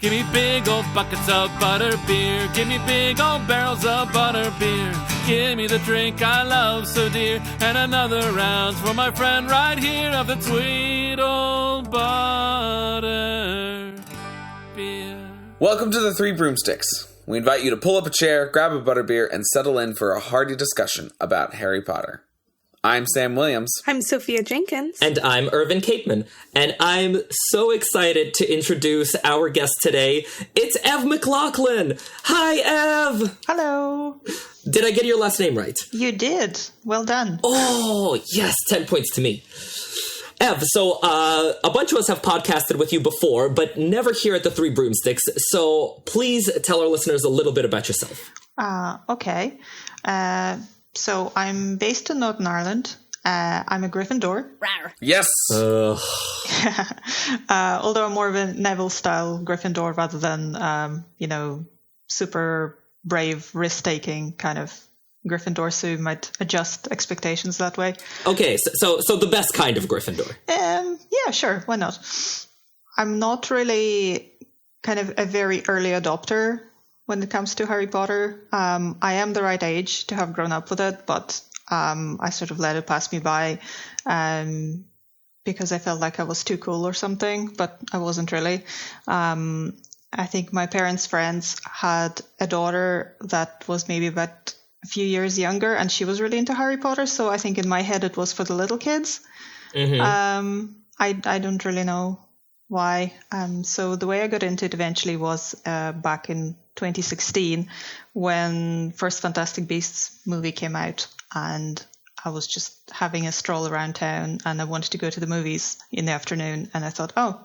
Give me big old buckets of butter beer. Give me big old barrels of butter beer. Give me the drink I love so dear. And another round for my friend right here of the sweet old butter beer. Welcome to the Three Broomsticks. We invite you to pull up a chair, grab a butterbeer, and settle in for a hearty discussion about Harry Potter. I'm Sam Williams. I'm Sophia Jenkins. And I'm Irvin Capeman. And I'm so excited to introduce our guest today. It's Ev McLoughlin. Hi, Ev. Hello. Did I get your last name right? You did. Well done. Oh, yes. 10 points to me. Ev, so a bunch of us have podcasted with you before, but never here at the Three Broomsticks. So please tell our listeners a little bit about yourself. Okay. So I'm based in Northern Ireland. I'm a Gryffindor. Rawr. Yes! Although I'm more of a Neville-style Gryffindor rather than, super brave, risk-taking kind of Gryffindor, so you might adjust expectations that way. Okay, so the best kind of Gryffindor. Yeah, sure. Why not? I'm not really kind of a very early adopter when it comes to Harry Potter. I am the right age to have grown up with it, but I sort of let it pass me by because I felt like I was too cool or something, but I wasn't really. I think my parents' friends had a daughter that was maybe about a few years younger, and she was really into Harry Potter, so I think in my head it was for the little kids. Mm-hmm. I don't really know why. So the way I got into it eventually was back in 2016 when first Fantastic Beasts movie came out, and I was just having a stroll around town and I wanted to go to the movies in the afternoon, and I thought, oh,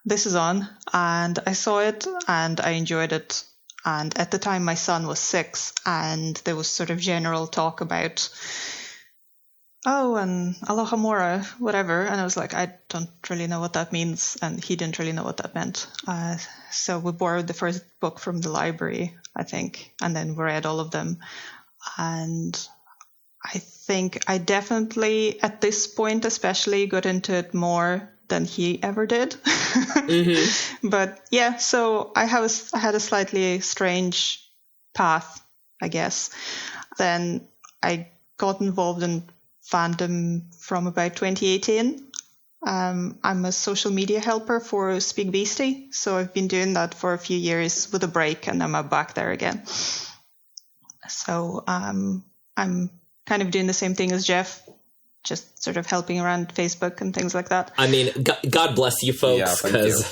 this is on, and I saw it and I enjoyed it. And at the time my son was 6, and there was sort of general talk about and Alohomora, whatever. And I was like, I don't really know what that means. And he didn't really know what that meant. So we borrowed the first book from the library, I think, and then we read all of them. And I think I definitely, at this point especially, got into it more than he ever did. Mm-hmm. But yeah, so I had a slightly strange path, I guess. Then I got involved in fandom from about 2018. I'm a social media helper for Speak Beastie, so I've been doing that for a few years with a break, and I'm back there again. So I'm kind of doing the same thing as Jeff, just sort of helping around Facebook and things like that. I mean, God bless you folks, because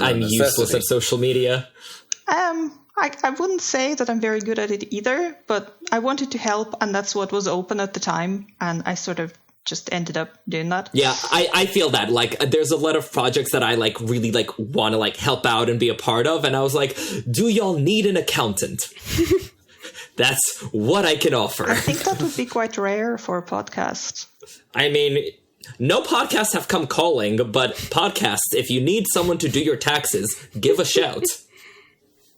I'm useless at social media. I wouldn't say that I'm very good at it either, but I wanted to help, and that's what was open at the time, and I sort of just ended up doing that. Yeah, I feel that. Like, there's a lot of projects that I really want to help out and be a part of, and I was like, do y'all need an accountant? That's what I can offer. I think that would be quite rare for a podcast. I mean, no podcasts have come calling, but podcasts, if you need someone to do your taxes, give a shout.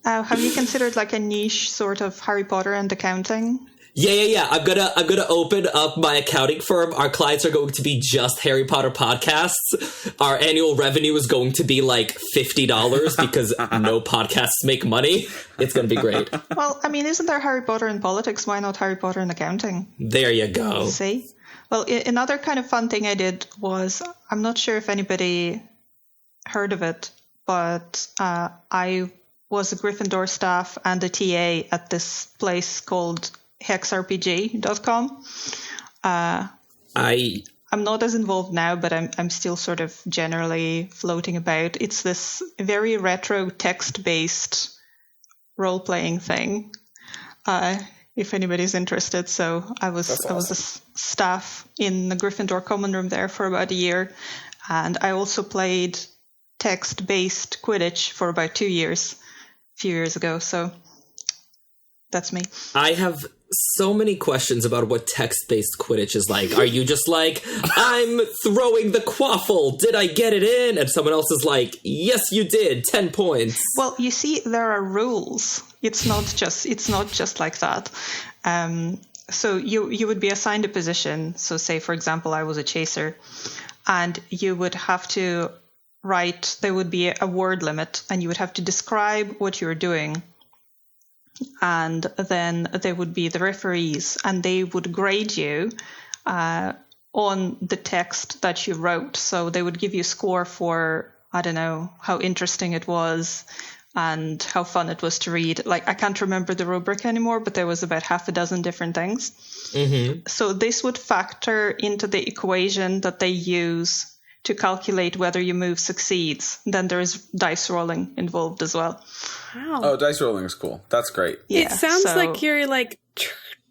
Have you considered a niche sort of Harry Potter and accounting? Yeah. I'm gonna open up my accounting firm. Our clients are going to be just Harry Potter podcasts. Our annual revenue is going to be $50 because no podcasts make money. It's gonna be great. Well, I mean, isn't there Harry Potter in politics? Why not Harry Potter in accounting? There you go. See? Well, another kind of fun thing I did was, I'm not sure if anybody heard of it, but I was a Gryffindor staff and a TA at this place called hexrpg.com. I'm not as involved now, but I'm still sort of generally floating about. It's this very retro text-based role-playing thing. If anybody's interested. So I was a staff in the Gryffindor common room there for about a year, and I also played text-based Quidditch for about 2 years, a few years ago. So that's me. I have so many questions about what text-based Quidditch is like. Are you just like, I'm throwing the quaffle, did I get it in? And someone else is like, yes, you did, 10 points. Well, you see, there are rules. It's not just like that. So you would be assigned a position. So say, for example, I was a chaser, and you would have to write, there would be a word limit, and you would have to describe what you're doing. And then there would be the referees, and they would grade you on the text that you wrote. So they would give you a score for, I don't know, how interesting it was and how fun it was to read. Like, I can't remember the rubric anymore, but there was about half a dozen different things. Mm-hmm. So this would factor into the equation that they use to calculate whether your move succeeds. Then there's dice rolling involved as well. Wow. Oh, dice rolling is cool. That's great. Yeah, it sounds like you're like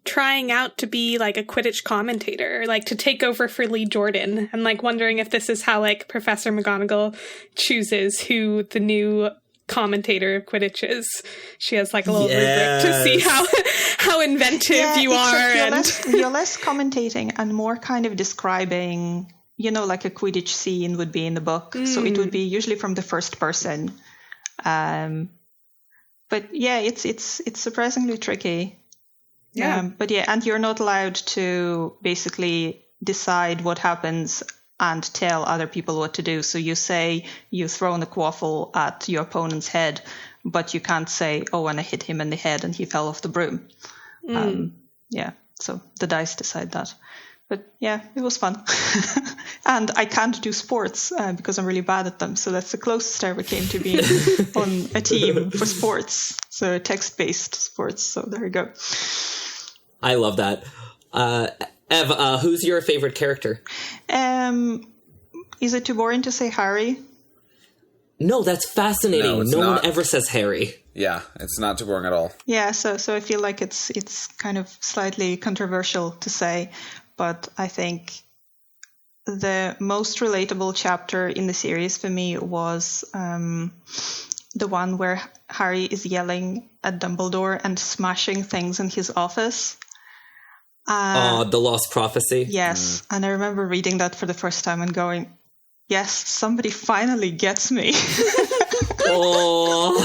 trying out to be like a Quidditch commentator, like to take over for Lee Jordan. I'm like wondering if this is how like Professor McGonagall chooses who the new commentator of Quidditch is. She has like a little rubric to see how inventive you are. You're less commentating and more kind of describing, you know, like a Quidditch scene would be in the book. So it would be usually from the first person. But yeah, it's surprisingly tricky. Yeah. But yeah, and you're not allowed to basically decide what happens and tell other people what to do. So you say you've thrown a quaffle at your opponent's head, but you can't say, oh, and I hit him in the head and he fell off the broom. Yeah, so the dice decide that. But yeah, it was fun. And I can't do sports because I'm really bad at them. So that's the closest I ever came to being on a team for sports. So text-based sports. So there you go. I love that. Ev, who's your favorite character? Is it too boring to say Harry? No, that's fascinating. No not. one ever says Harry. Yeah, it's not too boring at all. Yeah, so I feel like it's kind of slightly controversial to say, but I think the most relatable chapter in the series for me was the one where Harry is yelling at Dumbledore and smashing things in his office. The Lost Prophecy? Yes, and I remember reading that for the first time and going, yes, somebody finally gets me. Oh.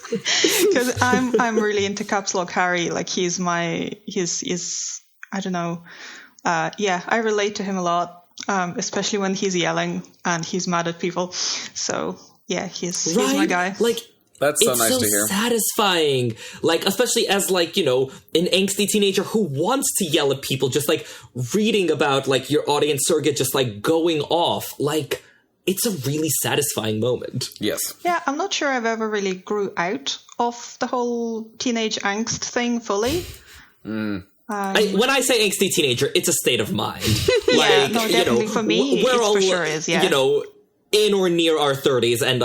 Because I'm really into Caps Lock Harry. Like he's I don't know. I relate to him a lot, especially when he's yelling and he's mad at people. So yeah, he's my guy. Like, that's so nice to hear. It's so satisfying. Like, especially as, like, you know, an angsty teenager who wants to yell at people, just, like, reading about, like, your audience surrogate just, like, going off. Like, it's a really satisfying moment. Yes. Yeah, I'm not sure I've ever really grew out of the whole teenage angst thing fully. When I say angsty teenager, it's a state of mind. Yeah, no, definitely for me, we're all, for sure is, yeah. You know, in or near our 30s, and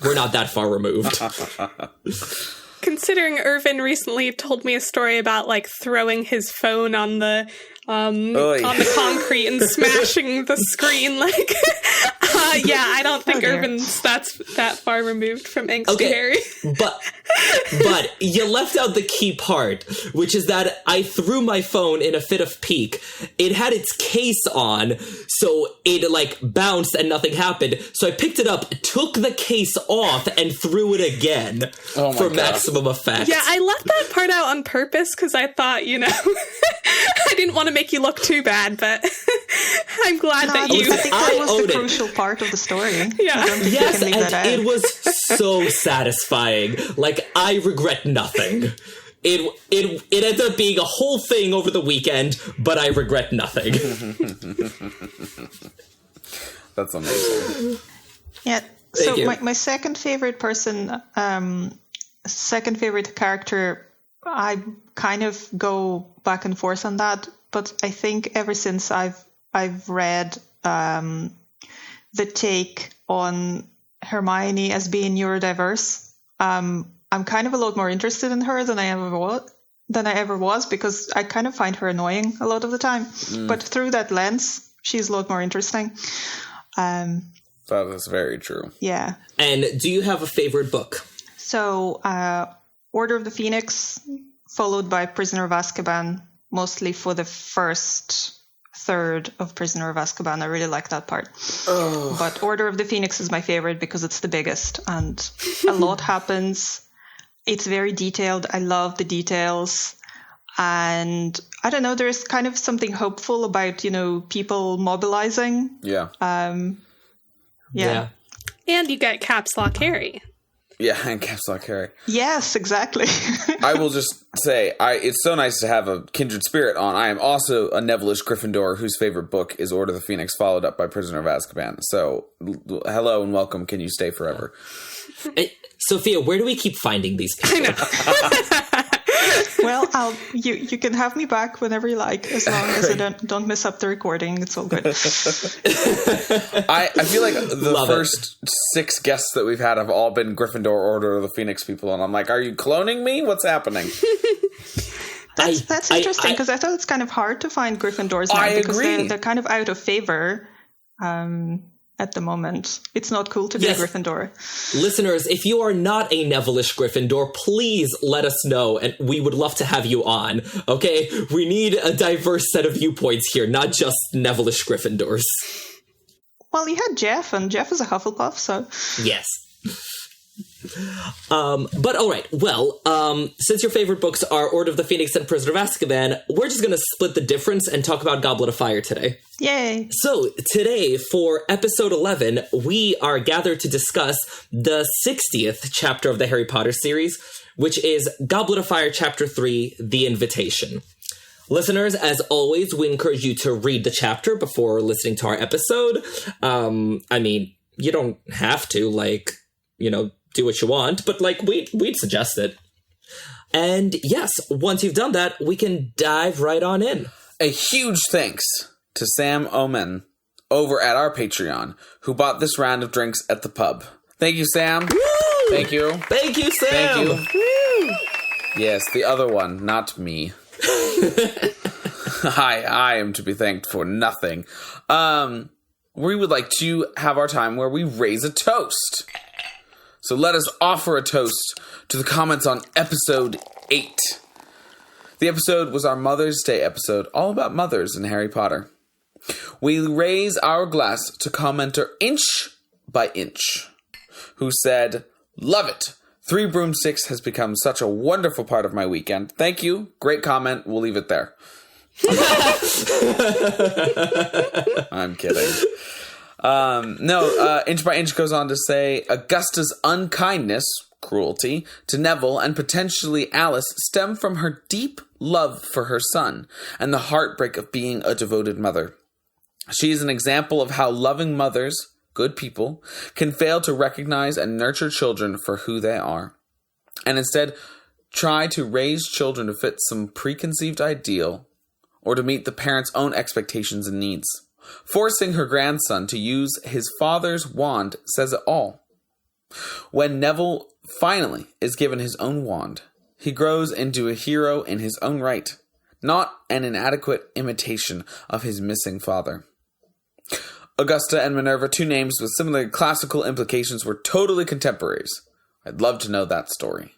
we're not that far removed. Considering Irvin recently told me a story about like throwing his phone on the concrete and smashing the screen, like I don't think Irvin's that far removed from angsty Harry. But you left out the key part, which is that I threw my phone in a fit of pique. It had its case on, so it like bounced and nothing happened. So I picked it up, took the case off, and threw it again for maximum effect. Yeah, I left that part out on purpose because I thought, you know, I didn't want to make you look too bad, but I'm glad that you... I think that was the crucial part of the story. Yeah. Yes, and it was so satisfying. Like, I regret nothing. It ended up being a whole thing over the weekend, but I regret nothing. That's amazing. Yeah. So my second favorite character, I kind of go back and forth on that, but I think ever since I've read the take on Hermione as being neurodiverse, I'm kind of a lot more interested in her than I ever was, because I kind of find her annoying a lot of the time. But through that lens, she's a lot more interesting. That is very true. Yeah. And do you have a favorite book? So, Order of the Phoenix, followed by Prisoner of Azkaban, mostly for the first third of Prisoner of Azkaban. I really like that part. Oh. But Order of the Phoenix is my favorite because it's the biggest and a lot happens. It's very detailed. I love the details. And I don't know, there's kind of something hopeful about, you know, people mobilizing. Yeah. Yeah. And you get Caps Lock Harry. Yeah, and Caps Lock Harry. Yes, exactly. I will just say, it's so nice to have a kindred spirit on. I am also a Neville-ish Gryffindor whose favorite book is Order of the Phoenix, followed up by Prisoner of Azkaban. So, hello and welcome. Can you stay forever? Hey, Sophia, where do we keep finding these people? Well, you can have me back whenever you like, as long as I don't mess up the recording. It's all good. I feel like the first 6 guests that we've had have all been Gryffindor Order of the Phoenix people, and I'm like, are you cloning me? What's happening? That's interesting, because I thought it's kind of hard to find Gryffindors now, because they're kind of out of favor at the moment. It's not cool to be a Gryffindor. Listeners, if you are not a Neville-ish Gryffindor, please let us know, and we would love to have you on, okay? We need a diverse set of viewpoints here, not just Neville-ish Gryffindors. Well, you had Jeff, and Jeff is a Hufflepuff, so... Yes. But all right, well, since your favorite books are Order of the Phoenix and Prisoner of Azkaban, we're just going to split the difference and talk about Goblet of Fire today. Yay! So today, for episode 11, we are gathered to discuss the 60th chapter of the Harry Potter series, which is Goblet of Fire Chapter 3, The Invitation. Listeners, as always, we encourage you to read the chapter before listening to our episode. I mean, you don't have to, do what you want, but we'd suggest it. And yes, once you've done that, we can dive right on in. A huge thanks to Sam Omen over at our Patreon, who bought this round of drinks at the pub. Thank you, Sam. Woo! Thank you. Thank you, Sam. Thank you. Woo! Yes, the other one, not me. I am to be thanked for nothing. We would like to have our time where we raise a toast. So let us offer a toast to the comments on episode 8. The episode was our Mother's Day episode, all about mothers in Harry Potter. We raise our glass to commenter Inch by Inch, who said, "Love it. 3 broomsticks has become such a wonderful part of my weekend. Thank you. Great comment. We'll leave it there." I'm kidding. Inch by Inch goes on to say, Augusta's unkindness, cruelty, to Neville and potentially Alice stem from her deep love for her son and the heartbreak of being a devoted mother. She is an example of how loving mothers, good people, can fail to recognize and nurture children for who they are, and instead try to raise children to fit some preconceived ideal or to meet the parents' own expectations and needs. Forcing her grandson to use his father's wand says it all. When Neville finally is given his own wand, he grows into a hero in his own right, not an inadequate imitation of his missing father. Augusta and Minerva, 2 names with similar classical implications, were totally contemporaries. I'd love to know that story.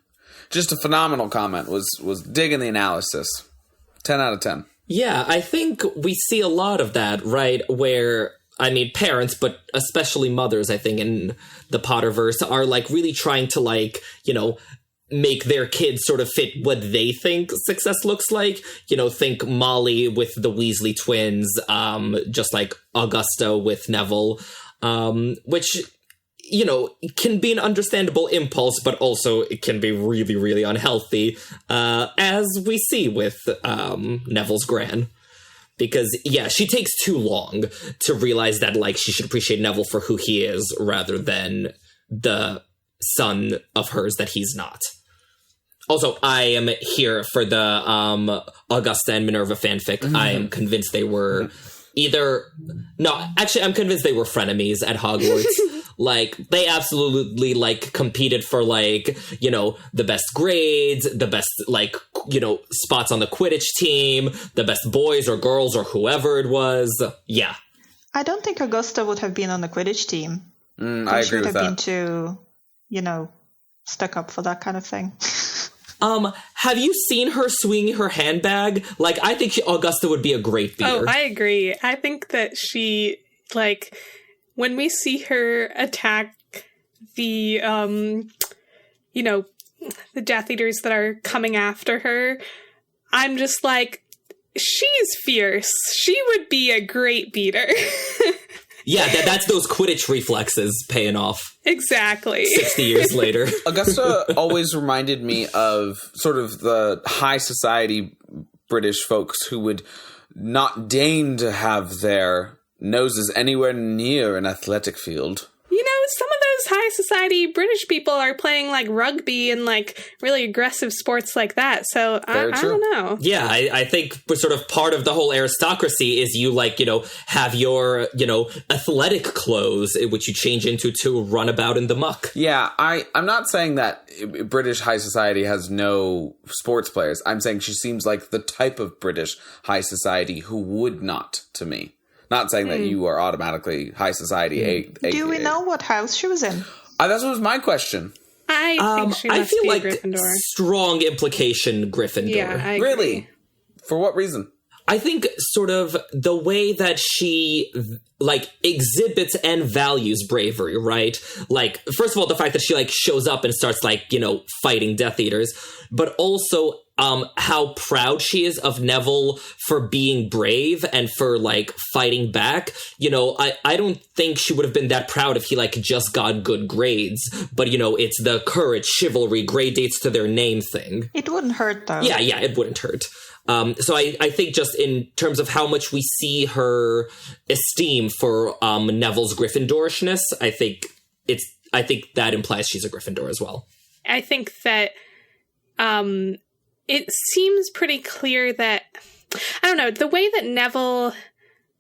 Just a phenomenal comment, was digging the analysis. 10 out of 10. Yeah, I think we see a lot of that, right? Where, parents, but especially mothers, I think, in the Potterverse are, really trying to, make their kids sort of fit what they think success looks like. Think Molly with the Weasley twins, just like Augusta with Neville, which, can be an understandable impulse, but also it can be really, really unhealthy, as we see with Neville's gran. Because, yeah, she takes too long to realize that, she should appreciate Neville for who he is rather than the son of hers that he's not. Also, I am here for the Augusta and Minerva fanfic. Mm-hmm. I am convinced they were I'm convinced they were frenemies at Hogwarts. They absolutely, competed for, the best grades, the best, spots on the Quidditch team, the best boys or girls or whoever it was. Yeah. I don't think Augusta would have been on the Quidditch team. I agree with that. She would have been too, stuck up for that kind of thing. Have you seen her swinging her handbag? I think Augusta would be a great beater. Oh, I agree. I think that she, when we see her attack the, the Death Eaters that are coming after her, I'm just like, she's fierce. She would be a great beater. Yeah, that's those Quidditch reflexes paying off Exactly. 60 years later. Augusta always reminded me of sort of the high society British folks who would not deign to have their noses anywhere near an athletic field. You know, some of those high society British people are playing like rugby and like really aggressive sports like that. So I don't know. Yeah, I think sort of part of the whole aristocracy is you like, have your, athletic clothes, which you change into to run about in the muck. Yeah, I'm not saying that British high society has no sports players. I'm saying she seems like the type of British high society who would not, to me. Not saying that you are automatically high society. Do we know what house she was in? That was my question. I think she must I feel be like Gryffindor. Strong implication Gryffindor. Yeah, I agree. Really? For what reason? I think sort of the way that she like exhibits and values bravery, right? Like, first of all, the fact that she like shows up and starts like, fighting Death Eaters, but also how proud she is of Neville for being brave and for like fighting back. I don't think she would have been that proud if he like just got good grades, but it's the courage, chivalry, grade dates to their name thing. It wouldn't hurt though. Yeah, it wouldn't hurt. So I think just in terms of how much we see her esteem for Neville's Gryffindorishness, I think that implies she's a Gryffindor as well. I think that it seems pretty clear that, I don't know, the way that Neville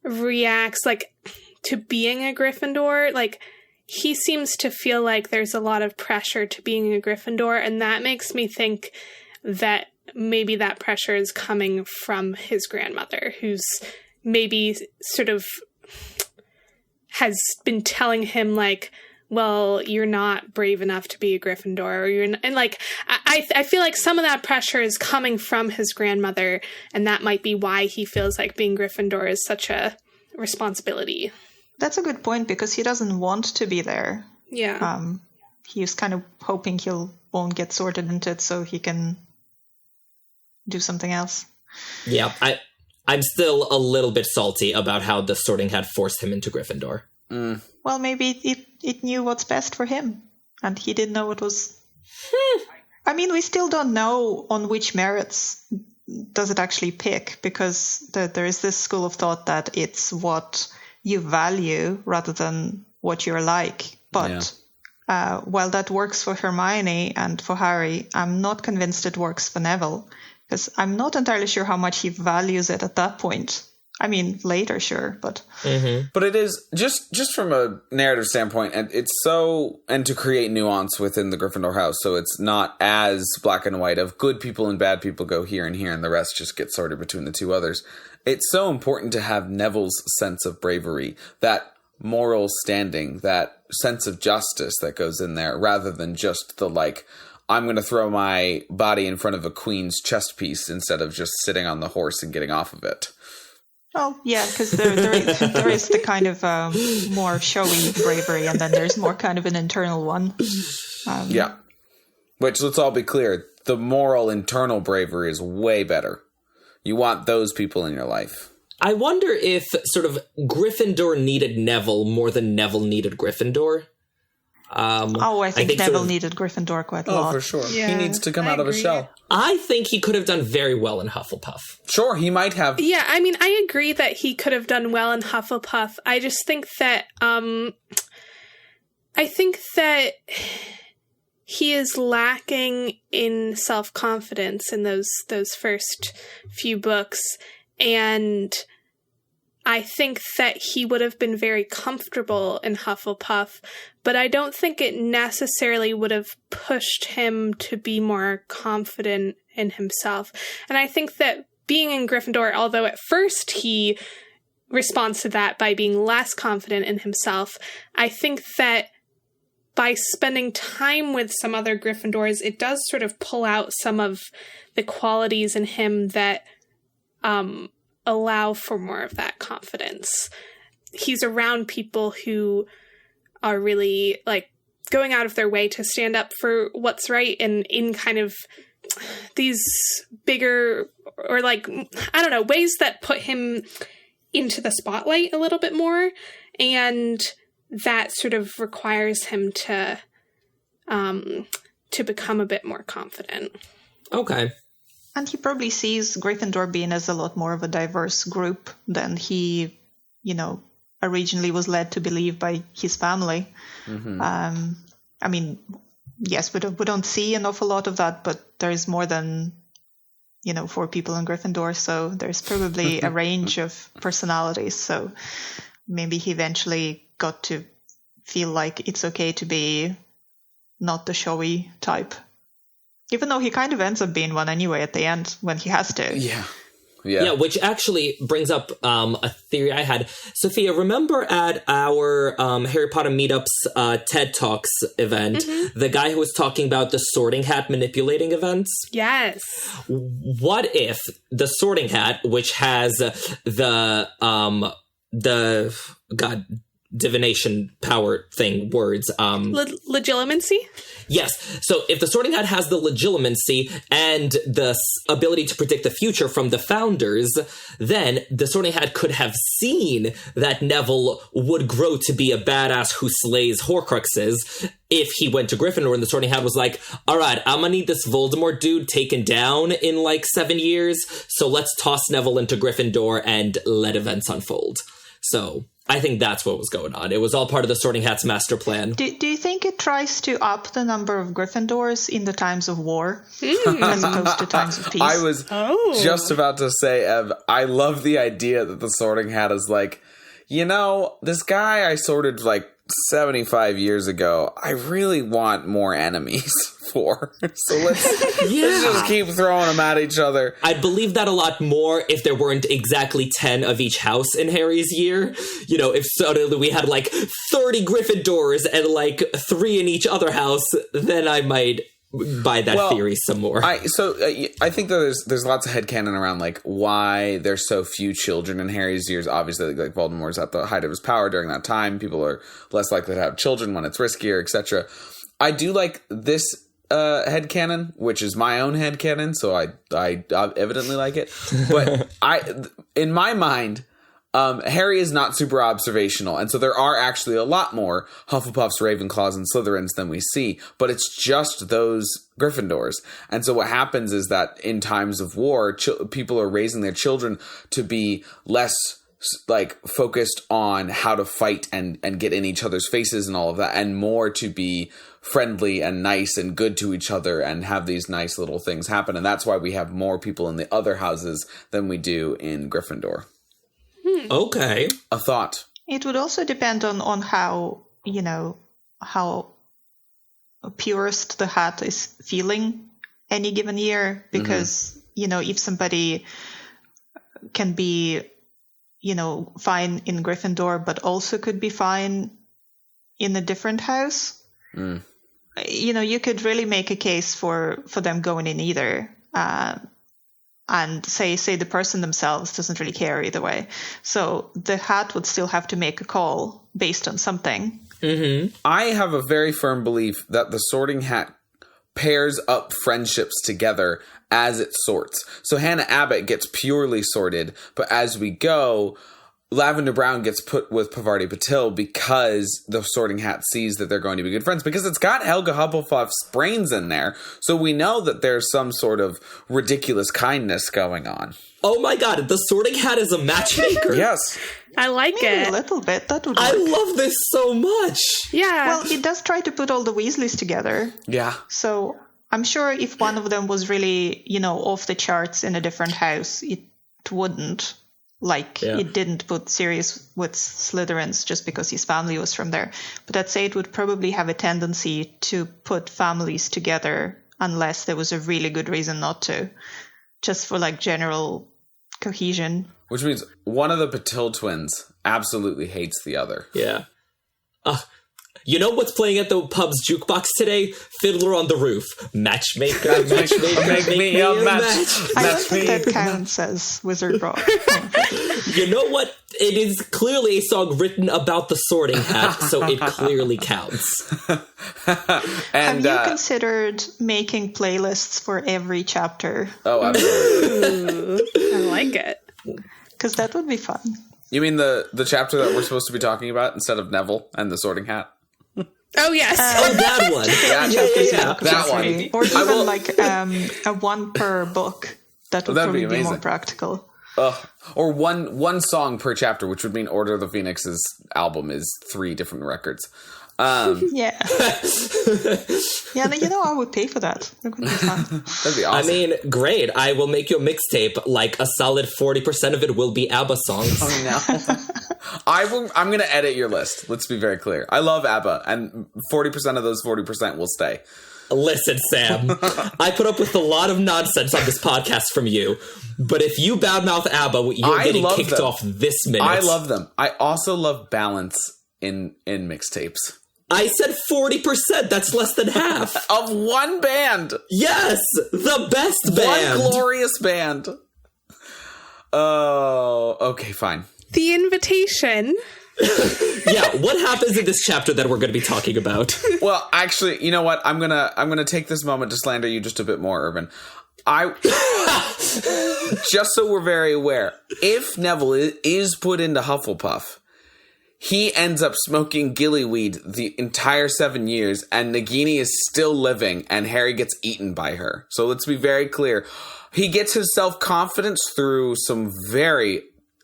reacts like to being a Gryffindor, like he seems to feel like there's a lot of pressure to being a Gryffindor, and that makes me think that maybe that pressure is coming from his grandmother, who's maybe sort of has been telling him like, well, you're not brave enough to be a Gryffindor, or and like, I feel like some of that pressure is coming from his grandmother, and that might be why he feels like being Gryffindor is such a responsibility. That's a good point, because he doesn't want to be there. Yeah. He's kind of hoping won't get sorted into it so he can do something else. Yeah, I'm still a little bit salty about how the sorting hat forced him into Gryffindor. Well, maybe it knew what's best for him, and he didn't know it was... I mean, we still don't know on which merits does it actually pick, because there is this school of thought that it's what you value rather than what you're like. But while that works for Hermione and for Harry, I'm not convinced it works for Neville, because I'm not entirely sure how much he values it at that point. I mean, later, sure, but... Mm-hmm. But it is, just from a narrative standpoint, and to create nuance within the Gryffindor house, so it's not as black and white of good people and bad people go here, and the rest just get sorted between the two others. It's so important to have Neville's sense of bravery, that moral standing, that sense of justice that goes in there, rather than just the, like, I'm going to throw my body in front of a queen's chest piece instead of just sitting on the horse and getting off of it. Oh, yeah, because there is the kind of more showy bravery, and then there's more kind of an internal one. Yeah. Which, let's all be clear, the moral internal bravery is way better. You want those people in your life. I wonder if sort of Gryffindor needed Neville more than Neville needed Gryffindor. I think Neville needed Gryffindor quite a lot. Oh, for sure. Yeah, he needs to come out of a shell. I think he could have done very well in Hufflepuff. Sure, he might have. Yeah, I mean, I agree that he could have done well in Hufflepuff. I just think that, he is lacking in self-confidence in those first few books, and I think that he would have been very comfortable in Hufflepuff, but I don't think it necessarily would have pushed him to be more confident in himself. And I think that being in Gryffindor, although at first he responds to that by being less confident in himself, I think that by spending time with some other Gryffindors, it does sort of pull out some of the qualities in him that allow for more of that confidence. He's around people who are really like going out of their way to stand up for what's right, and in kind of these bigger, or like, I don't know, ways that put him into the spotlight a little bit more, and that sort of requires him to become a bit more confident. Okay. And he probably sees Gryffindor being as a lot more of a diverse group than he, originally was led to believe by his family. I mean, yes, we don't see an awful lot of that, but there's more than, 4 people in Gryffindor, so there's probably a range of personalities. So maybe he eventually got to feel like it's okay to be not the showy type. Even though he kind of ends up being one anyway at the end when he has to. Yeah, which actually brings up a theory I had. Sophia, remember at our Harry Potter Meetups TED Talks event, the guy who was talking about the Sorting Hat manipulating events? Yes. What if the Sorting Hat, which has the divination power thing, words. Legilimency? Yes. So if the Sorting Hat has the legilimency and the ability to predict the future from the founders, then the Sorting Hat could have seen that Neville would grow to be a badass who slays Horcruxes if he went to Gryffindor, and the Sorting Hat was like, all right, I'm gonna need this Voldemort dude taken down in like 7 years, so let's toss Neville into Gryffindor and let events unfold. So I think that's what was going on. It was all part of the Sorting Hat's master plan. Do you think it tries to up the number of Gryffindors in the times of war as opposed to times of peace? I was just about to say, Ev, I love the idea that the Sorting Hat is like, this guy I sorted like 75 years ago, I really want more enemies for. So let's just keep throwing them at each other. I'd believe that a lot more if there weren't exactly 10 of each house in Harry's year. If suddenly we had like 30 Gryffindors and like 3 in each other house, then I might buy that theory some more. I think that there's lots of headcanon around like why there's so few children in Harry's years. Obviously, like Voldemort's at the height of his power during that time. People are less likely to have children when it's riskier, etc. I do like this headcanon, which is my own headcanon, so I evidently like it. But in my mind, Harry is not super observational, and so there are actually a lot more Hufflepuffs, Ravenclaws, and Slytherins than we see, but it's just those Gryffindors. And so what happens is that in times of war, people are raising their children to be less like focused on how to fight and get in each other's faces and all of that, and more to be friendly and nice and good to each other and have these nice little things happen. And that's why we have more people in the other houses than we do in Gryffindor. Okay. A thought. It would also depend on how, how purist the hat is feeling any given year. Because, if somebody can be, fine in Gryffindor, but also could be fine in a different house, you could really make a case for them going in either. And say the person themselves doesn't really care either way. So the hat would still have to make a call based on something. Mm-hmm. I have a very firm belief that the Sorting Hat pairs up friendships together as it sorts. So Hannah Abbott gets purely sorted, but as we go, Lavender Brown gets put with Pavarti Patil because the Sorting Hat sees that they're going to be good friends, because it's got Helga Hufflepuff's brains in there. So we know that there's some sort of ridiculous kindness going on. Oh my god, the Sorting Hat is a matchmaker. Yes. I like Maybe it. a little bit. That would work. I love this so much. Yeah. Well, it does try to put all the Weasleys together. Yeah. So I'm sure if one of them was really, off the charts in a different house, it wouldn't. It didn't put Sirius with Slytherins just because his family was from there. But I'd say it would probably have a tendency to put families together unless there was a really good reason not to. Just for, general cohesion. Which means one of the Patil twins absolutely hates the other. Yeah. You know what's playing at the pub's jukebox today? Fiddler on the Roof. Matchmaker, matchmaker, make me a match. I don't think that counts as Wizard Rock. You know what? It is clearly a song written about the Sorting Hat, so it clearly counts. And, have you considered making playlists for every chapter? Oh, absolutely. I like it. Because that would be fun. You mean the chapter that we're supposed to be talking about instead of Neville and the Sorting Hat? Oh, yes. Oh, that one. That one. Or even like a one per book. That would probably be more practical. Or one song per chapter, which would mean Order of the Phoenix's album is 3 different records. Yeah. Yeah, I would pay for that. That would be fun. That'd be awesome. I mean, great. I will make you a mixtape. Like, a solid 40% of it will be ABBA songs. Oh, no. I'm going to edit your list. Let's be very clear. I love ABBA, and 40% of those 40% will stay. Listen, Sam, I put up with a lot of nonsense on this podcast from you, but if you badmouth ABBA, you're getting kicked off this minute. I love them. I also love balance in mixtapes. I said 40%. That's less than half. Of one band. Yes, the best band. One glorious band. Oh, okay, fine. The Invitation. Yeah, what happens in this chapter that we're going to be talking about? Well, actually, you know what? I'm gonna take this moment to slander you just a bit more, Irvin. Just so we're very aware, if Neville is put into Hufflepuff, he ends up smoking gillyweed the entire 7 years, and Nagini is still living, and Harry gets eaten by her. So let's be very clear. He gets his self-confidence through some very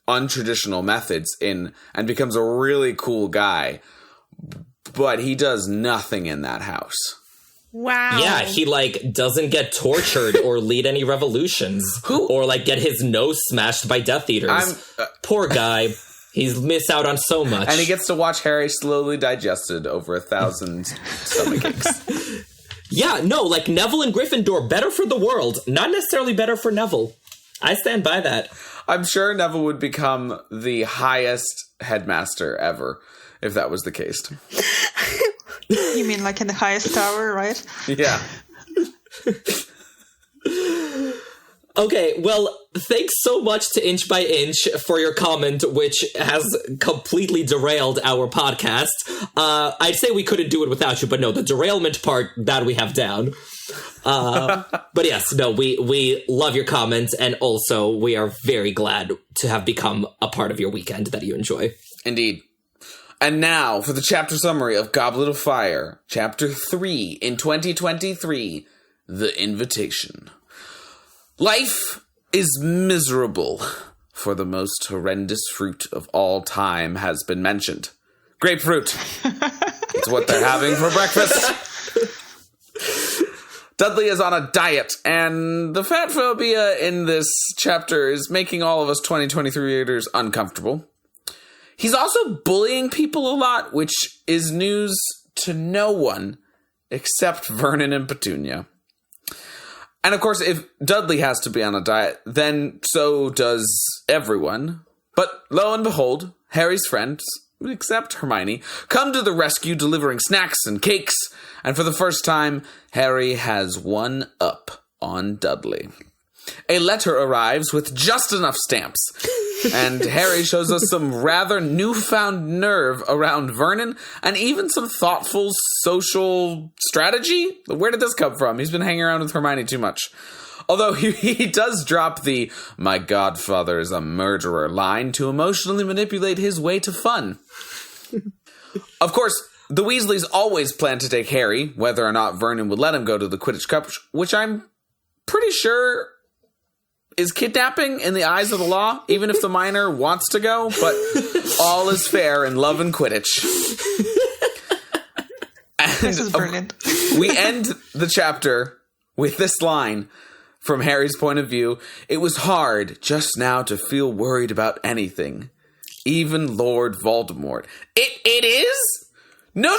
untraditional methods and becomes a really cool guy, but he does nothing in that house. Wow. Yeah, he doesn't get tortured or lead any revolutions or get his nose smashed by Death Eaters. Poor guy. He's missed out on so much. And he gets to watch Harry slowly digested over 1,000 stomach aches. Yeah, no, Neville and Gryffindor, better for the world, not necessarily better for Neville. I stand by that. I'm sure Neville would become the highest headmaster ever if that was the case. You mean in the highest tower, right? Yeah. Okay, well, thanks so much to Inch by Inch for your comment, which has completely derailed our podcast. I'd say we couldn't do it without you, but no, the derailment part, that we have down. But yes, no, we love your comments, and also we are very glad to have become a part of your weekend that you enjoy. Indeed. And now for the chapter summary of Goblet of Fire, Chapter 3 in 2023, The Invitation. Life is miserable, for the most horrendous fruit of all time has been mentioned. Grapefruit. It's what they're having for breakfast. Dudley is on a diet, and the fat phobia in this chapter is making all of us 2023 readers uncomfortable. He's also bullying people a lot, which is news to no one except Vernon and Petunia. And of course, if Dudley has to be on a diet, then so does everyone. But lo and behold, Harry's friends, except Hermione, come to the rescue delivering snacks and cakes, and for the first time, Harry has one up on Dudley. A letter arrives with just enough stamps, and Harry shows us some rather newfound nerve around Vernon, and even some thoughtful social strategy? Where did this come from? He's been hanging around with Hermione too much. Although he does drop the "my godfather is a murderer" line to emotionally manipulate his way to fun. Of course, the Weasleys always plan to take Harry, whether or not Vernon would let him go to the Quidditch Cup, which I'm pretty sure is kidnapping in the eyes of the law, even if the minor wants to go, but all is fair in love and Quidditch. This is brilliant. We end the chapter with this line from Harry's point of view. It was hard just now to feel worried about anything. Even Lord Voldemort. It is? No.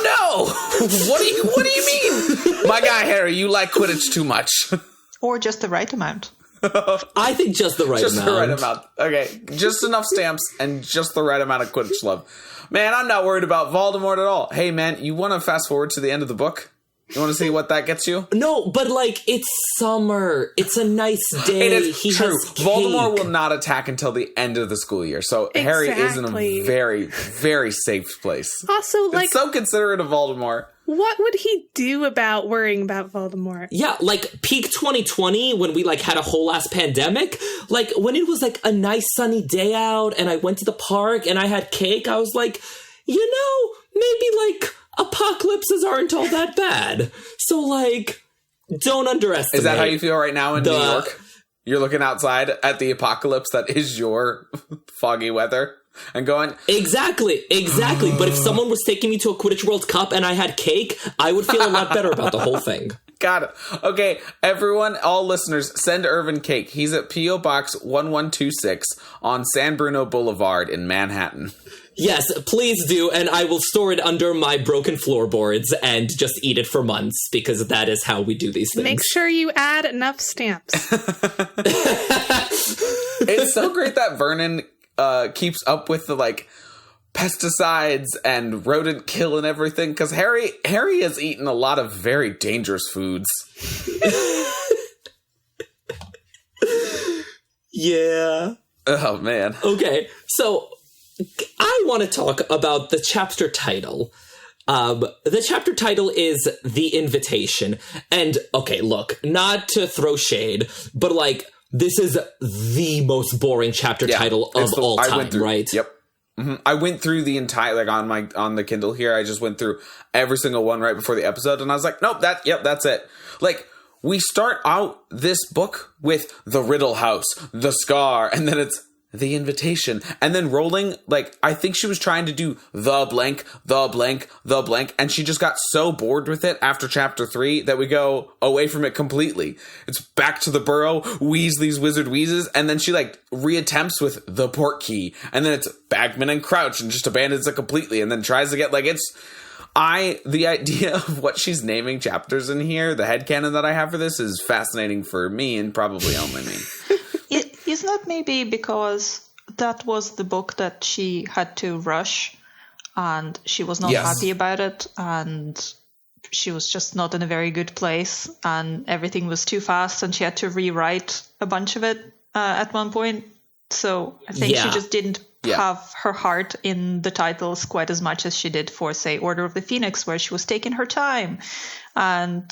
What do you mean? My guy, Harry, you like Quidditch too much. Or just the right amount. I think just the right amount. Just the right amount. Okay, just enough stamps and just the right amount of Quidditch love. Man, I'm not worried about Voldemort at all. Hey, man, you want to fast forward to the end of the book? You want to see what that gets you? No, but it's summer. It's a nice day. It is true. Has cake. Voldemort will not attack until the end of the school year. So Harry is in a very, very safe place. Also, it's so considerate of Voldemort. What would he do about worrying about Voldemort? Yeah, like peak 2020 when we like had a whole ass pandemic, like when it was like a nice sunny day out and I went to the park and I had cake, I was like, maybe like apocalypses aren't all that bad. So like, don't underestimate. Is that how you feel right now in New York? You're looking outside at the apocalypse that is your foggy weather and going... Exactly. But if someone was taking me to a Quidditch World Cup and I had cake, I would feel a lot better about the whole thing. Got it. Okay, everyone, all listeners, send Irvin cake. He's at P.O. Box 1126 on San Bruno Boulevard in Manhattan. Yes, please do, and I will store it under my broken floorboards and just eat it for months, because that is how we do these things. Make sure you add enough stamps. It's so great that Vernon keeps up with the, like, pesticides and rodent kill and everything, because Harry has eaten a lot of very dangerous foods. Yeah. Oh, man. Okay, so... I want to talk about the chapter title. The chapter title is The Invitation. And, okay, look, not to throw shade, but, like, this is the most boring chapter title of all time, right? Yep. Mm-hmm. I went through the entire, like, on the Kindle here, I just went through every single one right before the episode, and I was like, nope, that's it. Like, we start out this book with the Riddle House, the Scar, and then it's The Invitation, and then rolling, like, I think she was trying to do the blank, and she just got so bored with it after chapter 3 that we go away from it completely. It's back to the Burrow, Weasley's Wizard Wheezes, and then she, like, reattempts with the Portkey, and then it's Bagman and Crouch, and just abandons it completely, and then tries to get, like, the idea of what she's naming chapters in here, the headcanon that I have for this is fascinating for me, and probably only me. Isn't that maybe because that was the book that she had to rush and she was not happy about it and she was just not in a very good place and everything was too fast and she had to rewrite a bunch of it at one point. So I think she just didn't have her heart in the titles quite as much as she did for, say, Order of the Phoenix, where she was taking her time and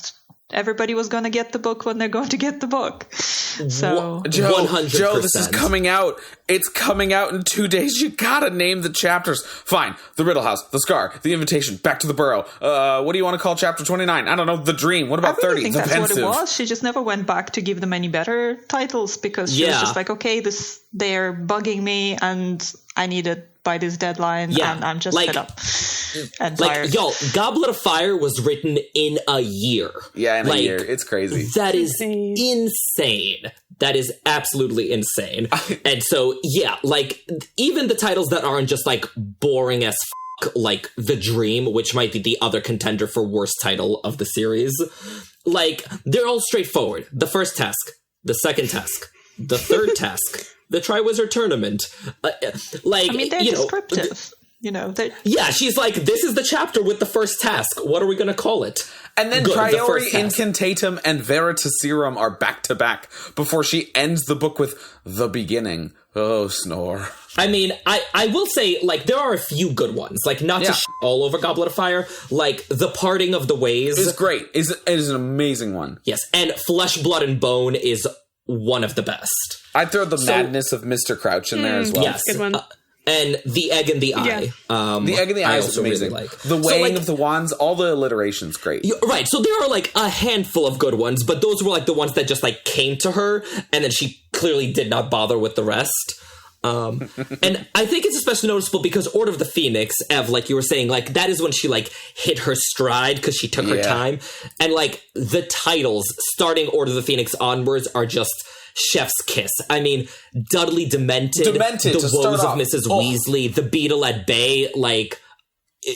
everybody was going to get the book when they're going to get the book. So Joe, 100%. This is coming out. It's coming out in 2 days. You gotta name the chapters. Fine. The Riddle House, the Scar, the Invitation, Back to the Burrow. What do you want to call chapter 29? I don't know. The Dream. What about 30? I think the that's Pensive. what it was. She just never went back to give them any better titles because she was just like, okay, they're bugging me and I need it by this deadline and I'm just fed up and tired. Goblet of Fire was written in a year. Yeah, in a year. It's crazy. That is insane. That is absolutely insane. And so, even the titles that aren't just, like, boring as like The Dream, which might be the other contender for worst title of the series, like, they're all straightforward. The first task, the second task, the third task, the Triwizard Tournament. They're descriptive. She's like, this is the chapter with the first task. What are we going to call it? And then Priori Incantatem and Veritaserum are back to back before she ends the book with The Beginning. Oh, snore. I mean, I will say, like, there are a few good ones. Like, not to all over Goblet of Fire. Like, The Parting of the Ways is great. It is an amazing one. Yes, and Flesh, Blood, and Bone is one of the best. I'd throw the madness of Mr. Crouch in there as well. Yes, good one. And The Egg in the Eye. The Egg in the Eye is amazing. Really like. The weighing of the wands, all the alliterations, great. Right, so there are, like, a handful of good ones, but those were, like, the ones that just, like, came to her, and then she clearly did not bother with the rest. And I think it's especially noticeable because Order of the Phoenix, Ev, like you were saying, like, that is when she, like, hit her stride because she took her time. And, like, the titles starting Order of the Phoenix onwards are just chef's kiss. I mean, Dudley Demented The Woes of Mrs. Weasley, The Beetle at Bay, like,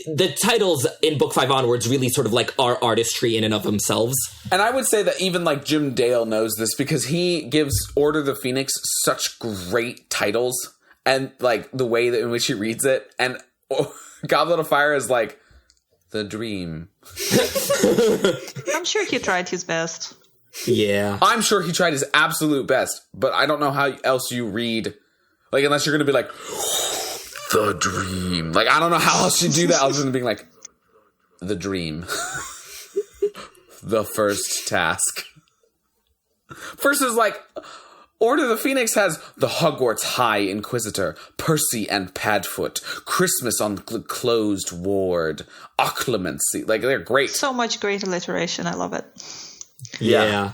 the titles in Book 5 onwards really sort of, like, are artistry in and of themselves. And I would say that even, like, Jim Dale knows this because he gives Order of the Phoenix such great titles and, like, the way that in which he reads it. And Goblet of Fire is, like, The Dream. I'm sure he tried his best. Yeah. I'm sure he tried his absolute best, but I don't know how else you read, like, unless you're going to be like, The Dream. Like, I don't know how else you do that other than being like, the dream. The first task. First is like, Order of the Phoenix has the Hogwarts High Inquisitor, Percy and Padfoot, Christmas on the Closed Ward, Occlumency. Like, they're great. So much great alliteration. I love it. Yeah.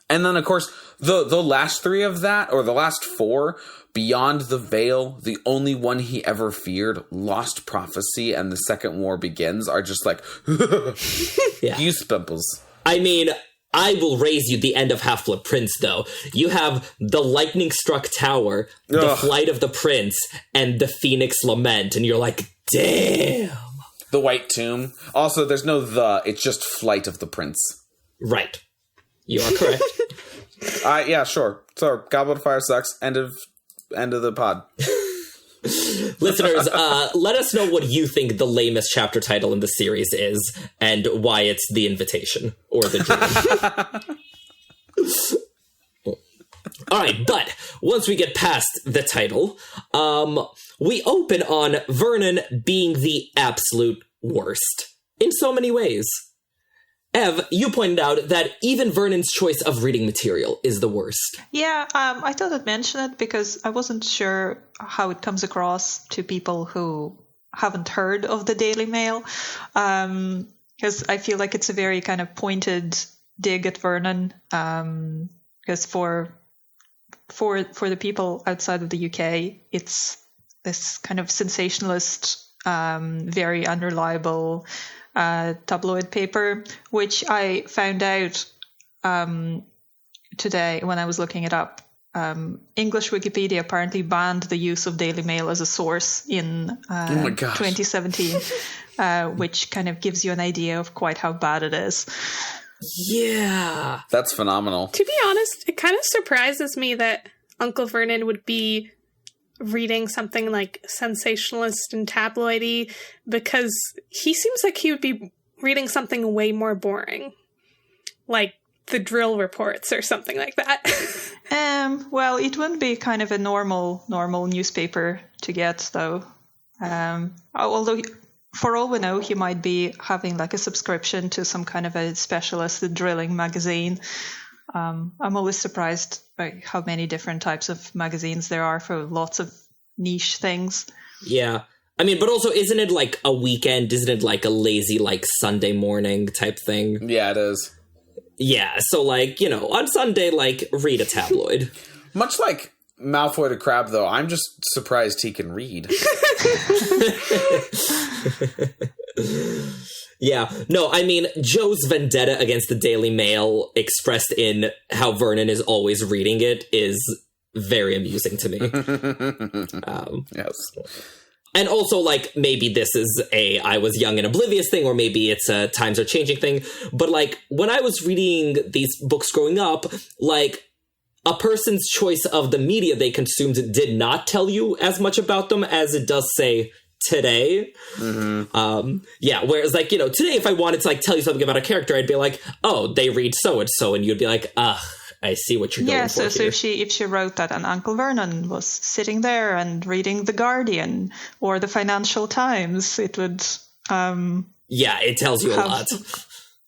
And then, of course, the last three of that, or the last four, Beyond the Veil, the only one he ever feared, Lost Prophecy, and The Second War Begins, are just like, goosebumples. I mean, I will raise you the end of Half-Blood Prince, though. You have the lightning-struck tower, the flight of the prince, and the Phoenix Lament, and you're like, damn. The White Tomb. Also, there's no it's just Flight of the Prince. Right. You are correct. Yeah, sure. So, Goblet of Fire sucks. End of the pod. Listeners, let us know what you think the lamest chapter title in the series is, and why it's The Invitation, or The Dream. All right, but once we get past the title, we open on Vernon being the absolute worst, in so many ways. Ev, you pointed out that even Vernon's choice of reading material is the worst. Yeah, I thought I'd mention it because I wasn't sure how it comes across to people who haven't heard of the Daily Mail. Because I feel like it's a very kind of pointed dig at Vernon. Because for the people outside of the UK, it's this kind of sensationalist, very unreliable tabloid paper, which I found out today when I was looking it up. English Wikipedia apparently banned the use of Daily Mail as a source in 2017, which kind of gives you an idea of quite how bad it is. Yeah. That's phenomenal. To be honest, it kind of surprises me that Uncle Vernon would be reading something like sensationalist and tabloidy, because he seems like he would be reading something way more boring, like the drill reports or something like that. Well, it wouldn't be kind of a normal newspaper to get, though. Although, for all we know, he might be having like a subscription to some kind of a specialist drilling magazine. I'm always surprised by how many different types of magazines there are for lots of niche things. Yeah. I mean, but also, isn't it like a weekend? Isn't it like a lazy, like, Sunday morning type thing? Yeah, it is. Yeah, so, like, you know, on Sunday, like, read a tabloid. Much like Malfoy to Crabbe, though, I'm just surprised he can read. Yeah, no, I mean, Joe's vendetta against the Daily Mail expressed in how Vernon is always reading it is very amusing to me. Yes. And also, like, maybe this is a I was young and oblivious thing, or maybe it's a times are changing thing. But, like, when I was reading these books growing up, like, a person's choice of the media they consumed did not tell you as much about them as it does say today. Mm-hmm. Yeah, whereas, like, you know, today if I wanted to, like, tell you something about a character, I'd be like, oh, they read so-and-so, and you'd be like, ugh, I see what you're going for. So if she wrote that and Uncle Vernon was sitting there and reading The Guardian or the Financial Times, it would... yeah, it tells you a lot.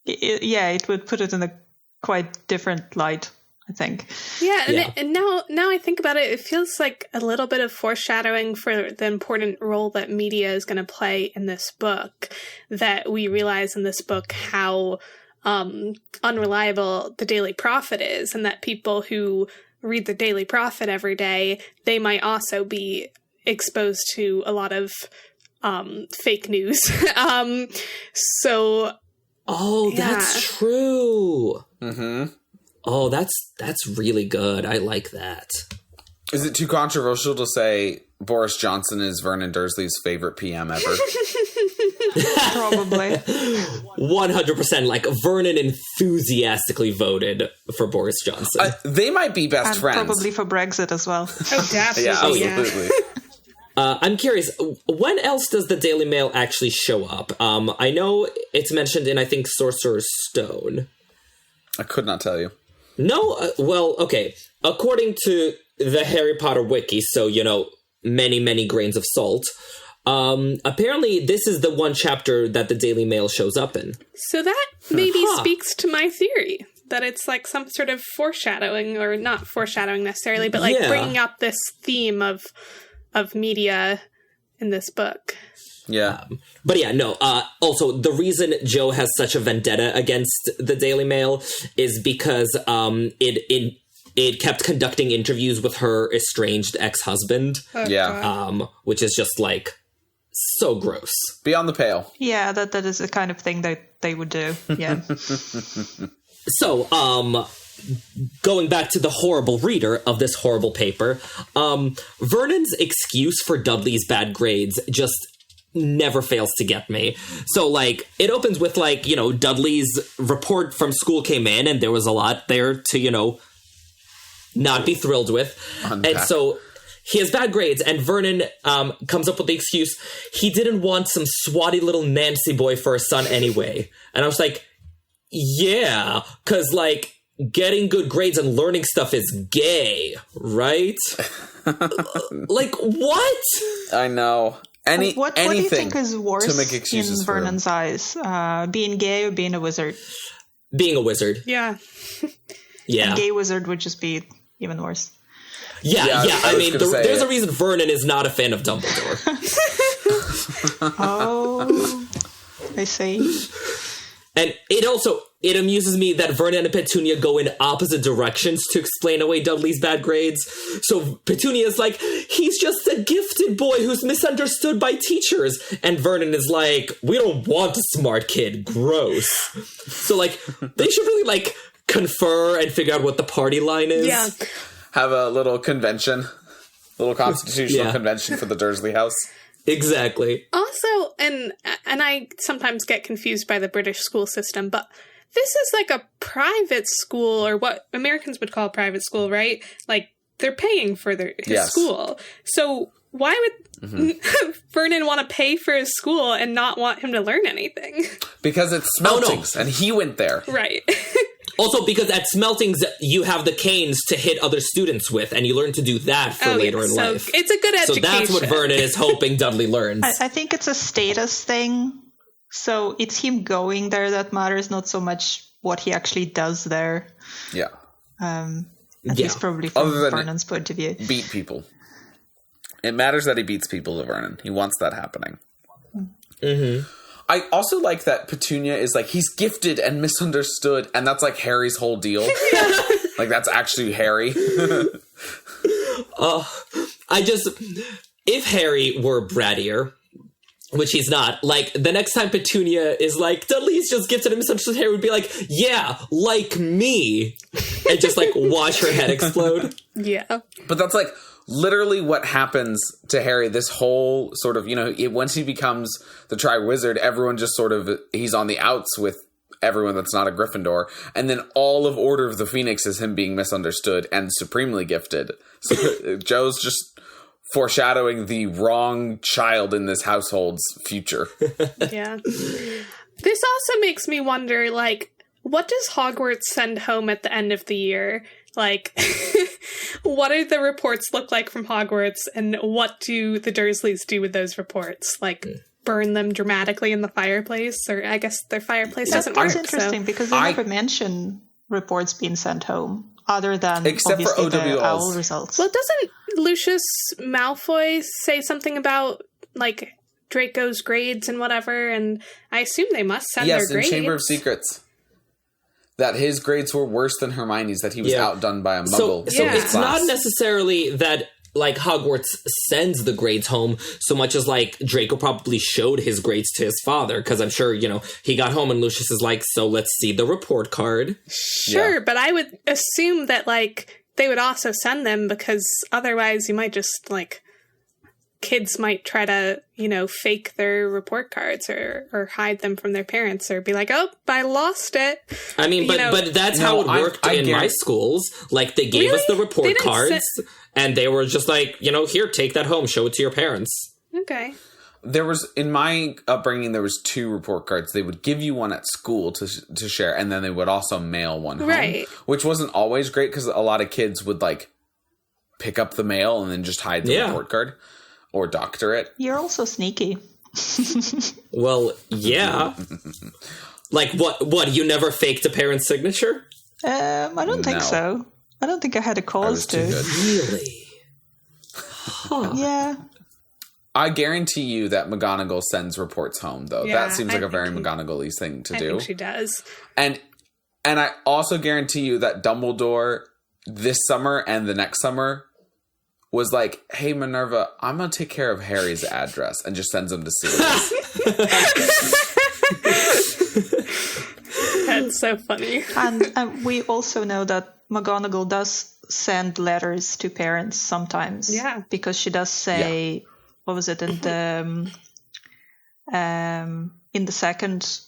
It would put it in a quite different light, I think. Yeah, and now I think about it, it feels like a little bit of foreshadowing for the important role that media is going to play in this book, that we realize in this book how unreliable the Daily Prophet is, and that people who read the Daily Prophet every day, they might also be exposed to a lot of fake news. That's true. Mm-hmm. Oh, that's really good. I like that. Is it too controversial to say Boris Johnson is Vernon Dursley's favorite PM ever? Probably. 100%. Like, Vernon enthusiastically voted for Boris Johnson. They might be best friends. Probably for Brexit as well. Oh, definitely. Yeah, absolutely. I'm curious, when else does the Daily Mail actually show up? I know it's mentioned in, I think, Sorcerer's Stone. I could not tell you. No? Well, okay. According to the Harry Potter wiki, so, you know, many, many grains of salt, Apparently, this is the one chapter that the Daily Mail shows up in. So that maybe speaks to my theory that it's like some sort of foreshadowing, or not foreshadowing necessarily, but like bringing up this theme of media in this book. Yeah. But yeah, no. Also, the reason Jo has such a vendetta against the Daily Mail is because it kept conducting interviews with her estranged ex-husband. Which is just like so gross. Beyond the pale. Yeah, that is the kind of thing that they would do. Yeah. So, going back to the horrible reader of this horrible paper, Vernon's excuse for Dudley's bad grades just never fails to get me. So, like, it opens with, like, you know, Dudley's report from school came in, and there was a lot there to, you know, not be thrilled with. Unpack. And so he has bad grades, and Vernon comes up with the excuse he didn't want some swatty little Nancy boy for a son anyway. And I was like, yeah, because, like, getting good grades and learning stuff is gay, right? Like, what? I know. What do you think is worse to make excuses in Vernon's eyes? Being gay or being a wizard? Being a wizard. Yeah. Yeah. A gay wizard would just be even worse. Yeah. I mean, there's a reason Vernon is not a fan of Dumbledore. Oh, I see. And it amuses me that Vernon and Petunia go in opposite directions to explain away Dudley's bad grades. So Petunia's like, he's just a gifted boy who's misunderstood by teachers. And Vernon is like, we don't want a smart kid. Gross. So, like, they should really, like, confer and figure out what the party line is. Yeah. Have a little convention. Little constitutional convention for the Dursley house. Exactly. Also, and I sometimes get confused by the British school system, but this is like a private school, or what Americans would call a private school, right? Like, they're paying for his school. So why would Vernon want to pay for his school and not want him to learn anything? Because it's Smeltings, and he went there. Right. Also, because at Smeltings, you have the canes to hit other students with, and you learn to do that for later in life. It's a good education. So that's what Vernon is hoping Dudley learns. I think it's a status thing. So it's him going there that matters, not so much what he actually does there. Yeah. At least probably from Vernon's point of view. Beat people. It matters that he beats people to Vernon. He wants that happening. Mm-hmm. I also like that Petunia is like, he's gifted and misunderstood, and that's like Harry's whole deal. Like, that's actually Harry. If Harry were brattier, which he's not, like, the next time Petunia is like, Dudley's just gifted and misunderstood, Harry would be like, yeah, like me. And just, like, watch her head explode. Yeah. But that's, like, literally what happens to Harry, this whole sort of, you know, once he becomes the Triwizard, everyone just sort of, he's on the outs with everyone that's not a Gryffindor. And then all of Order of the Phoenix is him being misunderstood and supremely gifted. So Joe's just foreshadowing the wrong child in this household's future. Yeah. This also makes me wonder, like, what does Hogwarts send home at the end of the year? Like, what do the reports look like from Hogwarts, and what do the Dursleys do with those reports? Like, burn them dramatically in the fireplace? Or I guess their fireplace doesn't work. That's interesting, because they never mention reports being sent home, other than except for obviously the OWLs. owl results. Well, doesn't Lucius Malfoy say something about, like, Draco's grades and whatever? And I assume they must send their grades. Yes, in Chamber of Secrets. That his grades were worse than Hermione's, that he was outdone by a Muggle. So it's not necessarily that, like, Hogwarts sends the grades home so much as, like, Draco probably showed his grades to his father, because I'm sure, you know, he got home and Lucius is like, so let's see the report card. Sure, but I would assume that, like, they would also send them, because otherwise you might just, like, kids might try to, you know, fake their report cards or hide them from their parents, or be like, oh, I lost it. I mean, but that's how it worked in my schools. Like, they gave us the report cards, and they were just like, you know, here, take that home, show it to your parents. Okay. There was, in my upbringing, there was 2 report cards. They would give you one at school to share, and then they would also mail one home. Right. Which wasn't always great, because a lot of kids would, like, pick up the mail and then just hide the report card. or doctorate. You're also sneaky. Well, yeah. Like, what, you never faked a parent's signature? I don't think so. I don't think I had a cause to. Really? Huh. Yeah. I guarantee you that McGonagall sends reports home, though. Yeah, that seems like a very McGonagall-y thing to do. I think she does. And I also guarantee you that Dumbledore this summer and the next summer was like, hey, Minerva, I'm going to take care of Harry's address, and just sends him to Sirius. That's so funny. And we also know that McGonagall does send letters to parents sometimes. Yeah. Because she does say, what was it, in the second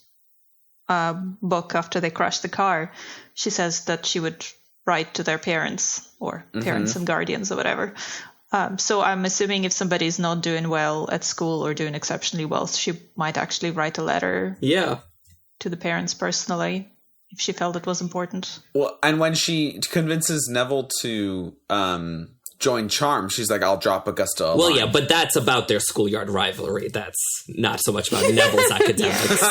book after they crashed the car, she says that she would write to their parents or parents and guardians or whatever. So I'm assuming if somebody's not doing well at school or doing exceptionally well, she might actually write a letter to the parents personally if she felt it was important. Well, and when she convinces Neville to join Charm, she's like, I'll drop Augusta a line. Yeah, but that's about their schoolyard rivalry. That's not so much about Neville's academics.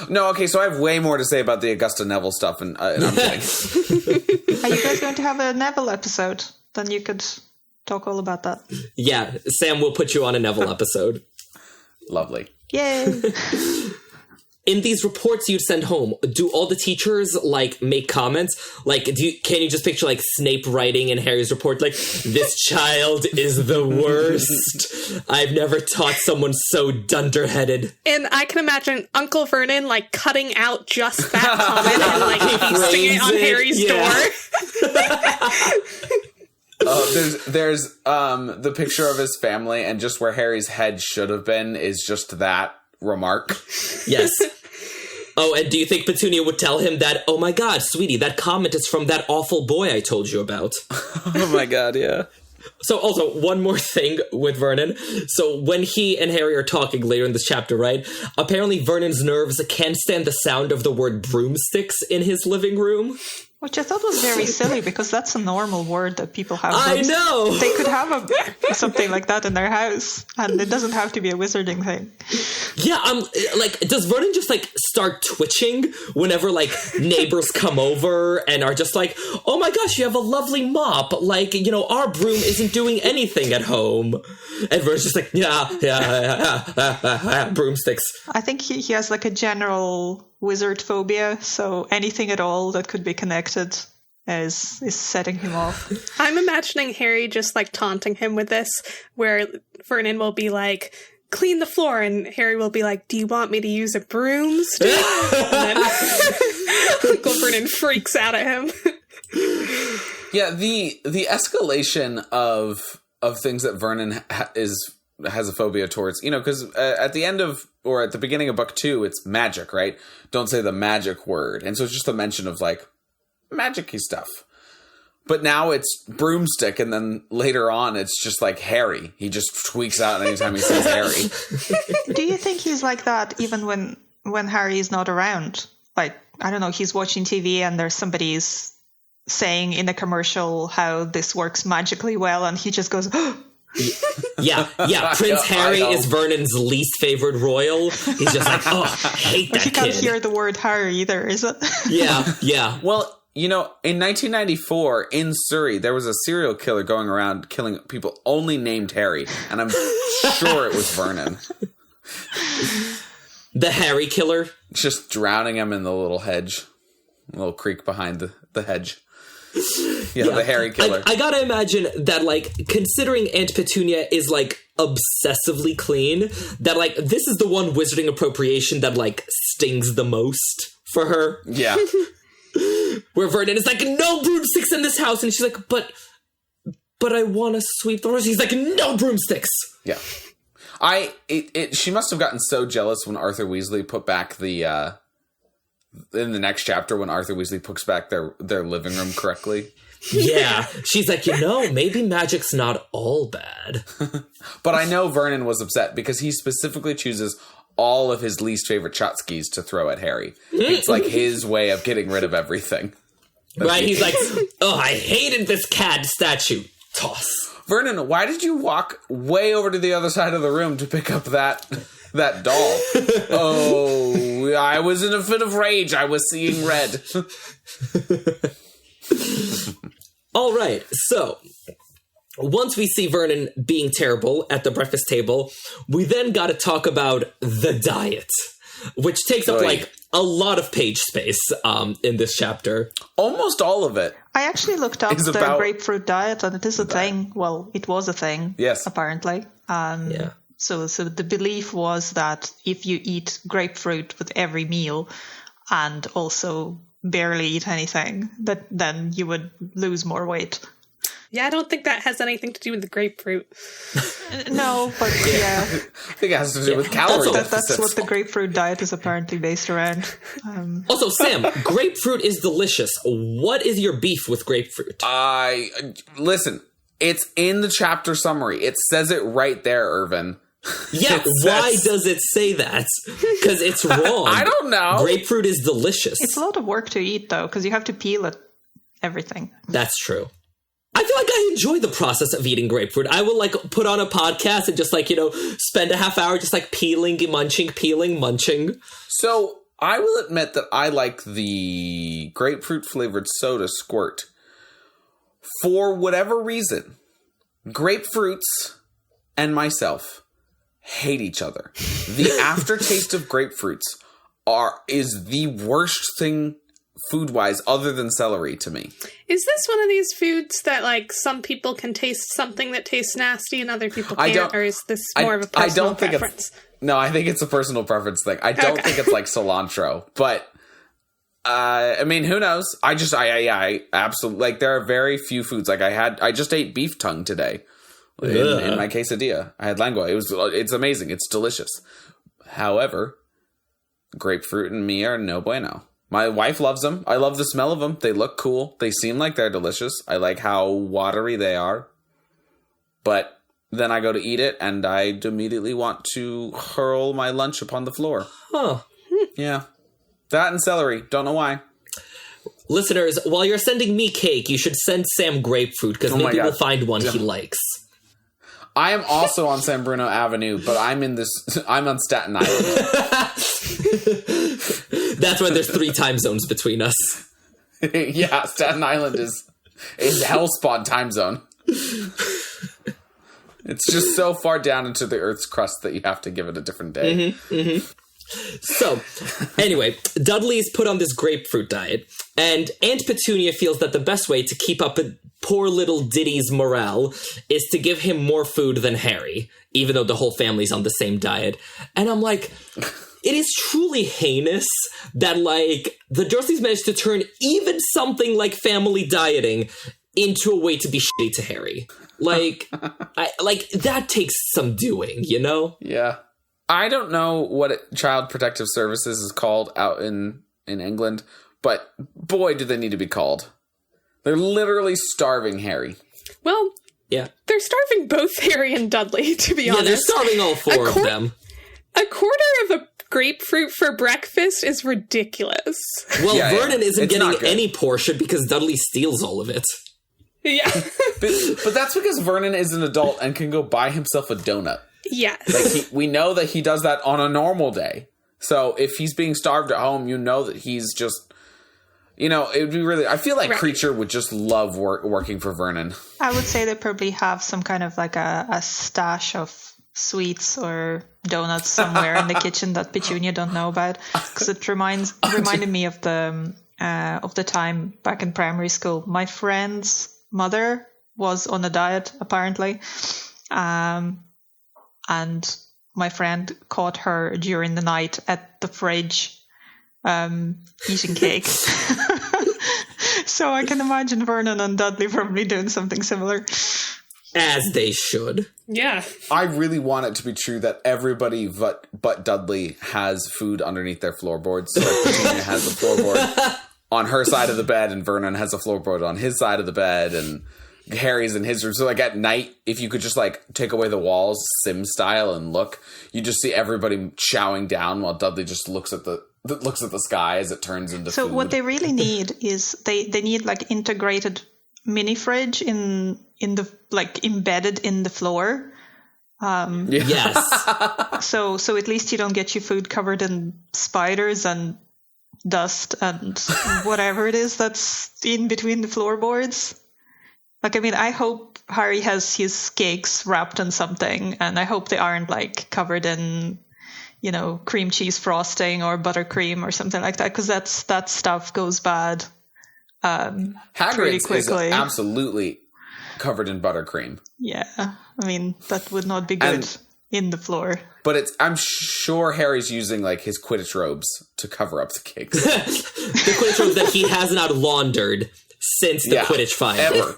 No, okay, so I have way more to say about the Augusta Neville stuff, and I'm kidding. Are you guys going to have a Neville episode? Then you could talk all about that. Yeah, Sam will put you on a Neville episode. Lovely. Yay! In these reports you'd send home, do all the teachers, like, make comments? Like, can you just picture, like, Snape writing in Harry's report, like, this child is the worst. I've never taught someone so dunderheaded. And I can imagine Uncle Vernon, like, cutting out just that comment and, like, pasting it on Harry's door. There's the picture of his family, and just where Harry's head should have been is just that remark. Yes. Oh, and do you think Petunia would tell him that, oh my god, sweetie, that comment is from that awful boy I told you about? Oh my god, yeah. So also, one more thing with Vernon. So when he and Harry are talking later in this chapter, right? Apparently Vernon's nerves can't stand the sound of the word broomsticks in his living room. Which I thought was very silly, because that's a normal word that people have. I know! They could have something like that in their house, and it doesn't have to be a wizarding thing. Yeah, like, does Vernon just, like, start twitching whenever, like, neighbors come over and are just like, oh my gosh, you have a lovely mop. Like, you know, our broom isn't doing anything at home. And Vernon's just like, yeah, broomsticks. I think he has, like, a general wizard phobia, so anything at all that could be connected is setting him off. I'm imagining Harry just, like, taunting him with this, where Vernon will be like, clean the floor, and Harry will be like, do you want me to use a broomstick? And then Uncle Vernon freaks out at him. Yeah, the escalation of things that Vernon has a phobia towards, you know, because at the end of, or at the beginning of book 2, it's magic, right? Don't say the magic word. And so it's just a mention of, like, magic-y stuff. But now it's broomstick, and then later on it's just like Harry. He just tweaks out anytime he sees Harry. Do you think he's like that even when Harry is not around? Like, I don't know, he's watching TV and there's somebody's saying in a commercial how this works magically well, and he just goes, Yeah. Prince Harry is Vernon's least favorite royal. He's just like, oh, I hate that kid. You can't hear the word Harry either, is it? Yeah. Well, you know, in 1994, in Surrey, there was a serial killer going around killing people only named Harry, and I'm sure it was Vernon. The Harry killer? Just drowning him in the little hedge. A little creek behind the hedge. Yeah, the Harry killer. I gotta imagine that, like, considering Aunt Petunia is, like, obsessively clean, that, like, this is the one wizarding appropriation that, like, stings the most for her. Yeah. Where Vernon is like, no broomsticks in this house, and she's like, but I want to sweep the floors. He's like, no broomsticks. Yeah. She must have gotten so jealous when Arthur Weasley put back in the next chapter, when Arthur Weasley puts back their living room correctly. Yeah. She's like, maybe magic's not all bad. But I know Vernon was upset because he specifically chooses all of his least favorite Chotskis to throw at Harry. It's like his way of getting rid of everything. Right? He's like, oh, I hated this cat statue. Toss. Vernon, why did you walk way over to the other side of the room to pick up that doll? Oh, I was in a fit of rage. I was seeing red. All right, so once we see Vernon being terrible at the breakfast table, we then got to talk about the diet, which takes up like a lot of page space in this chapter. Almost all of it. I actually looked up the grapefruit diet, and it is a thing. Well, it was a thing. Yes, apparently. Yeah. So the belief was that if you eat grapefruit with every meal, and also barely eat anything, then you would lose more weight. Yeah, I don't think that has anything to do with the grapefruit. No, but yeah. I think it has to do with calorie deficits. That's what the grapefruit diet is apparently based around. Also, Sam, grapefruit is delicious. What is your beef with grapefruit? Listen, it's in the chapter summary. It says it right there, Irvin. Yeah, why does it say that? Because it's wrong. I don't know. Grapefruit is delicious. It's a lot of work to eat, though, because you have to peel it, everything. That's true. I feel like I enjoy the process of eating grapefruit. I will, like, put on a podcast and just, like, spend a half hour just, like, peeling, munching. So, I will admit that I like the grapefruit-flavored soda Squirt. For whatever reason, grapefruits and myself hate each other. The aftertaste of grapefruits is the worst thing food-wise other than celery to me. Is this one of these foods that, like, some people can taste something that tastes nasty and other people can't? Or is this more of a personal preference? No, I think it's a personal preference thing. I don't think it's like cilantro. But, I mean, who knows? I absolutely, like, there are very few foods. Like, I just ate beef tongue today. In my quesadilla. I had lengua. It's amazing. It's delicious. However, grapefruit and me are no bueno. My wife loves them. I love the smell of them. They look cool. They seem like they're delicious. I like how watery they are. But then I go to eat it, and I immediately want to hurl my lunch upon the floor. Huh. Yeah. That and celery. Don't know why. Listeners, while you're sending me cake, you should send Sam grapefruit, because maybe we'll find one he likes. I am also on San Bruno Avenue, but I'm on Staten Island. That's when there's 3 time zones between us. Yeah, Staten Island is Hellspawn time zone. It's just so far down into the Earth's crust that you have to give it a different day. Mm-hmm, mm-hmm. So, anyway, Dudley's put on this grapefruit diet, and Aunt Petunia feels that the best way to keep up poor little Diddy's morale is to give him more food than Harry, even though the whole family's on the same diet. And I'm like, it is truly heinous that, like, the Dursleys managed to turn even something like family dieting into a way to be shitty to Harry. Like, that takes some doing, Yeah. I don't know what Child Protective Services is called out in England, but boy, do they need to be called. They're literally starving Harry. Well, yeah, they're starving both Harry and Dudley, to be honest. Yeah, they're starving all 4 of them. A quarter of a grapefruit for breakfast is ridiculous. Well, Vernon isn't getting any portion because Dudley steals all of it. Yeah. but that's because Vernon is an adult and can go buy himself a donut. Yes. Like we know that he does that on a normal day. So if he's being starved at home, you know that he's just, it would be really, I feel like Creature would just love working for Vernon. I would say they probably have some kind of like a stash of sweets or donuts somewhere in the kitchen that Petunia don't know about. Because it reminded me of the time back in primary school. My friend's mother was on a diet, apparently. And my friend caught her during the night at the fridge eating cake. So I can imagine Vernon and Dudley probably doing something similar. As they should. Yeah. I really want it to be true that everybody but Dudley has food underneath their floorboards. So Petunia has a floorboard on her side of the bed, and Vernon has a floorboard on his side of the bed, and Harry's in his room. So like at night, if you could just like take away the walls, Sim style, and look, you just see everybody chowing down while Dudley just looks at the sky as it turns into food. So what they really need is they need like integrated mini fridge in the like embedded in the floor. Yes. So at least you don't get your food covered in spiders and dust and whatever it is that's in between the floorboards. Like, I mean, I hope Harry has his cakes wrapped in something, and I hope they aren't like covered in, you know, cream cheese frosting or buttercream or something like that, because that stuff goes bad pretty Hagrid's quickly. is absolutely covered in buttercream. Yeah, I mean, that would not be good in the floor. But I'm sure Harry's using like his Quidditch robes to cover up the cakes. The Quidditch robes that he has not laundered since the Quidditch final. Ever.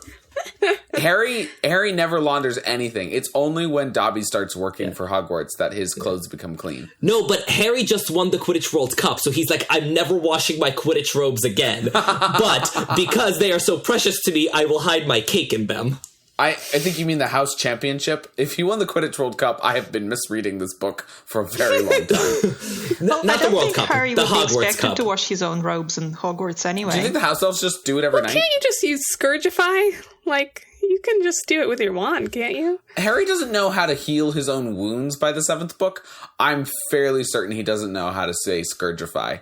Harry never launders anything. It's only when Dobby starts working for Hogwarts that his clothes become clean. No, but Harry just won the Quidditch World Cup, so he's like, I'm never washing my Quidditch robes again. But because they are so precious to me, I will hide my cake in them. I think you mean the House Championship. If he won the Quidditch World Cup, I have been misreading this book for a very long time. Not the World Cup, Harry the would be Hogwarts expected Cup. to wash his own robes in Hogwarts anyway. Do you think the house elves just do it every night? Can't you just use Scourgify? Like, you can just do it with your wand, can't you? Harry doesn't know how to heal his own wounds by the 7th book. I'm fairly certain he doesn't know how to say Scourgify.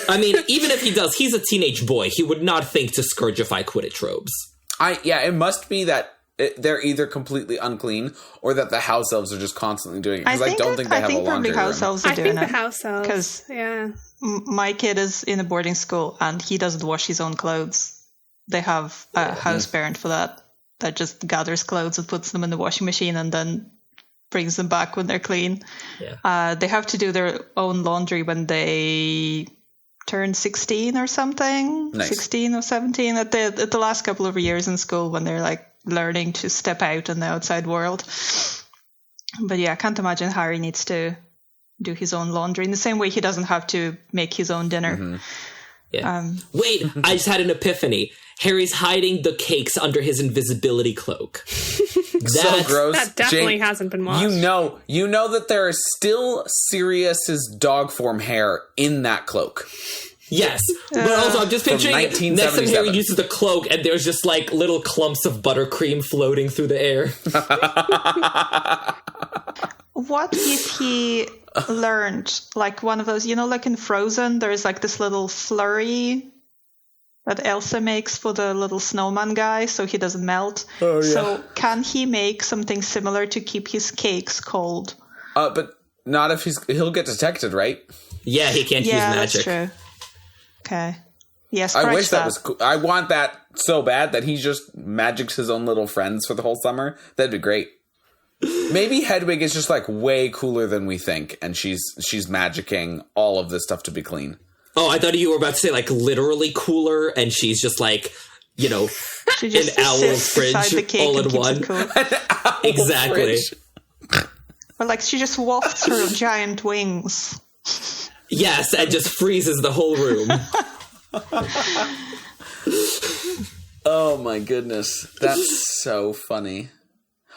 I mean, even if he does, he's a teenage boy. He would not think to Scourgify Quidditch robes. It must be that they're either completely unclean or that the house elves are just constantly doing it. Because I don't think they have a laundry room. I think probably house elves are doing it. I think the house elves. Because my kid is in a boarding school and he doesn't wash his own clothes. They have a house parent for that just gathers clothes and puts them in the washing machine and then brings them back when they're clean. Yeah. They have to do their own laundry when they turn 16 or something. Nice. 16 or 17 at the last couple of years in school when they're like learning to step out in the outside world. But yeah, I can't imagine Harry needs to do his own laundry in the same way he doesn't have to make his own dinner. Mm-hmm. Yeah. Wait, I just had an epiphany. Harry's hiding the cakes under his invisibility cloak. So gross. That definitely Jane, hasn't been washed. You know that there is still Sirius's dog form hair in that cloak. Yes, but also I'm just picturing next time 1977. Harry uses the cloak and there's just like little clumps of buttercream floating through the air. What if he learned like one of those, you know, like in Frozen, there's like this little flurry that Elsa makes for the little snowman guy so he doesn't melt. Oh, yeah. So can he make something similar to keep his cakes cold? But not if he'll get detected, right? Yeah, he can't use magic. That's true. Okay. Yes, I wish that was cool. I want that so bad that he just magics his own little friends for the whole summer. That'd be great. Maybe Hedwig is just like way cooler than we think, and she's magicking all of this stuff to be clean. Oh, I thought you were about to say like literally cooler, and she's just like, you know, an owl fridge all in one. Cool. Exactly. Or like she just wafts her giant wings. Yes, and just freezes the whole room. Oh my goodness. That's so funny.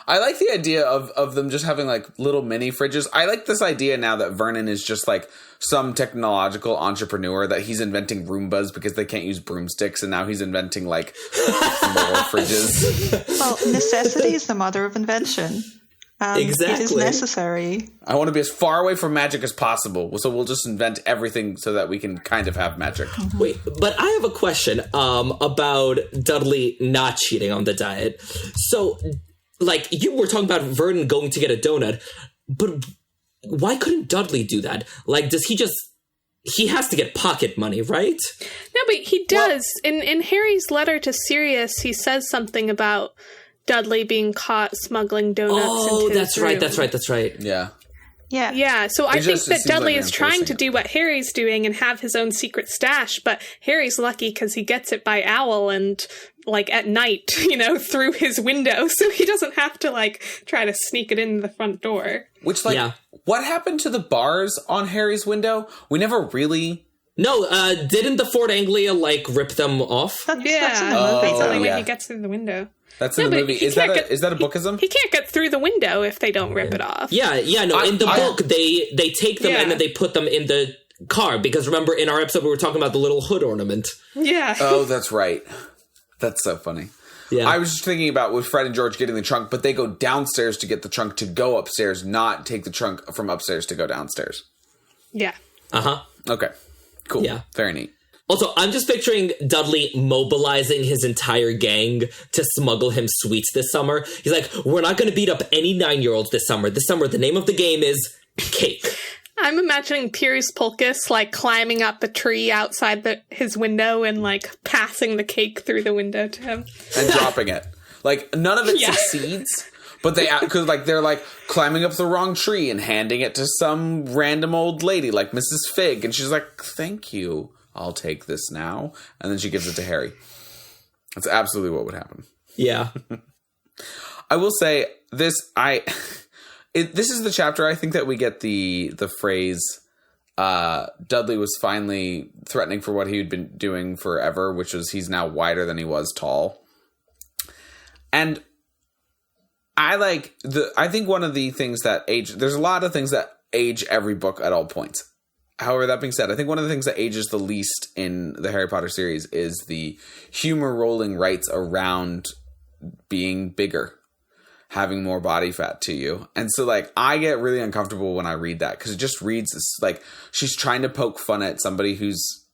I like the idea of them just having like little mini fridges. I like this idea now that Vernon is just like some technological entrepreneur, that he's inventing Roombas because they can't use broomsticks, and now he's inventing like more fridges. Well, necessity is the mother of invention. Exactly. It is necessary. I want to be as far away from magic as possible, so we'll just invent everything so that we can kind of have magic. Mm-hmm. Wait, but I have a question about Dudley not cheating on the diet. So, like, you were talking about Vernon going to get a donut, but why couldn't Dudley do that? Like, does he just... He has to get pocket money, right? No, but he does. Well, in Harry's letter to Sirius, he says something about Dudley being caught smuggling donuts into his room. That's right. Yeah. Yeah, so I think that Dudley like is trying to do what Harry's doing and have his own secret stash, but Harry's lucky because he gets it by owl and, like, at night, you know, through his window, so he doesn't have to, like, try to sneak it in the front door. Which, like, what happened to the bars on Harry's window? We never really... No, didn't the Fort Anglia, like, rip them off? That's in the movie. That's the only way he gets through the window. That's in the movie. Is that a bookism? He can't get through the window if they don't rip it off. Yeah, no, in the book, they take them and then they put them in the car, because remember, in our episode, we were talking about the little hood ornament. Yeah. Oh, that's right. That's so funny. Yeah. I was just thinking about with Fred and George getting the trunk, but they go downstairs to get the trunk to go upstairs, not take the trunk from upstairs to go downstairs. Yeah. Uh-huh. Okay. Cool. Yeah. Very neat. Also, I'm just picturing Dudley mobilizing his entire gang to smuggle him sweets this summer. He's like, we're not going to beat up any 9-year-olds this summer. This summer, the name of the game is cake. I'm imagining Piers Polkus, like, climbing up the tree outside his window and, like, passing the cake through the window to him. And dropping it. Like, none of it succeeds, but because, like, they're, like, climbing up the wrong tree and handing it to some random old lady, like Mrs. Fig, and she's like, thank you, I'll take this now. And then she gives it to Harry. That's absolutely what would happen. Yeah. I will say, this is the chapter I think that we get the phrase, Dudley was finally threatening for what he had been doing forever, which was he's now wider than he was tall. And I think one of the things that there's a lot of things that age every book at all points. However, that being said, I think one of the things that ages the least in the Harry Potter series is the humor rolling rights around being bigger, having more body fat to you. And so, like, I get really uncomfortable when I read that because it just reads like she's trying to poke fun at somebody who's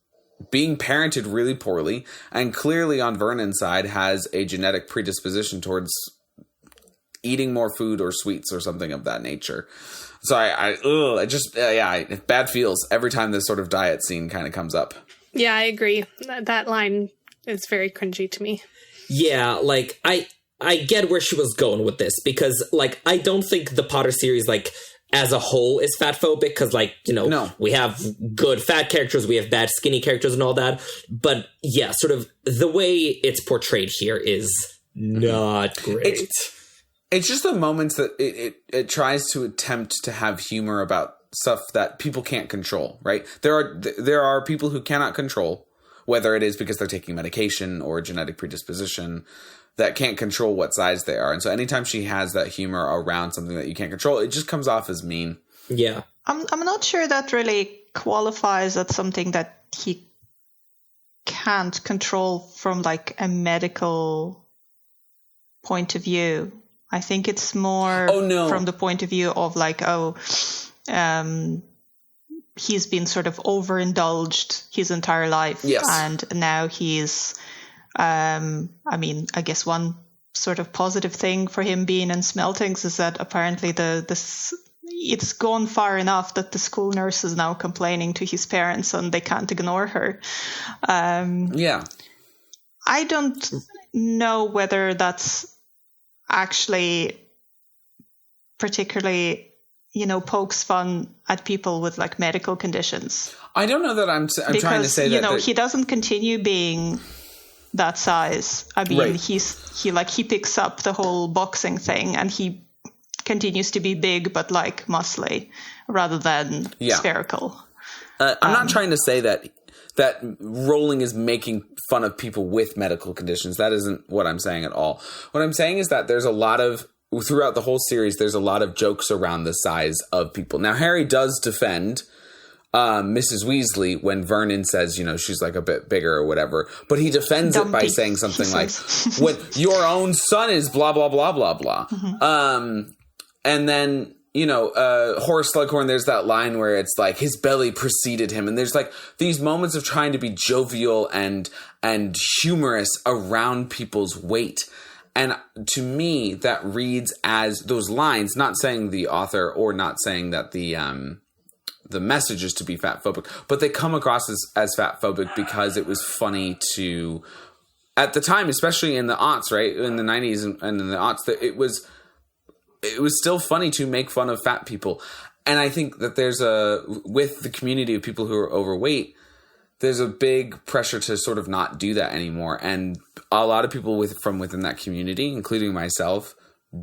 being parented really poorly and clearly on Vernon's side has a genetic predisposition towards eating more food or sweets or something of that nature. So bad feels every time this sort of diet scene kind of comes up. Yeah, I agree. That line is very cringy to me. Yeah, like, I get where she was going with this because, like, I don't think the Potter series, like, as a whole is fat phobic because, like, you know, no. We have good fat characters, we have bad skinny characters and all that. But yeah, sort of the way it's portrayed here is not great. It's just the moments that it tries to attempt to have humor about stuff that people can't control, right? There are people who cannot control, whether it is because they're taking medication or a genetic predisposition, that can't control what size they are. And so anytime she has that humor around something that you can't control, it just comes off as mean. Yeah. I'm not sure that really qualifies as something that he can't control from, like, a medical point of view. I think it's more from the point of view of, like, he's been sort of overindulged his entire life. Yes. And now he's, I guess one sort of positive thing for him being in Smeltings is that apparently it's gone far enough that the school nurse is now complaining to his parents and they can't ignore her. Yeah. I don't know whether that's actually particularly, pokes fun at people with, like, medical conditions. I don't know that I'm trying to say that. He doesn't continue being that size. I mean, right. he picks up the whole boxing thing and he continues to be big, but, like, muscly rather than spherical. I'm not trying to say that Rowling is making fun of people with medical conditions. That isn't what I'm saying at all. What I'm saying is that there's a lot of, throughout the whole series, there's a lot of jokes around the size of people. Now, Harry does defend Mrs. Weasley when Vernon says, she's, like, a bit bigger or whatever. But he defends it by saying something like, when your own son is blah, blah, blah, blah, blah. Mm-hmm. And then, Horace Slughorn, there's that line where it's like his belly preceded him. And there's, like, these moments of trying to be jovial and humorous around people's weight. And to me, that reads as those lines, not saying the author or not saying that the message is to be fat phobic, but they come across as fat phobic because it was funny to, at the time, especially in the aughts, right? In the 90s and in the aughts, that it was still funny to make fun of fat people. And I think that with the community of people who are overweight, there's a big pressure to sort of not do that anymore. And a lot of people from within that community, including myself,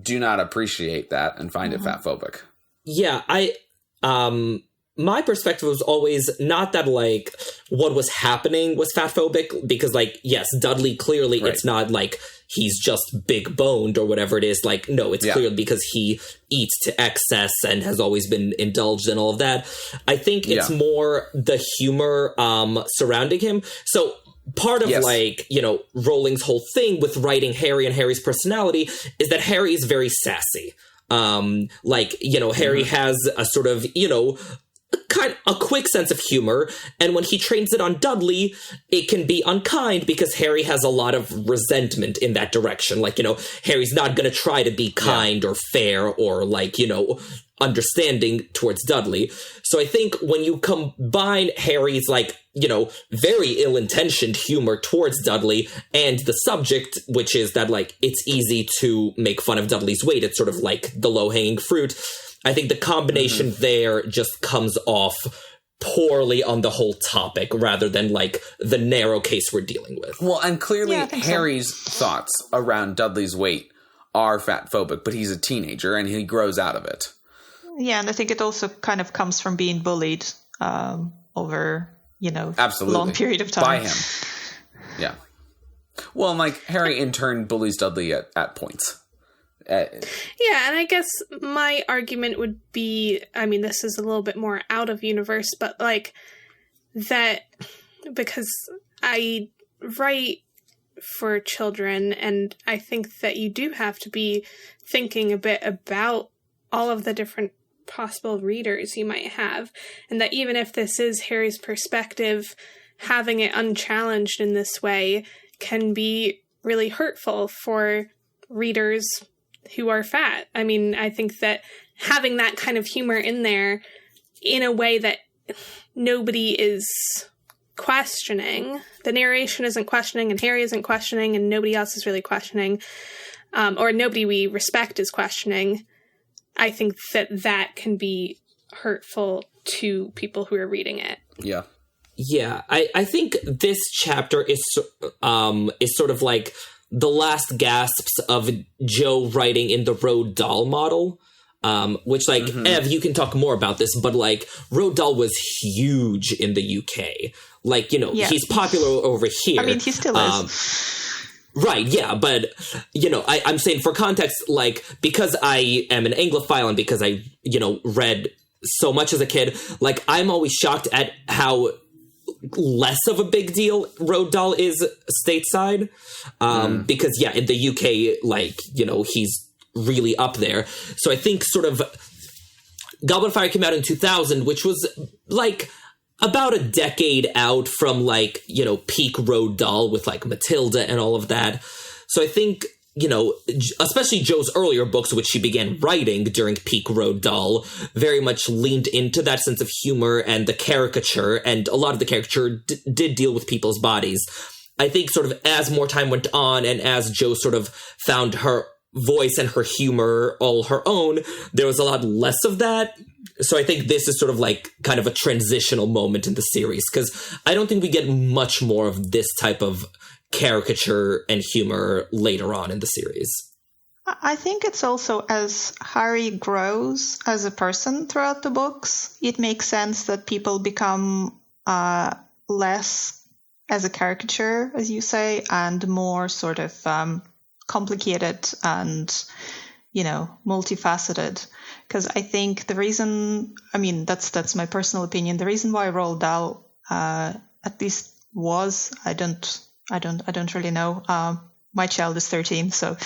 do not appreciate that and find it fat phobic. Yeah, my perspective was always not that, like, what was happening was fat phobic, because, like, yes, Dudley, clearly it's not like he's just big boned or whatever it is. Like, no, it's clearly because he eats to excess and has always been indulged and all of that. I think it's more the humor surrounding him. So part of like, you know, Rowling's whole thing with writing Harry and Harry's personality is that Harry is very sassy. Like, you know, Harry has a sort of, you know, a quick sense of humor, and when he trains it on Dudley, it can be unkind because Harry has a lot of resentment in that direction. Like, you know, Harry's not going to try to be kind or fair or, like, you know, understanding towards Dudley. So I think when you combine Harry's, like, you know, very ill-intentioned humor towards Dudley and the subject, which is that, like, it's easy to make fun of Dudley's weight, it's sort of like the low-hanging fruit, I think the combination there just comes off poorly on the whole topic rather than, like, the narrow case we're dealing with. Well, and clearly Harry's thoughts around Dudley's weight are fat-phobic, but he's a teenager and he grows out of it. Yeah, and I think it also kind of comes from being bullied over, you know, a long period of time. By him. Yeah. Well, and, like, Harry in turn bullies Dudley at points. Yeah, and I guess my argument would be, I mean, this is a little bit more out of universe, but, like, that because I write for children, and I think that you do have to be thinking a bit about all of the different possible readers you might have, and that even if this is Harry's perspective, having it unchallenged in this way can be really hurtful for readers who are fat. I mean, I think that having that kind of humor in there in a way that nobody is questioning, the narration isn't questioning and Harry isn't questioning and nobody else is really questioning, or nobody we respect is questioning, I think that can be hurtful to people who are reading it. Yeah. Yeah, I think this chapter is sort of like the last gasps of Joe writing in the Roald Dahl model, which, like, Ev, you can talk more about this, but, like, Roald Dahl was huge in the UK. Like, you know, he's popular over here. I mean, he still is. Right, yeah, but, you know, I'm saying for context, like, because I am an Anglophile and because I, you know, read so much as a kid, like, I'm always shocked at how less of a big deal Roald Dahl is stateside, because, yeah, in the UK, like, you know, he's really up there. So I think sort of Goblet of Fire came out in 2000, which was, like, about a decade out from, like, you know, peak Roald Dahl with, like, Matilda and all of that. So I think, you know, especially Jo's earlier books, which she began writing during peak Roald Dahl, very much leaned into that sense of humor and the caricature, and a lot of the caricature did deal with people's bodies. I think sort of as more time went on and as Jo sort of found her voice and her humor all her own, there was a lot less of that. So I think this is sort of like kind of a transitional moment in the series, because I don't think we get much more of this type of caricature and humor later on in the series. I think it's also as Harry grows as a person throughout the books, it makes sense that people become less as a caricature, as you say, and more sort of complicated and, you know, multifaceted. Because I think the reason, I mean, that's my personal opinion, the reason why Roald Dahl at least was, I don't really know. My child is 13, so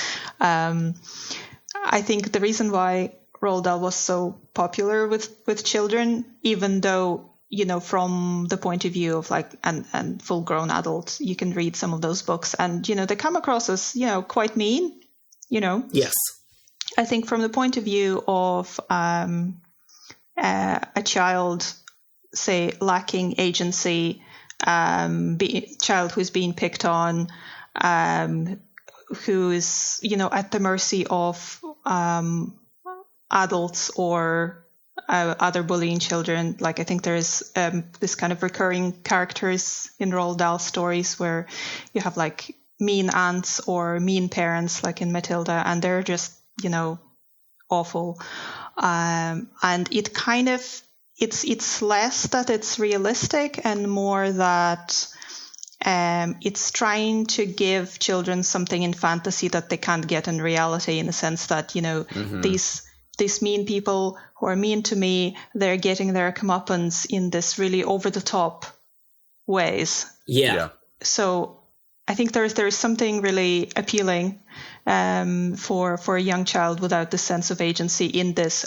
I think the reason why Roald Dahl was so popular with children, even though, you know, from the point of view of like and full-grown adults, you can read some of those books and, you know, they come across as, you know, quite mean, you know. Yes. I think from the point of view of a child, say, lacking agency, child who's being picked on, who is, you know, at the mercy of adults or other bullying children. Like, I think there is this kind of recurring characters in Roald Dahl stories where you have like mean aunts or mean parents, like in Matilda, and they're just, you know, awful. And it kind of, it's less that it's realistic and more that it's trying to give children something in fantasy that they can't get in reality, in the sense that, you know, these mean people who are mean to me, they're getting their comeuppance in this really over the top ways. Yeah. So I think there is something really appealing for a young child without the sense of agency in this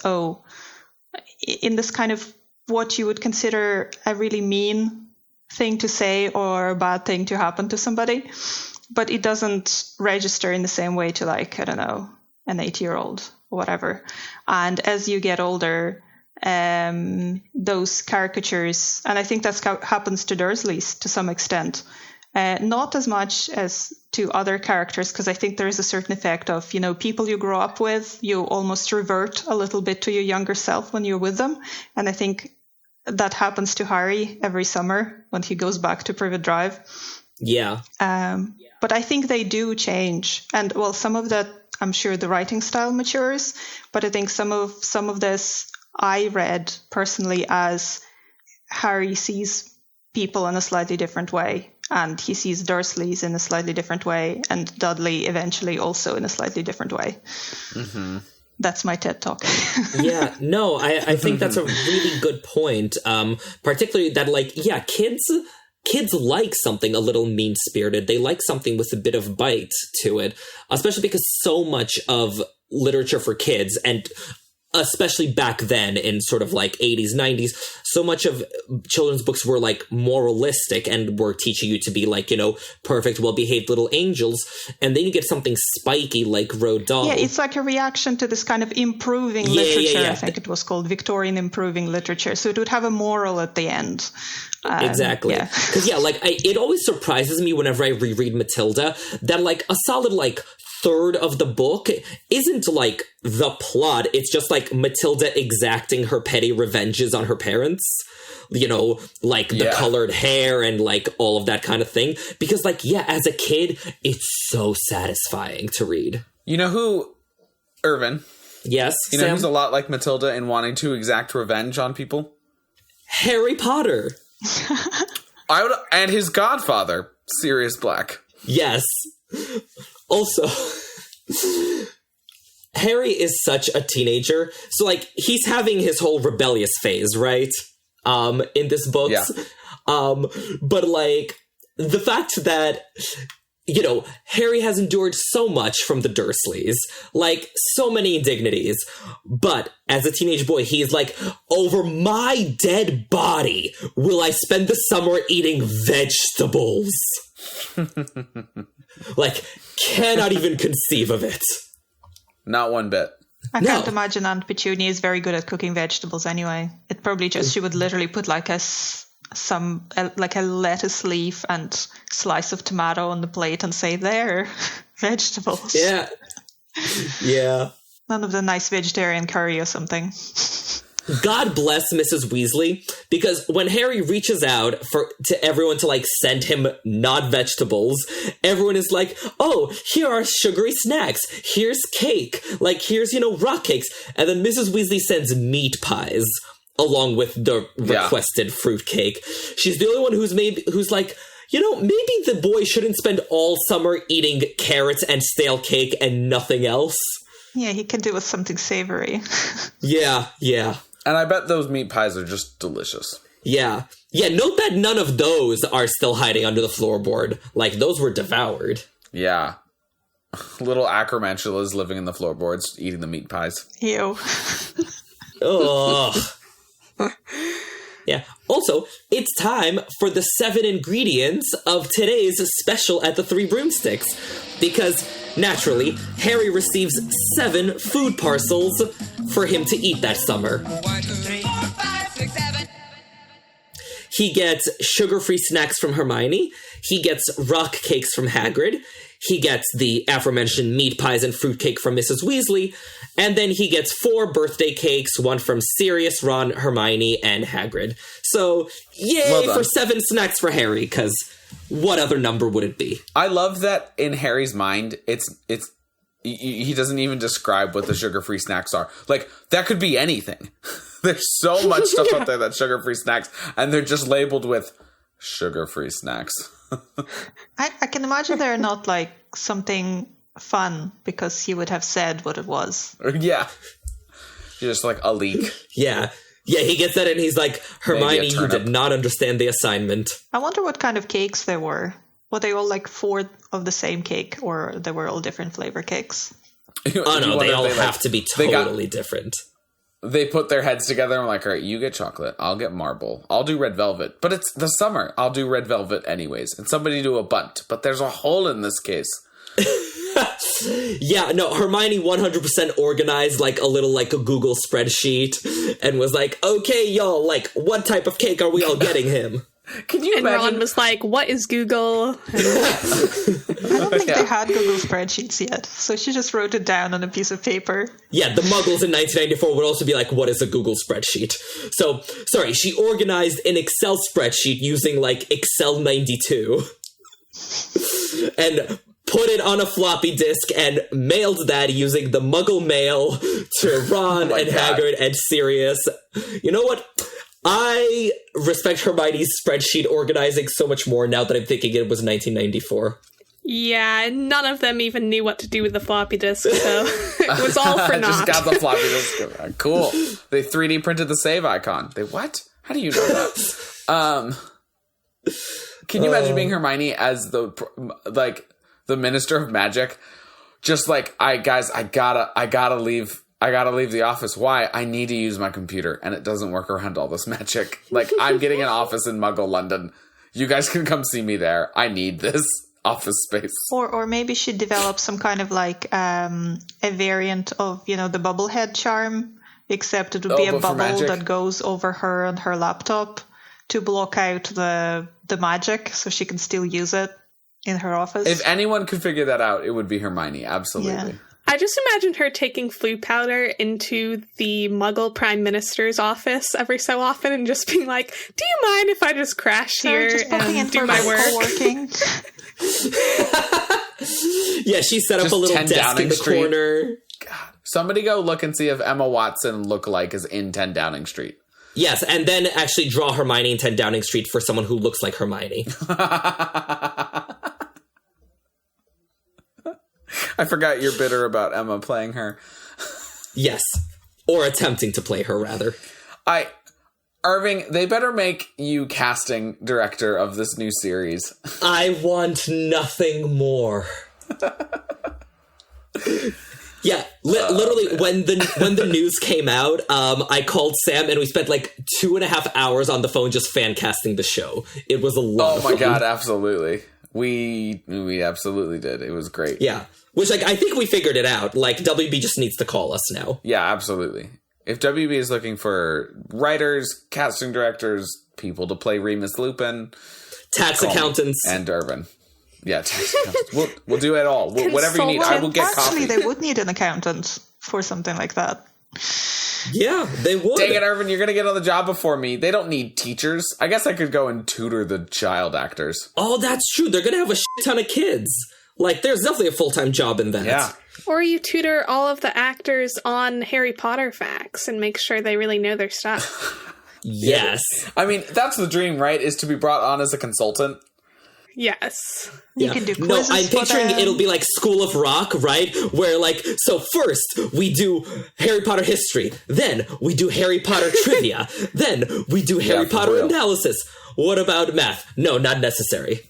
kind of what you would consider a really mean thing to say or a bad thing to happen to somebody, but it doesn't register in the same way to, like, I don't know, an 8-year-old or whatever. And as you get older, those caricatures, and I think that's happens to Dursleys to some extent, not as much as to other characters, because I think there is a certain effect of, you know, people you grow up with, you almost revert a little bit to your younger self when you're with them. And I think that happens to Harry every summer when he goes back to Privet Drive. Yeah. But I think they do change. And, well, some of that, I'm sure the writing style matures, but I think some of this I read personally as Harry sees people in a slightly different way, and he sees Dursleys in a slightly different way, and Dudley eventually also in a slightly different way. Mm-hmm. That's my TED Talk. Yeah, no, I think that's a really good point. Particularly that, like, yeah, kids like something a little mean-spirited. They like something with a bit of bite to it, especially because so much of literature for kids, and especially back then in sort of like 80s, 90s, so much of children's books were like moralistic and were teaching you to be like, you know, perfect, well-behaved little angels. And then you get something spiky like Roald Dahl. Yeah, it's like a reaction to this kind of improving literature. I think it was called Victorian improving literature. So it would have a moral at the end. Exactly. Because, like, it always surprises me whenever I reread Matilda that, like, a solid, like, third of the book isn't like the plot. It's just like Matilda exacting her petty revenges on her parents, you know, like the colored hair and like all of that kind of thing. Because, like, yeah, as a kid, it's so satisfying to read. You know who, Irvin? Yes, you know who's a lot like Matilda in wanting to exact revenge on people? Harry Potter. And his godfather, Sirius Black. Yes. Also, Harry is such a teenager. So, like, he's having his whole rebellious phase, right? In this book. Yeah. But, like, the fact that, you know, Harry has endured so much from the Dursleys, like, so many indignities. But as a teenage boy, he's like, over my dead body will I spend the summer eating vegetables. Like, cannot even conceive of it. Not one bit. I can't imagine Aunt Petunia is very good at cooking vegetables anyway. It probably just, she would literally put like a lettuce leaf and slice of tomato on the plate and say, there, vegetables. Yeah. Yeah. None of the nice vegetarian curry or something. God bless Mrs. Weasley, because when Harry reaches out to everyone to, like, send him not vegetables, everyone is like, oh, here are sugary snacks, here's cake, like, here's, you know, rock cakes, and then Mrs. Weasley sends meat pies along with the requested fruit cake. She's the only one who's like, you know, maybe the boy shouldn't spend all summer eating carrots and stale cake and nothing else. Yeah, he can do with something savory. Yeah. And I bet those meat pies are just delicious. Yeah. Yeah, note that none of those are still hiding under the floorboard. Like, those were devoured. Yeah. Little acromantulas living in the floorboards, eating the meat pies. Ew. Ugh. Yeah. Also, it's time for the 7 ingredients of today's special at the Three Broomsticks. Because, naturally, Harry receives 7 food parcels for him to eat that summer. 1, 2, 3, 4, 5, 6, 7. He gets sugar-free snacks from Hermione. He gets rock cakes from Hagrid. He gets the aforementioned meat pies and fruitcake from Mrs. Weasley. And then he gets 4 birthday cakes, one from Sirius, Ron, Hermione, and Hagrid. So, yay for 7 snacks for Harry, because what other number would it be? I love that in Harry's mind, he doesn't even describe what the sugar-free snacks are. Like, that could be anything. There's so much stuff out there that's sugar-free snacks, and they're just labeled with sugar-free snacks. I can imagine they're not like something fun, because he would have said what it was. Yeah. Just like a leak. Yeah. Yeah, he gets that and he's like, Hermione, you did not understand the assignment. I wonder what kind of cakes there were. Were they all like 4 of the same cake, or they were all different flavor cakes? Oh no, they all have to be totally different. They put their heads together and were like, all right, you get chocolate, I'll get marble, I'll do red velvet. But it's the summer, I'll do red velvet anyways. And somebody do a bunt, but there's a hole in this case. Yeah, no, Hermione 100% organized like a little like a Google spreadsheet and was like, okay, y'all, like, what type of cake are we all getting him? Can you and imagine? Ron was like, what is Google? I don't think they had Google spreadsheets yet, so she just wrote it down on a piece of paper. Yeah, the Muggles in 1994 would also be like, what is a Google spreadsheet? So, sorry, she organized an Excel spreadsheet using like Excel 92 and put it on a floppy disk and mailed that using the Muggle mail to Ron and Hagrid and Sirius. You know what? I respect Hermione's spreadsheet organizing so much more now that I'm thinking it was 1994. Yeah, none of them even knew what to do with the floppy disk, so it was all for naught. Just got the floppy disk. Cool. They 3D printed the save icon. They what? How do you know that? Can you imagine being Hermione as the Minister of Magic? Just like, I gotta leave. I gotta leave the office. Why? I need to use my computer, and it doesn't work around all this magic. Like, I'm getting an office in Muggle London. You guys can come see me there. I need this office space. Or maybe she developed some kind of like a variant of, the bubblehead charm, except it would be a bubble that goes over her and her laptop to block out the magic, so she can still use it in her office. If anyone could figure that out, it would be Hermione. Absolutely. Yeah. I just imagined her taking flu powder into the Muggle Prime Minister's office every so often and just being like, do you mind if I just crash here and do my work? Yeah, she set up a little desk in the corner. God. Somebody go look and see if Emma Watson lookalike is in 10 Downing Street. Yes, and then actually draw Hermione in 10 Downing Street for someone who looks like Hermione. I forgot you're bitter about Emma playing her. Yes. Or attempting to play her, rather. Irving, they better make you casting director of this new series. I want nothing more. Yeah, literally, when the news came out, I called Sam and we spent like 2.5 hours on the phone just fan casting the show. It was a lot of fun. God, absolutely. We absolutely did. It was great. Yeah. Which, like, I think we figured it out. Like, WB just needs to call us now. Yeah, absolutely. If WB is looking for writers, casting directors, people to play Remus Lupin, tax accountants, and Irvin. Yeah, tax accountants. We'll do it all. Whatever you need. I will get coffee. Actually, they would need an accountant for something like that. Yeah, they would. Dang it, Irvin, you're going to get on the job before me. They don't need teachers. I guess I could go and tutor the child actors. Oh, that's true. They're going to have a shit ton of kids. Like, there's definitely a full-time job in that. Yeah. Or you tutor all of the actors on Harry Potter facts and make sure they really know their stuff. Yes. I mean, that's the dream, right? Is to be brought on as a consultant. Yes. You can do quizzes. No, I'm picturing it'll be like School of Rock, right? Where like, so first we do Harry Potter history, then we do Harry Potter trivia, then we do Harry Potter analysis. What about math? No, not necessary.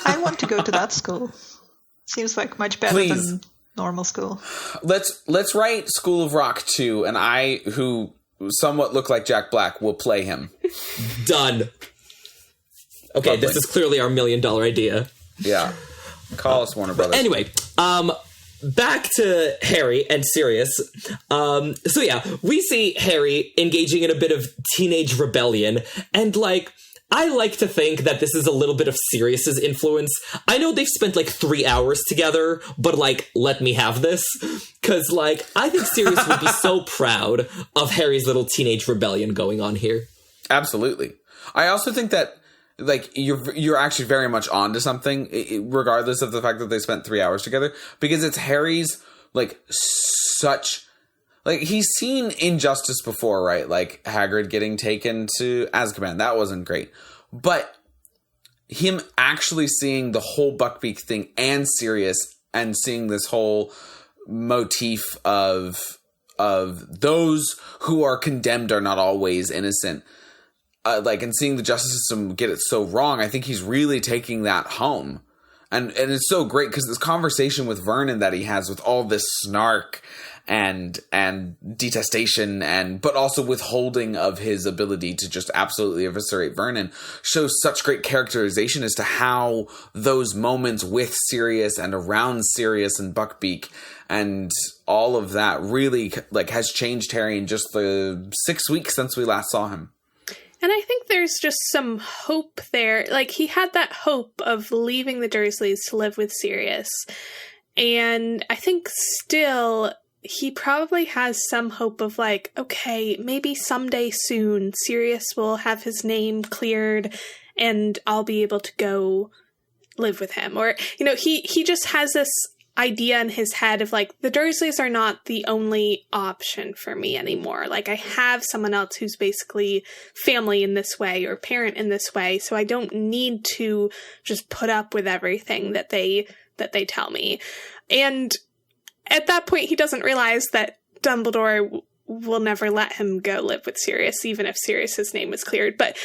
I want to go to that school. Seems like much better than normal school. Let's write School of Rock 2, and I, who somewhat look like Jack Black, will play him. Done. Okay, lovely. This is clearly our $1 million idea. Yeah. Call us Warner Brothers. Anyway, back to Harry and Sirius. So yeah, we see Harry engaging in a bit of teenage rebellion, and like, I like to think that this is a little bit of Sirius's influence. I know they've spent like 3 hours together, but like, let me have this. Cause like, I think Sirius would be so proud of Harry's little teenage rebellion going on here. Absolutely. I also think that like, you're actually very much onto something, regardless of the fact that they spent 3 hours together, because it's Harry's like such. Like, he's seen injustice before, right? Like, Hagrid getting taken to Azkaban. That wasn't great. But him actually seeing the whole Buckbeak thing and Sirius and seeing this whole motif of those who are condemned are not always innocent. And seeing the justice system get it so wrong, I think he's really taking that home. And it's so great because this conversation with Vernon that he has with all this snark and detestation but also withholding of his ability to just absolutely eviscerate Vernon shows such great characterization as to how those moments with Sirius and around Sirius and Buckbeak and all of that really like has changed Harry in just the 6 weeks since we last saw him. And I think there's just some hope there. Like, he had that hope of leaving the Dursleys to live with Sirius. And I think still he probably has some hope of like, okay, maybe someday soon Sirius will have his name cleared and I'll be able to go live with him. Or, you know, he just has this idea in his head of like, the Dursleys are not the only option for me anymore. Like, I have someone else who's basically family in this way or parent in this way, so I don't need to just put up with everything that they tell me. And at that point, he doesn't realize that Dumbledore will never let him go live with Sirius, even if Sirius's name is cleared. But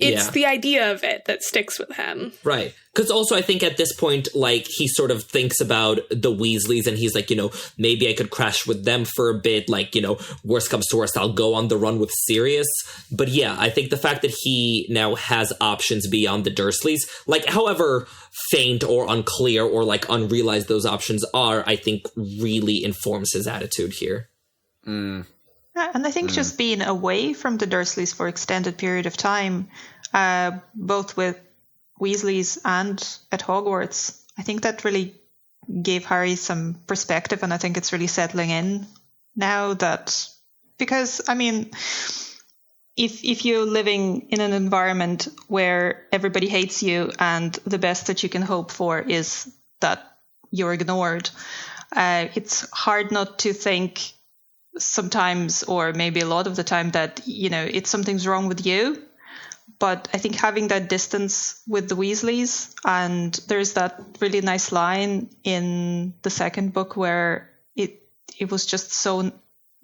it's the idea of it that sticks with him. Right. Because also I think at this point, like, he sort of thinks about the Weasleys and he's like, you know, maybe I could crash with them for a bit. Like, you know, worst comes to worst, I'll go on the run with Sirius. But yeah, I think the fact that he now has options beyond the Dursleys, like, however faint or unclear or like unrealized those options are, I think really informs his attitude here. And I think just being away from the Dursleys for extended period of time, both with Weasleys and at Hogwarts, I think that really gave Harry some perspective, and I think it's really settling in now that, because, I mean, if you're living in an environment where everybody hates you and the best that you can hope for is that you're ignored, it's hard not to think sometimes, or maybe a lot of the time, that, you know, it's something's wrong with you. But I think having that distance with the Weasleys, and there's that really nice line in the second book where it was just so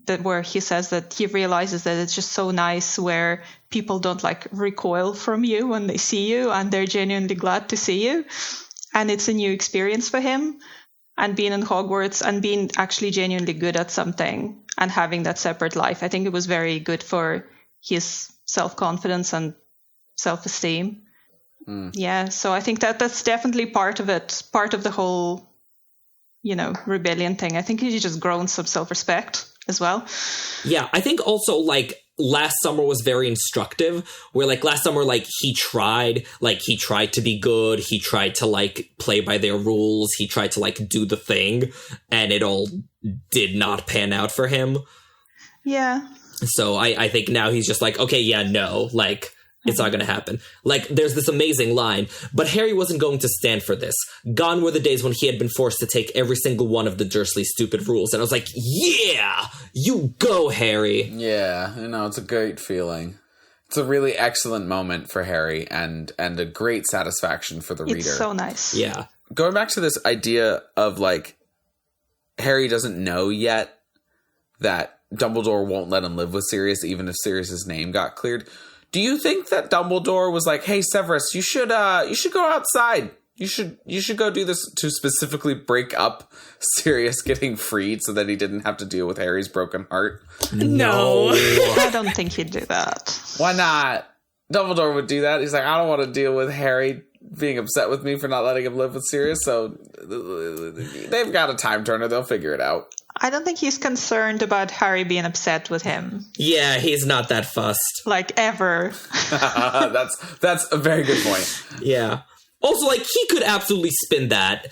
that where he says that he realizes that it's just so nice where people don't like recoil from you when they see you and they're genuinely glad to see you, and it's a new experience for him. And being in Hogwarts and being actually genuinely good at something and having that separate life, I think it was very good for his self-confidence and self-esteem. Yeah, so I think that's definitely part of it, part of the whole, you know, rebellion thing. I think he's just grown some self-respect as well. Yeah, I think also, like, last summer was very instructive, where, like, last summer, like, he tried to be good, he tried to, like, play by their rules, he tried to, like, do the thing, and it all did not pan out for him. Yeah. So I think now he's just like, okay, yeah, no, like, it's not going to happen. Like, there's this amazing line, but Harry wasn't going to stand for this. Gone were the days when he had been forced to take every single one of the Dursley stupid rules. And I was like, yeah, you go, Harry. Yeah, you know, it's a great feeling. It's a really excellent moment for Harry and a great satisfaction for the reader. It's so nice. Yeah. Going back to this idea of, like, Harry doesn't know yet that Dumbledore won't let him live with Sirius, even if Sirius's name got cleared. Do you think that Dumbledore was like, "Hey, Severus, you should go outside. You should go do this," to specifically break up Sirius getting freed so that he didn't have to deal with Harry's broken heart? No. I don't think he'd do that. Why not? Dumbledore would do that. He's like, I don't want to deal with Harry being upset with me for not letting him live with Sirius, so they've got a time turner. They'll figure it out. I don't think he's concerned about Harry being upset with him. Yeah, he's not that fussed. Like, ever. That's a very good point. Yeah. Also, like, he could absolutely spin that.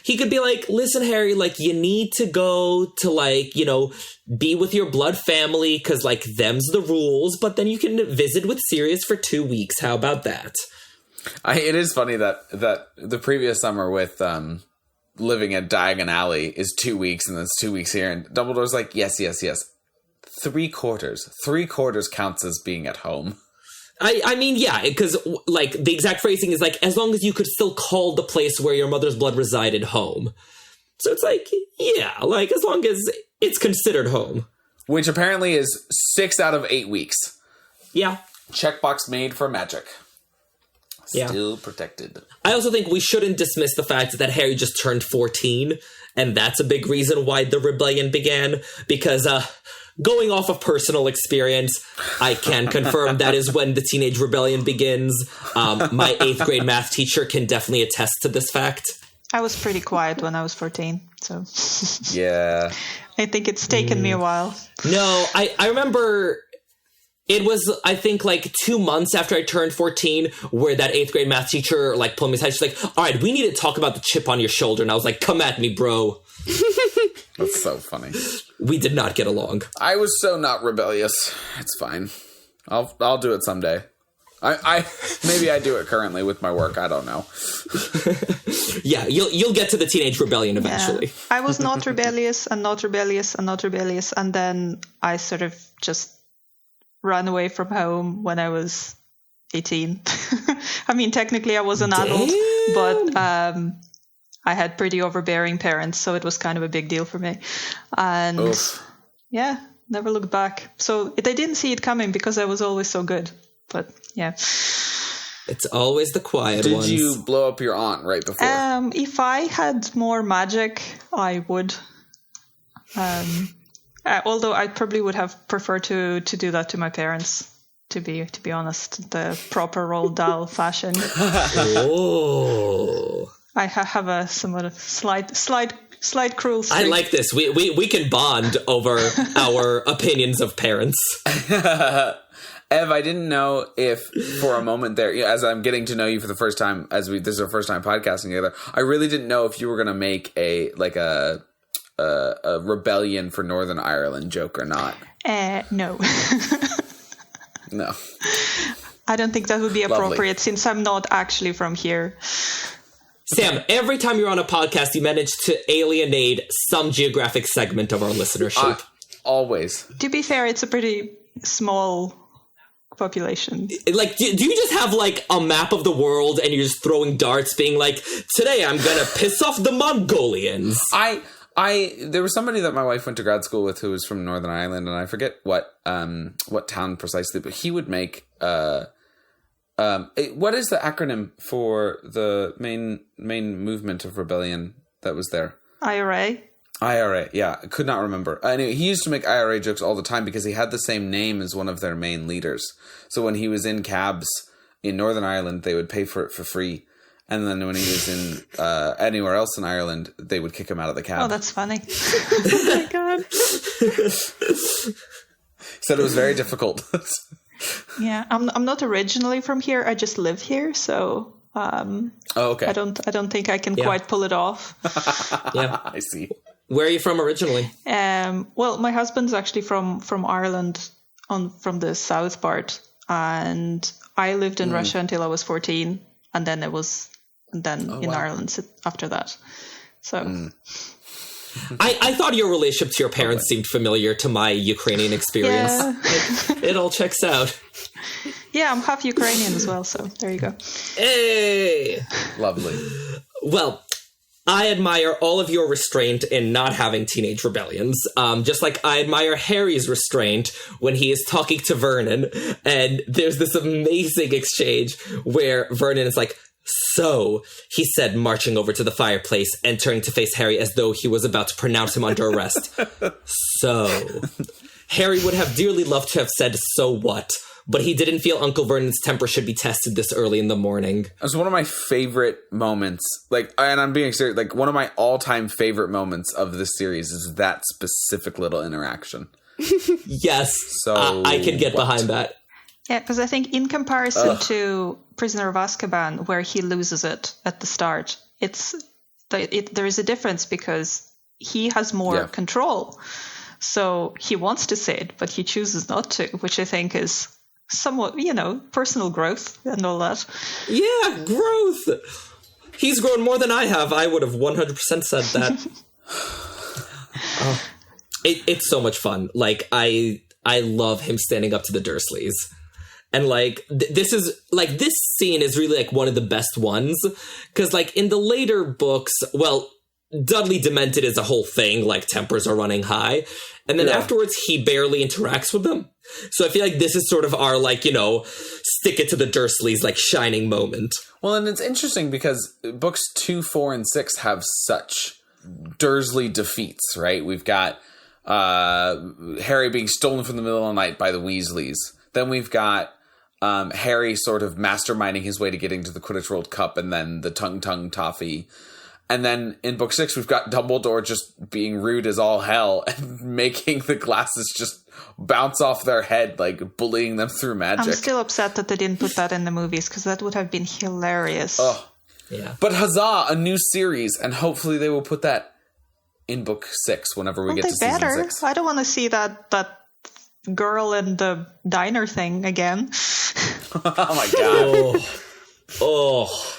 He could be like, listen, Harry, like, you need to go to, like, you know, be with your blood family, because, like, them's the rules, but then you can visit with Sirius for 2 weeks. How about that? It is funny that the previous summer with living at Diagon Alley is 2 weeks, and then it's 2 weeks here, and Dumbledore's like, yes. 3 quarters. 3 quarters counts as being at home. I mean, yeah, because, like, the exact phrasing is, like, as long as you could still call the place where your mother's blood resided home. So it's like, yeah, like, as long as it's considered home. Which apparently is 6 out of 8 weeks. Yeah. Checkbox made for magic. Still protected. I also think we shouldn't dismiss the fact that Harry just turned 14, and that's a big reason why the rebellion began, because going off of personal experience, I can confirm that is when the teenage rebellion begins. My 8th grade math teacher can definitely attest to this fact. I was pretty quiet when I was 14, so... Yeah. I think it's taken me a while. No, I remember... It was, I think, like 2 months after I turned 14 where that 8th grade math teacher, like, pulled me aside. She's like, all right, we need to talk about the chip on your shoulder. And I was like, come at me, bro. That's so funny. We did not get along. I was so not rebellious. It's fine. I'll do it someday. Maybe I do it currently with my work. I don't know. Yeah, you'll get to the teenage rebellion eventually. Yeah. I was not rebellious and not rebellious and not rebellious. And then I sort of just ran away from home when I was 18. I mean, technically I was an adult, but I had pretty overbearing parents, so it was kind of a big deal for me. And yeah, never looked back. So I didn't see it coming because I was always so good. But yeah. It's always the quiet ones. Did you blow up your aunt right before? If I had more magic, I would. Although I probably would have preferred to do that to my parents, to be honest, the proper Roald Dahl fashion. Oh, I have a somewhat of slight cruel streak. I like this. We can bond over our opinions of parents. Ev, I didn't know if for a moment there, as I'm getting to know you for the first time, this is our first time podcasting together, I really didn't know if you were going to make a rebellion for Northern Ireland joke or not. No. No. I don't think that would be appropriate. Lovely. Since I'm not actually from here. Sam, every time you're on a podcast, you manage to alienate some geographic segment of our listenership. Always. To be fair, it's a pretty small population. Like, do you just have, like, a map of the world and you're just throwing darts being like, today I'm gonna piss off the Mongolians? There was somebody that my wife went to grad school with who was from Northern Ireland, and I forget what town precisely, but he would make what is the acronym for the main movement of rebellion that was there? IRA, yeah. I could not remember. Anyway, he used to make IRA jokes all the time because he had the same name as one of their main leaders. So when he was in cabs in Northern Ireland, they would pay for it for free. And then when he was in anywhere else in Ireland, they would kick him out of the cab. Oh, that's funny. Oh my god. Said it was very difficult. Yeah, I'm not originally from here. I just live here, so okay. I don't think I can quite pull it off. Yeah, I see. Where are you from originally? Well, my husband's actually from Ireland, from the south part, and I lived in Russia until I was 14, and then in Ireland after that. So. I thought your relationship to your parents seemed familiar to my Ukrainian experience. Yeah. It all checks out. Yeah, I'm half Ukrainian as well, so there you go. Hey! Lovely. Well, I admire all of your restraint in not having teenage rebellions, just like I admire Harry's restraint when he is talking to Vernon, and there's this amazing exchange where Vernon is like, "So," he said, marching over to the fireplace and turning to face Harry as though he was about to pronounce him under arrest. "So." Harry would have dearly loved to have said, "So what?" But he didn't feel Uncle Vernon's temper should be tested this early in the morning. It's one of my favorite moments, and I'm being serious, one of my all-time favorite moments of this series is that specific little interaction. Yes, so I can get behind that. Yeah, because I think in comparison to Prisoner of Azkaban, where he loses it at the start, there is a difference because he has more control. So he wants to say it, but he chooses not to, which I think is somewhat, personal growth and all that. Yeah, growth. He's grown more than I have. I would have 100% said that. It's so much fun. I love him standing up to the Dursleys. And this scene is really one of the best ones. Because in the later books, well, Dudley Demented is a whole thing, like tempers are running high. And then afterwards, he barely interacts with them. So I feel like this is sort of our, like, you know, stick it to the Dursleys, like, shining moment. Well, and it's interesting because books 2, 4, and 6 have such Dursley defeats, right? We've got Harry being stolen from the middle of the night by the Weasleys. Then we've got Harry sort of masterminding his way to getting to the Quidditch World Cup, and then the tongue toffee. And then in book 6, we've got Dumbledore just being rude as all hell and making the glasses just bounce off their head, like bullying them through magic. I'm still upset that they didn't put that in the movies, because that would have been hilarious. Oh, yeah. But huzzah, a new series, and hopefully they will put that in book 6 whenever we get to season 6. I don't want to see that girl in the diner thing again. Oh my god. Oh.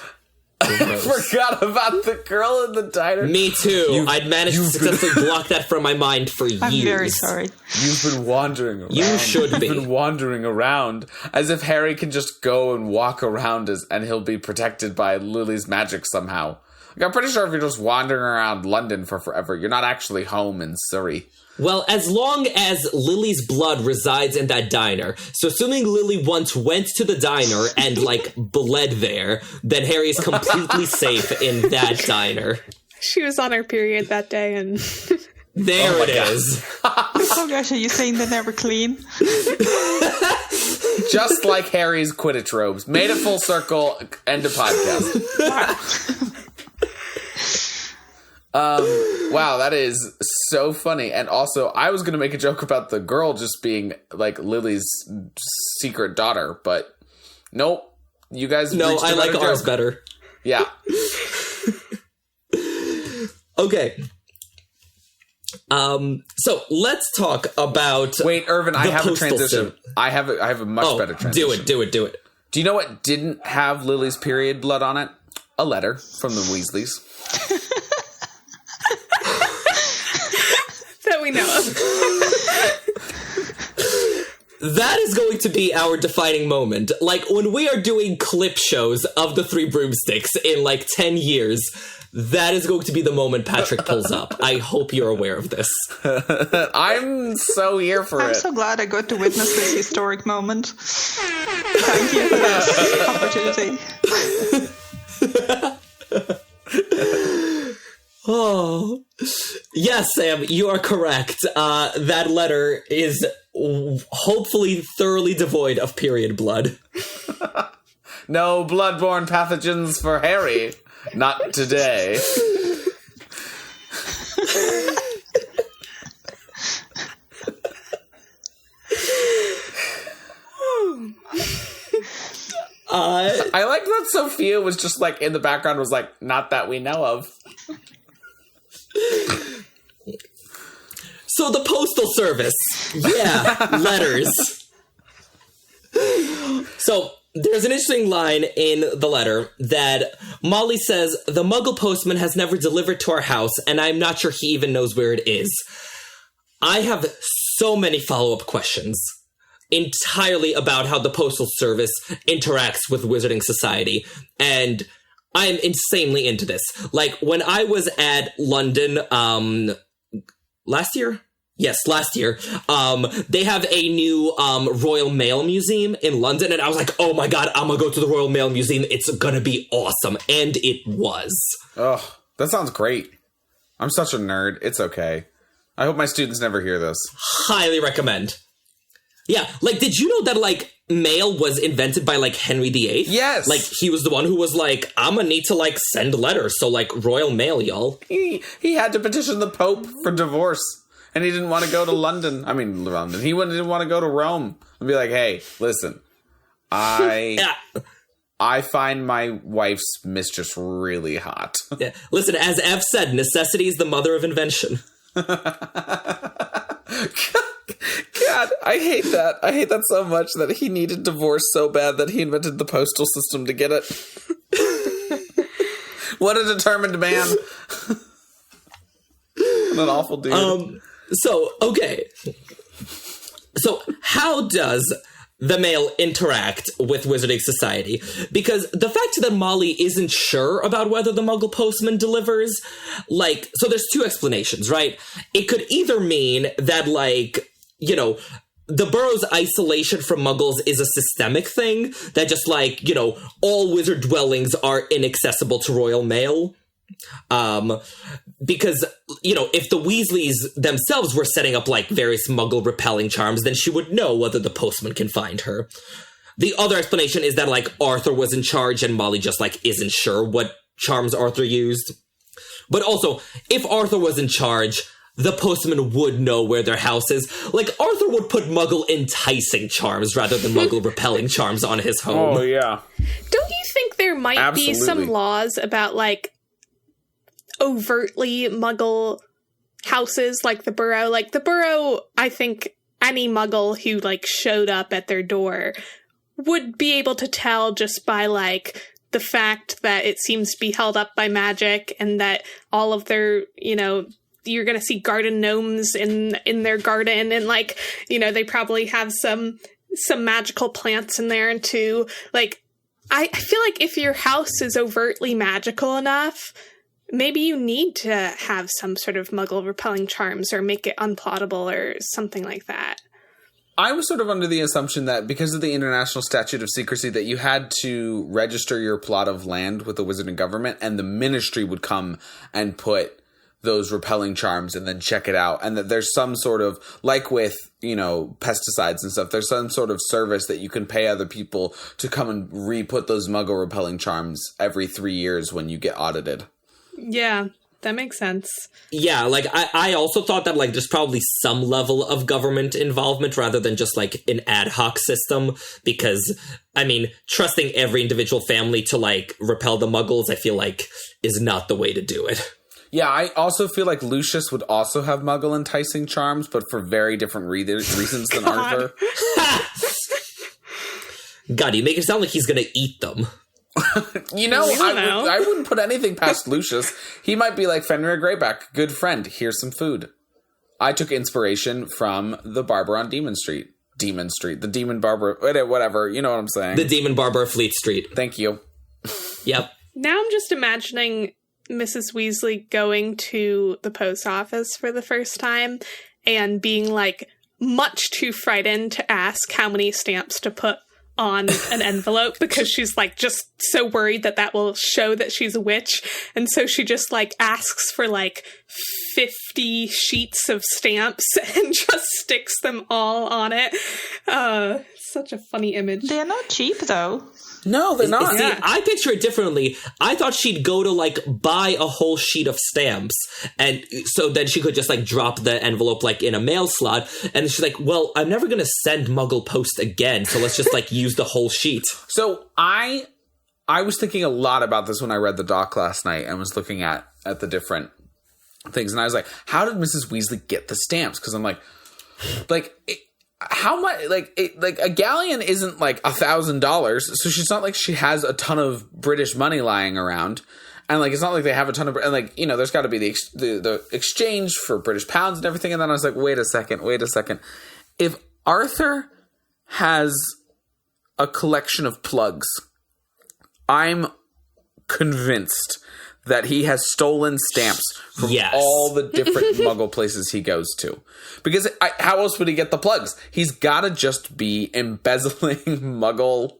I forgot about the girl in the diner. Me too. I'd managed to successfully block that from my mind for years. I'm very sorry. You've been wandering around. You should be. You've been wandering around as if Harry can just go and walk around and he'll be protected by Lily's magic somehow. Like, I'm pretty sure if you're just wandering around London for forever, you're not actually home in Surrey. Well, as long as Lily's blood resides in that diner, so assuming Lily once went to the diner and, like, bled there, then Harry is completely safe in that diner. She was on her period that day, and... There it is. Oh gosh, are you saying they're never clean? Just like Harry's Quidditch robes. Made it full circle, end of podcast. Wow, that is so funny. And also, I was going to make a joke about the girl just being, like, Lily's secret daughter, but nope. You guys No, I like ours better. Yeah. Okay. So let's talk about... Wait, Irvin, I have a postal transition. I have a much better transition. Do it. Do you know what didn't have Lily's period blood on it? A letter from the Weasleys. that we know of. That is going to be our defining moment. Like, when we are doing clip shows of the Three Broomsticks in, like, 10 years, that is going to be the moment Patrick pulls up. I hope you're aware of this. I'm so here for I'm it. so glad I got to witness this historic moment. Thank you for this opportunity. Oh. Yes, Sam, you are correct. That letter is hopefully thoroughly devoid of period blood. No bloodborne pathogens for Harry. Not today. I like that Sophia was just like in the background was like, not that we know of. So the Postal Service. Yeah, letters. So there's an interesting line in the letter that Molly says, the Muggle postman has never delivered to our house, and I'm not sure he even knows where it is. I have so many follow-up questions entirely about how the Postal Service interacts with Wizarding Society, and I'm insanely into this. Like, when I was at London, last year? Yes, last year. They have a new Royal Mail Museum in London, and I was like, oh my god, I'm gonna go to the Royal Mail Museum. It's gonna be awesome. And it was. Oh, that sounds great. I'm such a nerd. It's okay. I hope my students never hear this. Highly recommend. Yeah, like, did you know that, like, mail was invented by, like, Henry VIII? Yes. Like, he was the one who was like, I'm gonna need to, like, send letters, so, like, Royal Mail, y'all. He had to petition the Pope for divorce. And he didn't want to go to London. I mean, London. He didn't want to go to Rome and be like, hey, listen, I find my wife's mistress really hot. Yeah. Listen, as Ev said, necessity is the mother of invention. God, I hate that. I hate that so much that he needed divorce so bad that he invented the postal system to get it. What a determined man. What an awful dude. So, okay. So, how does the male interact with Wizarding Society. Because the fact that Molly isn't sure about whether the Muggle postman delivers, like, so there's two explanations, right? It could either mean that, like, you know, the borough's isolation from Muggles is a systemic thing, that just, like, you know, all wizard dwellings are inaccessible to Royal Mail. Because, you know, if the Weasleys themselves were setting up, like, various Muggle repelling charms, then she would know whether the postman can find her. The other explanation is that, like, Arthur was in charge and Molly just, like, isn't sure what charms Arthur used. But also, if Arthur was in charge, the postman would know where their house is. Like, Arthur would put Muggle enticing charms rather than Muggle repelling charms on his home. Oh, yeah. Don't you think there might be some laws about, like, overtly Muggle houses, like the Burrow? Like, the Burrow, I think any Muggle who, like, showed up at their door would be able to tell just by, like, the fact that it seems to be held up by magic, and that all of their, you know, you're going to see garden gnomes in their garden, and, like, you know, they probably have some magical plants in there too. Like, I feel like if your house is overtly magical enough, maybe you need to have some sort of Muggle repelling charms or make it unplottable or something like that. I was sort of under the assumption that because of the International Statute of Secrecy that you had to register your plot of land with the Wizarding government, and the ministry would come and put those repelling charms and then check it out. And that there's some sort of, like with, you know, pesticides and stuff, there's some sort of service that you can pay other people to come and re-put those Muggle repelling charms every 3 years when you get audited. Yeah, that makes sense. Yeah, like, I also thought that, like, there's probably some level of government involvement rather than just, like, an ad hoc system, because, I mean, trusting every individual family to, like, repel the Muggles, I feel like, is not the way to do it. Yeah, I also feel like Lucius would also have Muggle enticing charms, but for very different reasons than Arthur. God, you make it sound like he's gonna eat them. You know, I wouldn't put anything past Lucius. He might be like Fenrir Greyback, good friend, here's some food. I took inspiration from the barber on the demon barber, whatever, you know what I'm saying. The demon barber of Fleet Street. Thank you. Yep. Now I'm just imagining Mrs. Weasley going to the post office for the first time and being, like, much too frightened to ask how many stamps to put on an envelope, because she's, like, just so worried that will show that she's a witch. And so she just, like, asks for, like, 50 sheets of stamps and just sticks them all on it. Such a funny image. They're not cheap, though. No, they're not. See, I picture it differently. I thought she'd go to, like, buy a whole sheet of stamps, and so then she could just, like, drop the envelope, like, in a mail slot, and she's like, well, I'm never gonna send Muggle post again, so let's just, like, use the whole sheet. So I was thinking a lot about this when I read the doc last night and was looking at the different things, and I was like, how did Mrs. Weasley get the stamps? Because I'm like, how much, a galleon isn't like $1,000, so she's not like she has a ton of British money lying around, and, like, it's not like they have a ton of, and, like, you know, there's got to be the exchange for British pounds and everything. And then I was like, wait a second, if Arthur has a collection of plugs, I'm convinced that he has stolen stamps from all the different Muggle places he goes to. Because how else would he get the plugs? He's got to just be embezzling Muggle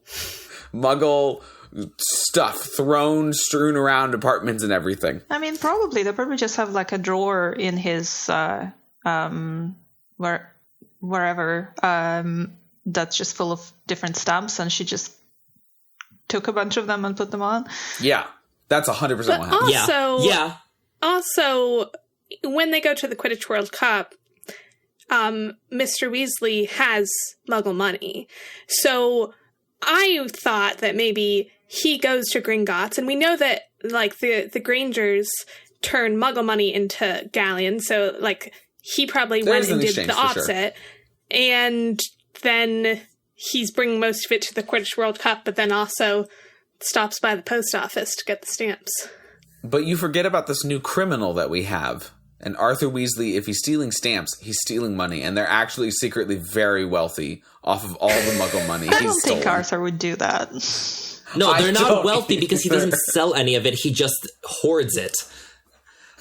stuff, strewn around apartments and everything. I mean, probably. They'll probably just have, like, a drawer in his, wherever, that's just full of different stamps, and she just took a bunch of them and put them on. Yeah. That's 100% what happened. Yeah. Also, when they go to the Quidditch World Cup, Mr. Weasley has Muggle money. So I thought that maybe he goes to Gringotts, and we know that, like, the Grangers turn Muggle money into galleons, so, like, he probably went and did the opposite. Sure. And then he's bringing most of it to the Quidditch World Cup, but then also stops by the post office to get the stamps. But you forget about this new criminal that we have And Arthur Weasley, if he's stealing stamps, he's stealing money. And they're actually secretly very wealthy off of all the Muggle money I don't think Arthur would do that. No, they're not wealthy either. because he doesn't sell any of it. He just hoards it.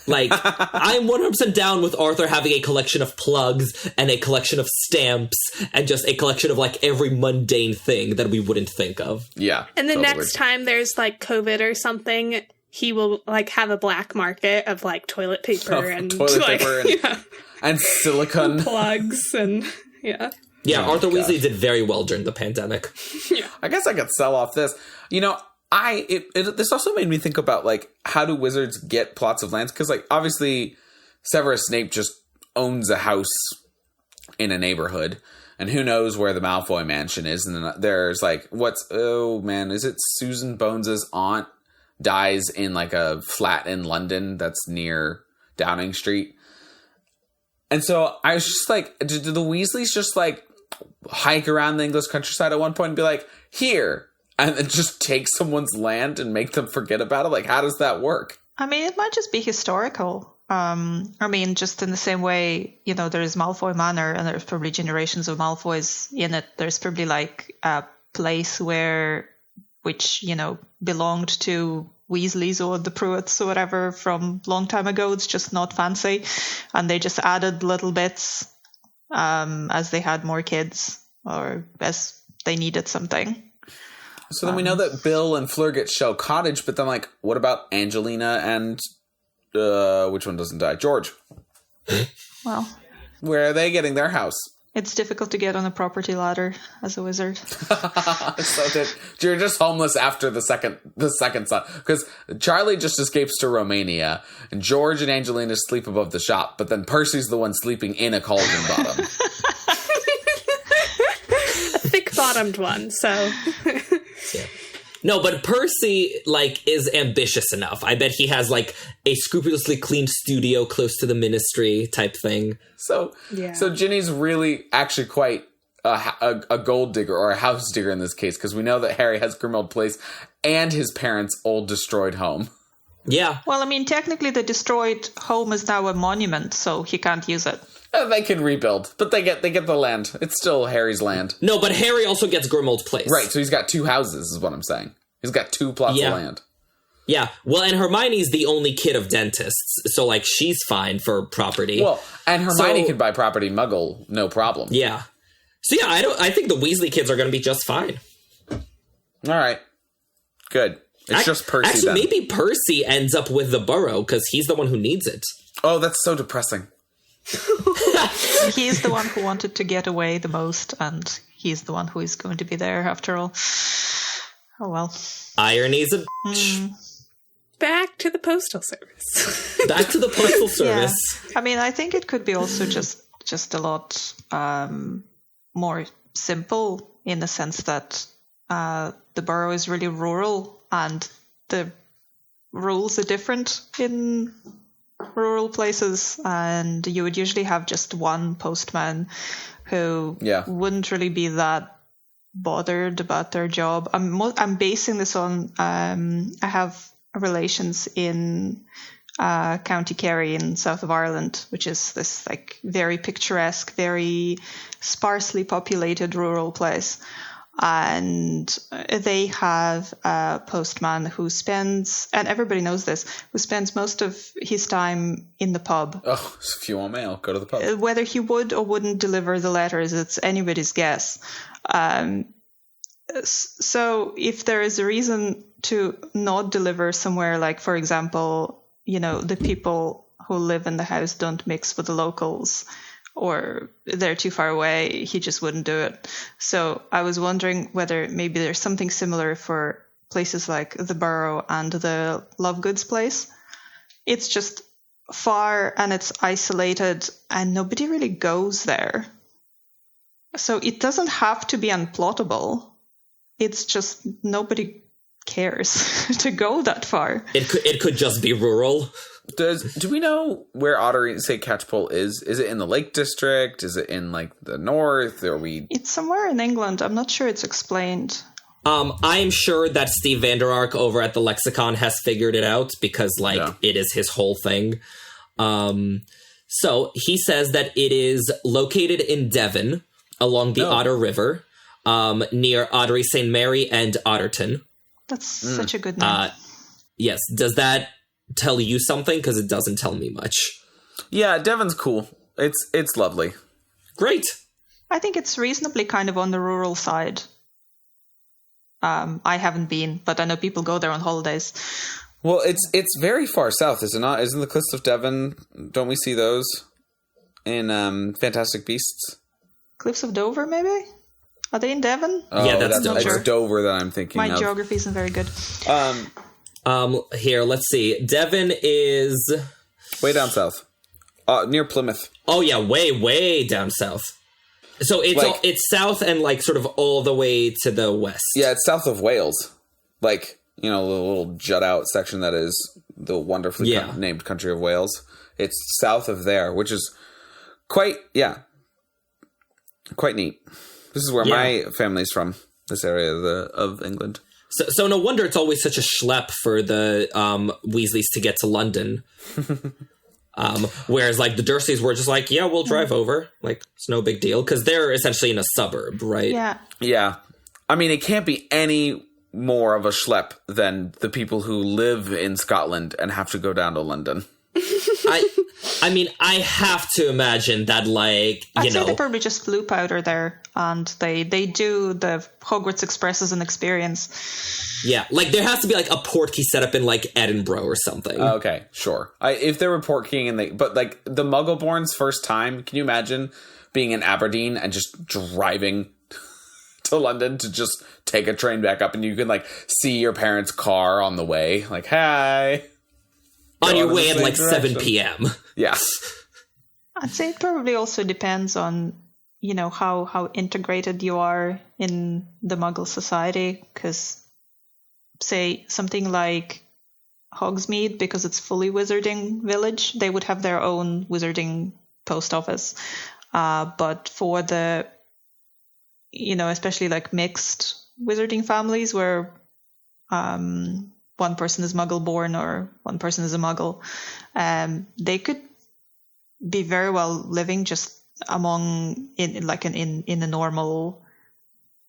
Like, I'm 100% down with Arthur having a collection of plugs and a collection of stamps and just a collection of, like, every mundane thing that we wouldn't think of. Yeah. And the next time there's, like, COVID or something, he will, like, have a black market of, like, toilet paper and and silicone plugs and Yeah, Arthur Weasley did very well during the pandemic. I guess I could sell off this. You know, this also made me think about, like, how do wizards get plots of lands? Because, like, obviously Severus Snape just owns a house in a neighborhood, and who knows where the Malfoy mansion is. And then there's, like, is it Susan Bones's aunt dies in, like, a flat in London that's near Downing Street. And so I was just like, do the Weasleys just, like, hike around the English countryside at one point and be like, here, and then just take someone's land and make them forget about it? Like, how does that work? I mean, it might just be historical. I mean, just in the same way, you know, there's Malfoy Manor and there's probably generations of Malfoys in it. There's probably, like, a place which, you know, belonged to Weasleys or the Pruitts or whatever from long time ago. It's just not fancy. And they just added little bits as they had more kids or as they needed something. So then we know that Bill and Fleur get Shell Cottage, but then, like, what about Angelina and which one doesn't die? George. Well, where are they getting their house? It's difficult to get on a property ladder as a wizard. So you're just homeless after the second son, because Charlie just escapes to Romania, and George and Angelina sleep above the shop, but then Percy's the one sleeping in a cauldron bottom. A thick-bottomed one, so... Yeah. No, but Percy, like, is ambitious enough. I bet he has, like, a scrupulously clean studio close to the ministry type thing. So Ginny's really actually quite a gold digger, or a house digger in this case, because we know that Harry has Grimmauld Place and his parents' old destroyed home. Yeah. Well, I mean, technically the destroyed home is now a monument, so he can't use it. They can rebuild, but they get the land. It's still Harry's land. No, but Harry also gets Grimmauld Place. Right, so he's got two houses, is what I'm saying. He's got two plots of land. Yeah, well, and Hermione's the only kid of dentists, so, like, she's fine for property. Well, and Hermione can buy property Muggle, no problem. Yeah. So, yeah, I think the Weasley kids are going to be just fine. All right. Good. It's just Percy, actually, then. Maybe Percy ends up with the Burrow, because he's the one who needs it. Oh, that's so depressing. He's the one who wanted to get away the most, and he's the one who is going to be there after all. Oh, well. Irony's a bitch. Back to the Postal Service. Back to the Postal Service. Yeah. I mean, I think it could be also just a lot more simple in the sense that the borough is really rural and the rules are different in rural places, and you would usually have just one postman who wouldn't really be that bothered about their job. I'm basing this on I have relations in County Kerry in south of Ireland, which is this, like, very picturesque, very sparsely populated rural place. And they have a postman who spends, and everybody knows this, who spends most of his time in the pub. Oh, if you want mail, go to the pub. Whether he would or wouldn't deliver the letters, it's anybody's guess. So if there is a reason to not deliver somewhere, like, for example, you know, the people who live in the house don't mix with the locals, or they're too far away, he just wouldn't do it. So I was wondering whether maybe there's something similar for places like the Burrow and the Lovegoods place. It's just far and it's isolated and nobody really goes there. So it doesn't have to be unplottable. It's just nobody cares to go that far. It could just be rural. Do we know where Ottery St. Catchpole is? Is it in the Lake District? Is it in, like, the north? It's somewhere in England. I'm not sure it's explained. I am sure that Steve Vander Ark over at the Lexicon has figured it out because, like, it is his whole thing. So he says that it is located in Devon along the Otter River, near Ottery St. Mary and Otterton. That's such a good name. Yes. Does that tell you something? Because it doesn't tell me much. Yeah, Devon's cool. It's lovely. Great. I think it's reasonably kind of on the rural side. I haven't been, but I know people go there on holidays. Well, it's very far south, is it not? Isn't the Cliffs of Devon? Don't we see those in Fantastic Beasts? Cliffs of Dover, maybe? Are they in Devon? Oh, Yeah, that's Dover. It's Dover that I'm thinking of. My geography isn't very good. Here, let's see. Devon is way down south. Near Plymouth. Oh yeah, way down south. So it's south and like sort of all the way to the west. Yeah, it's south of Wales. Like, you know, the little jut out section that is the wonderfully named country of Wales. It's south of there, which is quite neat. This is where my family's from, this area of England. So no wonder it's always such a schlep for the Weasleys to get to London. Whereas, like, the Dursleys were just like, yeah, we'll drive over. Like, it's no big deal. Because they're essentially in a suburb, right? Yeah. Yeah. I mean, it can't be any more of a schlep than the people who live in Scotland and have to go down to London. I mean, I have to imagine that, like, I'd say they probably just flew powder there, and they do the Hogwarts Express as an experience. Yeah, like, there has to be, like, a portkey set up in, like, Edinburgh or something. Okay, sure. If they were portkeying but, like, the Muggleborn's first time, can you imagine being in Aberdeen and just driving to London to just take a train back up, and you can, like, see your parents' car on the way? Like, hi. On your way at, like, 7 p.m. Yeah. I'd say it probably also depends on, you know, how integrated you are in the Muggle society. Because, say, something like Hogsmeade, because it's fully wizarding village, they would have their own wizarding post office. But for the, you know, especially like mixed wizarding families where one person is Muggle born or one person is a Muggle, they could be very well living just among in a normal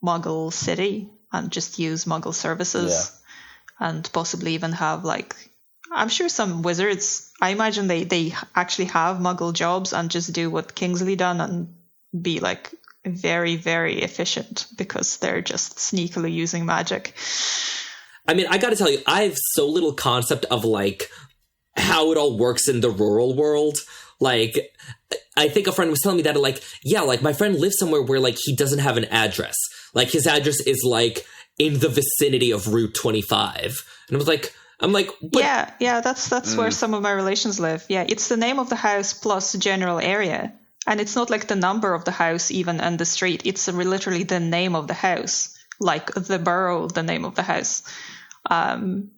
Muggle city and just use Muggle services, and possibly even have, like, I'm sure some wizards, I imagine they actually have Muggle jobs and just do what Kingsley done and be like very, very efficient because they're just sneakily using magic. I mean, I gotta tell you, I have so little concept of, like, how it all works in the rural world. Like, I think a friend was telling me that, like, yeah, like, my friend lives somewhere where, like, he doesn't have an address. Like, his address is, like, in the vicinity of Route 25. And I'm like, but... Yeah, that's where some of my relations live. Yeah, it's the name of the house plus general area. And it's not like the number of the house even and the street. It's literally the name of the house, like the borough, the name of the house. And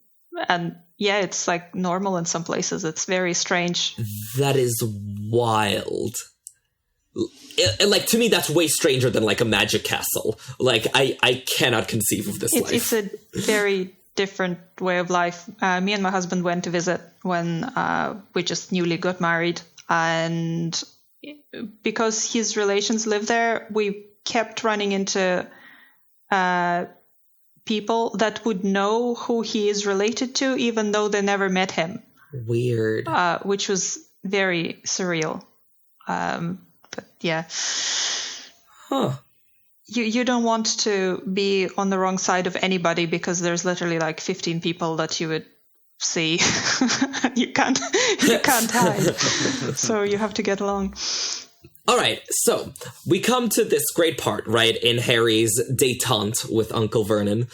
yeah, it's like normal in some places. It's very strange. That is wild. Like, to me, that's way stranger than, like, a magic castle. Like, I cannot conceive of this life. It's a very different way of life. Me and my husband went to visit when we just newly got married. And because his relations live there, we kept running into people that would know who he is related to, even though they never met him. Weird. Which was very surreal. But yeah. Huh. You don't want to be on the wrong side of anybody because there's literally like 15 people that you would see. you can't hide. So you have to get along. All right, so we come to this great part, right, in Harry's détente with Uncle Vernon,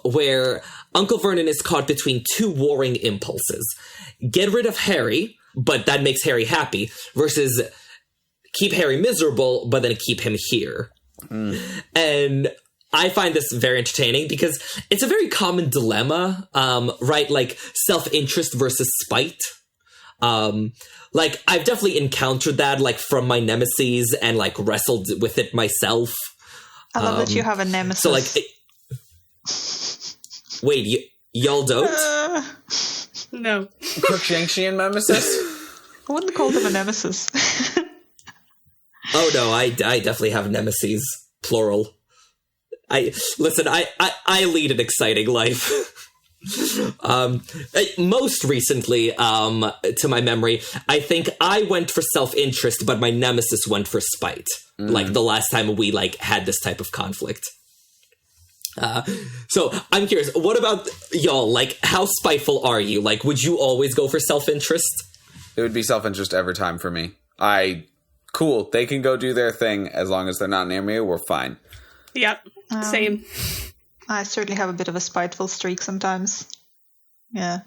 where Uncle Vernon is caught between two warring impulses. Get rid of Harry, but that makes Harry happy, versus keep Harry miserable, but then keep him here. And I find this very entertaining because it's a very common dilemma, right? Like self-interest versus spite. Like, I've definitely encountered that, like, from my nemesis and, like, wrestled with it myself. I love that you have a nemesis. So, like, wait, y'all don't? No. Crookshankshian nemesis? I wouldn't call them a nemesis. Oh no, I definitely have nemesis, plural. I lead an exciting life. Most recently, to my memory, I think I went for self-interest, but my nemesis went for spite. Like the last time we had this type of conflict. So I'm curious, what about y'all? How spiteful are you? Would you always go for self-interest? It would be self-interest every time for me. Cool, they can go do their thing as long as they're not near me, we're fine. Yep, same. I certainly have a bit of a spiteful streak sometimes. Yeah.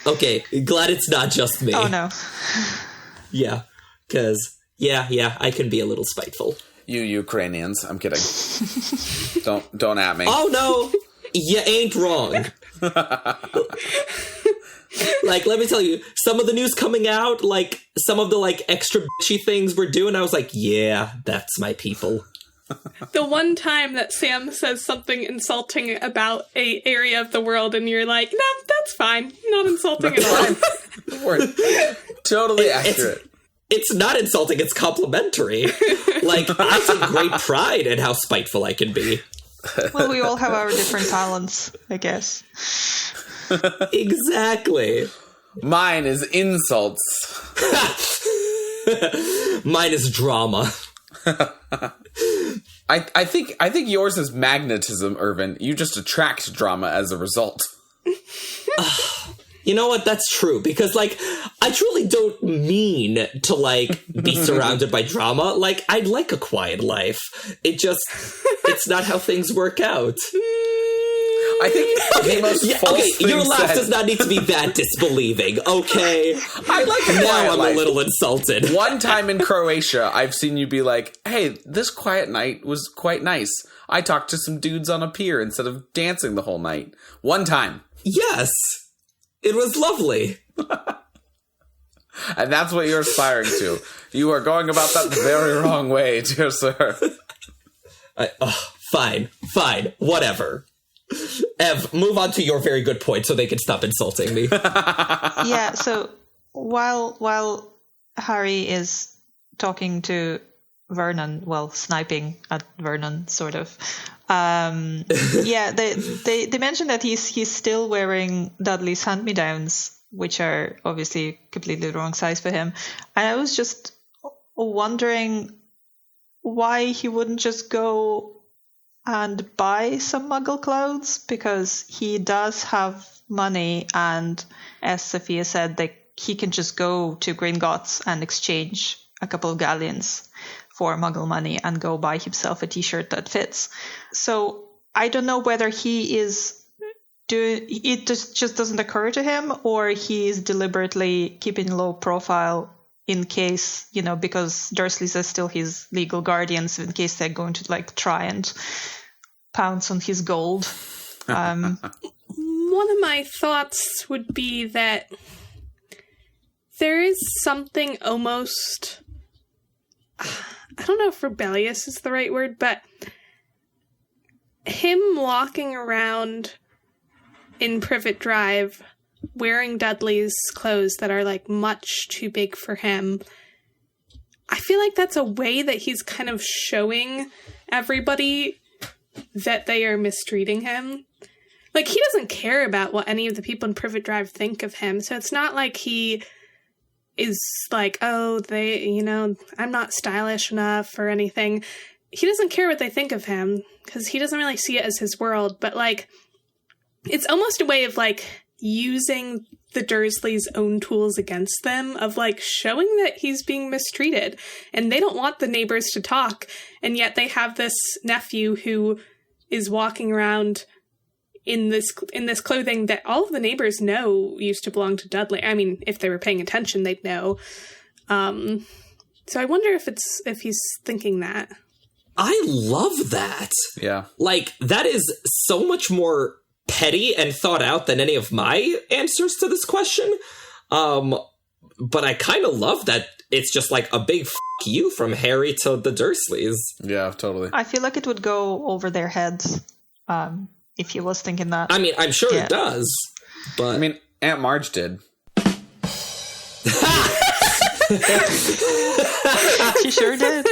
Okay, glad it's not just me. Oh, no. Yeah, because, yeah, I can be a little spiteful. You Ukrainians, I'm kidding. Don't at me. Oh, no, you ain't wrong. Let me tell you, some of the news coming out, some of the, extra bitchy things we're doing, I was like, yeah, that's my people. The one time that Sam says something insulting about a area of the world and you're like, no, that's fine. Not insulting at all. We're totally accurate. It's not insulting, it's complimentary. I take great pride in how spiteful I can be. Well, we all have our different talents, I guess. Exactly. Mine is insults. Mine is drama. I think yours is magnetism, Irvin. You just attract drama as a result. You know what? That's true. Because, I truly don't mean to, be surrounded by drama. I'd like a quiet life. It's not how things work out. I think the most false thing your laugh said, does not need to be that disbelieving, okay? I like a now quiet I'm life. a little insulted. One time in Croatia, I've seen you be like, hey, this quiet night was quite nice. I talked to some dudes on a pier instead of dancing the whole night. One time. Yes. It was lovely. And that's what you're aspiring to. You are going about that the very wrong way, dear sir. Fine, whatever. Ev, move on to your very good point so they can stop insulting me. Yeah, so while Harry is talking to Vernon, sniping at Vernon, sort of, they mentioned that he's still wearing Dudley's hand-me-downs, which are obviously completely the wrong size for him. And I was just wondering why he wouldn't just go and buy some Muggle clothes, because he does have money, and as Sophia said, he can just go to Gringotts and exchange a couple of galleons for Muggle money and go buy himself a t-shirt that fits. So I don't know whether he is doing it, just doesn't occur to him, or he is deliberately keeping low profile in case, because Dursleys are still his legal guardians, in case they're going to try and pounce on his gold. One of my thoughts would be that there is something almost, I don't know if rebellious is the right word, but him walking around in Privet Drive wearing Dudley's clothes that are much too big for him, I feel like that's a way that he's kind of showing everybody that they are mistreating him. He doesn't care about what any of the people in Privet Drive think of him, so it's not like he is oh, they, I'm not stylish enough or anything. He doesn't care what they think of him, because he doesn't really see it as his world, but it's almost a way of using the Dursleys' own tools against them, of showing that he's being mistreated, and they don't want the neighbors to talk, and yet they have this nephew who is walking around in this clothing that all of the neighbors know used to belong to Dudley. I mean, if they were paying attention, they'd know. So I wonder if he's thinking that. I love that. Yeah. That is so much more petty and thought out than any of my answers to this question. But I kind of love that it's just a big f*** you from Harry to the Dursleys. Yeah, totally. I feel like it would go over their heads if he was thinking that. I mean, I'm sure it does. But I mean, Aunt Marge did. She sure did.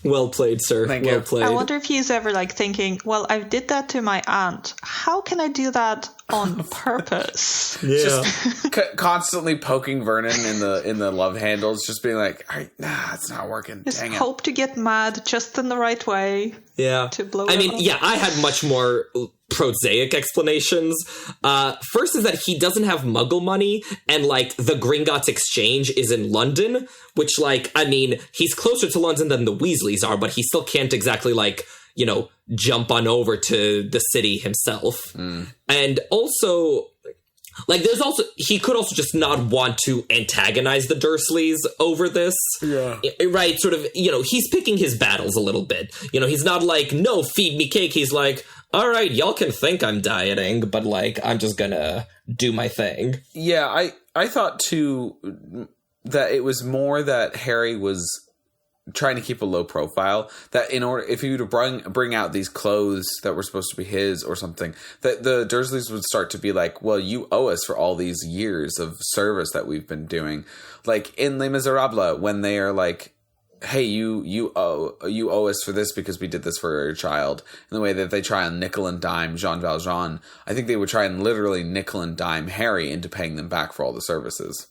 Well played, sir. Thank well you. played. I wonder if he's ever like thinking, well, I did that to my aunt. How can I do that on purpose? Yeah. Just constantly poking Vernon in the love handles, just being like, nah, it's not working. Just Dang it. hope to get mad just in the right way. Yeah. To blow I it mean, up. yeah, I had much more prosaic explanations. First is that he doesn't have Muggle money, and, like, the Gringotts Exchange is in London, which, like, I mean, he's closer to London than the Weasleys are, but he still can't exactly, like, you know, jump on over to the city himself. And also, like, there's also, he could also just not want to antagonize the Dursleys over this. Yeah. Right, sort of, you know, he's picking his battles a little bit. You know, he's not like, no, feed me cake. He's like, all right, y'all can think I'm dieting, but, like, I'm just gonna do my thing. Yeah, I thought, too, that it was more that Harry was trying to keep a low profile, that in order, if he were to bring out these clothes that were supposed to be his or something, that the Dursleys would start to be like, well, you owe us for all these years of service that we've been doing. Like in Les Miserables, when they are like, hey, you owe us for this because we did this for your child. In the way that they try and nickel and dime Jean Valjean, I think they would try and literally nickel and dime Harry into paying them back for all the services.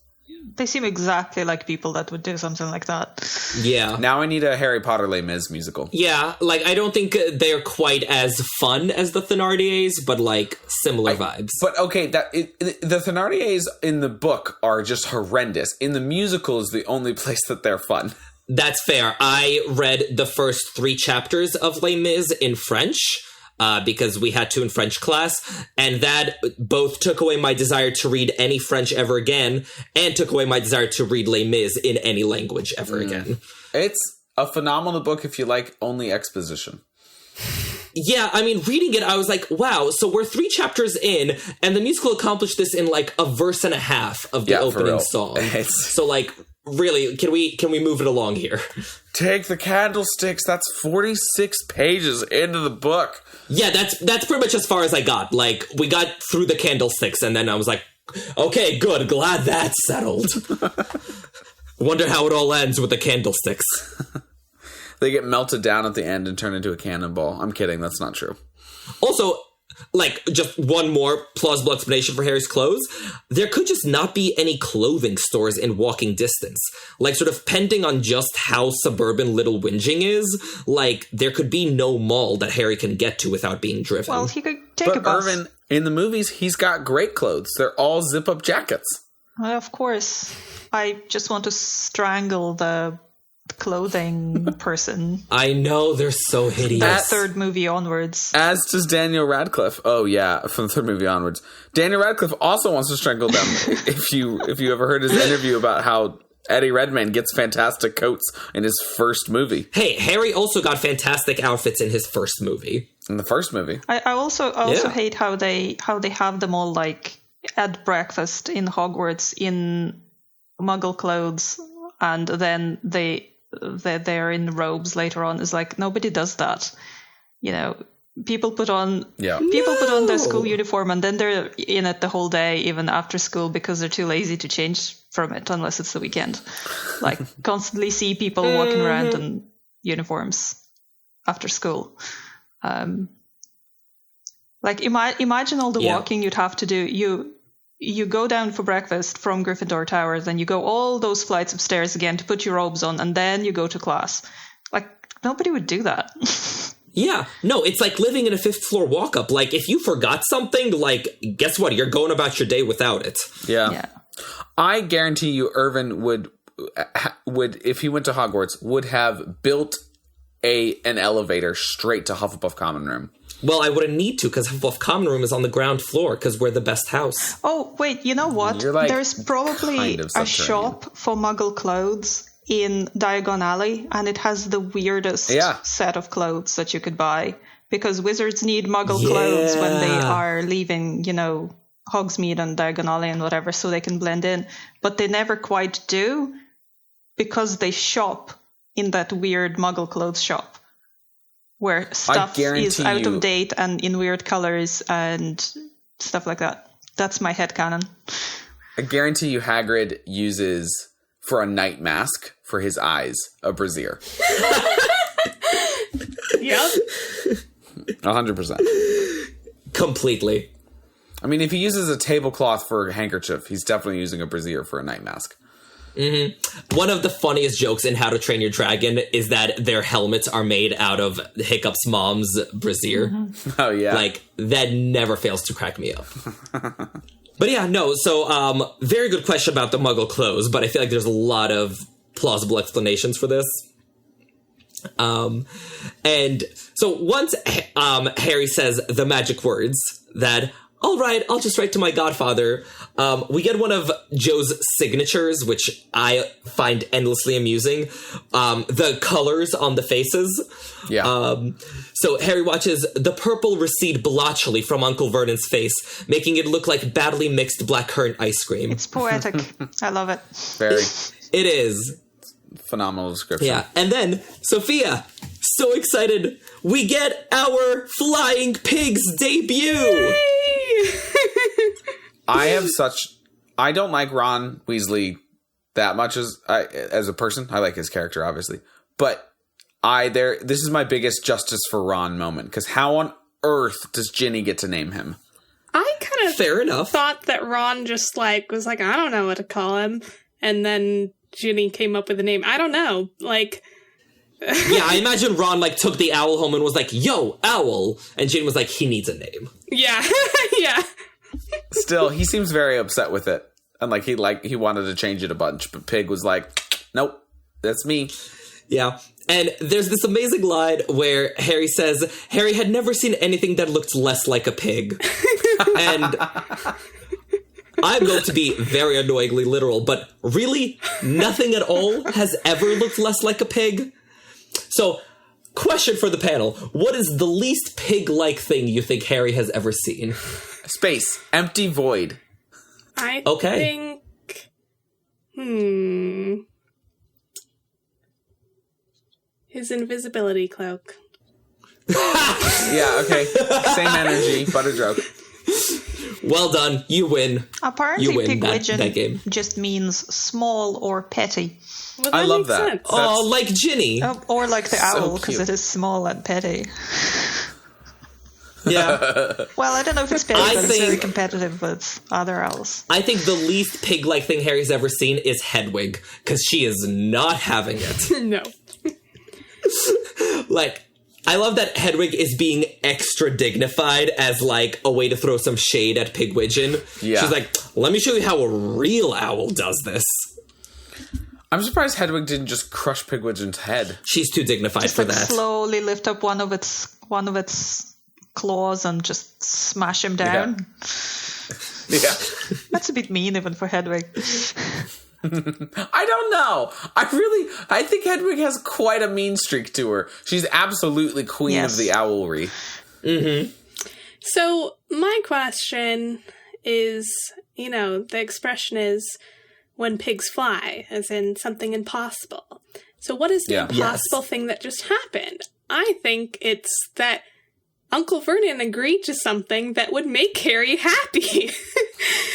They seem exactly like people that would do something like that. Yeah. Now I need a Harry Potter Les Mis musical. Yeah, like, I don't think they're quite as fun as the Thénardiers, but, like, similar vibes. But okay, the Thénardiers in the book are just horrendous. In the musical is the only place that they're fun. That's fair. I read the first 3 chapters of Les Mis in French, because we had to in French class, and that both took away my desire to read any French ever again, and took away my desire to read Les Mis in any language ever again. It's a phenomenal book if you like only exposition. Yeah, I mean, reading it, I was like, wow, so we're 3 chapters in, and the musical accomplished this in, like, a verse and a half of the opening song. So, like, really, can we move it along here? Take the candlesticks. That's 46 pages into the book. Yeah, that's pretty much as far as I got. Like, we got through the candlesticks, and then I was like, okay, good, glad that's settled. Wonder how it all ends with the candlesticks. They get melted down at the end and turn into a cannonball. I'm kidding, that's not true. Also, like, just one more plausible explanation for Harry's clothes. There could just not be any clothing stores in walking distance. Like, sort of pending on just how suburban Little Whinging is, like, there could be no mall that Harry can get to without being driven. Well, he could take a bus. Irvin, in the movies, he's got great clothes. They're all zip-up jackets. Well, of course. I just want to strangle the clothing person. I know, they're so hideous. That third movie onwards. As does Daniel Radcliffe. Oh, yeah, from the third movie onwards. Daniel Radcliffe also wants to strangle them. if you ever heard his interview about how Eddie Redmayne gets fantastic coats in his first movie. Hey, Harry also got fantastic outfits in his first movie. In the first movie. I also hate how they have them all, like, at breakfast in Hogwarts in Muggle clothes, and then they're in robes later on. Is like, nobody does that. You know, people put on their school uniform, and then they're in it the whole day, even after school, because they're too lazy to change from it unless it's the weekend. Like, constantly see people walking around in uniforms after school. Like, imagine all the walking you'd have to do. You go down for breakfast from Gryffindor Tower, then you go all those flights of stairs again to put your robes on, and then you go to class. Like, nobody would do that. Yeah, no, it's like living in a 5th floor walk-up. Like, if you forgot something, like, guess what? You're going about your day without it. Yeah. I guarantee you Irvin would, if he went to Hogwarts, would have built an elevator straight to Hufflepuff Common Room. Well, I wouldn't need to, because Hufflepuff Common Room is on the ground floor, because we're the best house. Oh, wait, you know what? You're, like, there's probably kind of a shop for Muggle clothes in Diagon Alley, and it has the weirdest set of clothes that you could buy, because wizards need Muggle clothes when they are leaving, you know, Hogsmeade and Diagon Alley and whatever, so they can blend in. But they never quite do, because they shop in that weird Muggle clothes shop, where stuff is out of date and in weird colors and stuff like that. That's my headcanon. I guarantee you Hagrid uses, for a night mask, for his eyes, a brassiere. Yep. 100%. Completely. I mean, if he uses a tablecloth for a handkerchief, he's definitely using a brassiere for a night mask. Mm-hmm. One of the funniest jokes in How to Train Your Dragon is that their helmets are made out of Hiccup's mom's brassiere. Mm-hmm. Oh, yeah. Like, that never fails to crack me up. But yeah, no, so, very good question about the Muggle clothes, but I feel like there's a lot of plausible explanations for this. And so once, Harry says the magic words that, all right, I'll just write to my godfather, we get one of Joe's signatures, which I find endlessly amusing. The colors on the faces. Yeah. So Harry watches the purple recede blotchily from Uncle Vernon's face, making it look like badly mixed blackcurrant ice cream. It's poetic. I love it. Very It is. phenomenal description. Yeah. And then, Sophia, so excited, we get our Flying Pigs debut! I don't like Ron Weasley that much as a person. I like his character, obviously. But this is my biggest justice for Ron moment, because how on earth does Ginny get to name him? I kind of Fair enough. thought that Ron just was like, I don't know what to call him. And then Ginny came up with a name. I don't know. Like, Yeah, I imagine Ron, took the owl home and was like, yo, owl. And Ginny was like, he needs a name. yeah, yeah. Still, he seems very upset with it. And he wanted to change it a bunch, but Pig was like, nope, that's me. Yeah. And there's this amazing line where Harry says Harry had never seen anything that looked less like a pig. And I'm going to be very annoyingly literal, but really, nothing at all has ever looked less like a pig. So, question for the panel. What is the least pig-like thing you think Harry has ever seen? Space. Empty void. I Okay. think, his invisibility cloak. Yeah, okay. Same energy, but a joke. Well done. You win. Apparently, You win that Pigwidgeon game. just means small or petty. Well, I love makes that. sense. Oh, like Ginny. Or like the So owl, because cute. it is small and petty. Yeah. Well, I don't know if it's petty, I but it's very think- competitive with other owls. I think the least pig-like thing Harry's ever seen is Hedwig, because she is not having it. No. I love that Hedwig is being extra dignified as, a way to throw some shade at Pigwidgeon. Yeah. She's like, let me show you how a real owl does this. I'm surprised Hedwig didn't just crush Pigwidgeon's head. She's too dignified Just for like that. slowly lift up one of its claws and just smash him down. Yeah. That's a bit mean even for Hedwig. I don't know. I think Hedwig has quite a mean streak to her. She's absolutely queen Yes. of the owlry. Mm-hmm. So, my question is, the expression is when pigs fly, as in something impossible. So what is the Yeah. impossible thing that just happened? I think it's that Uncle Vernon agreed to something that would make Harry happy.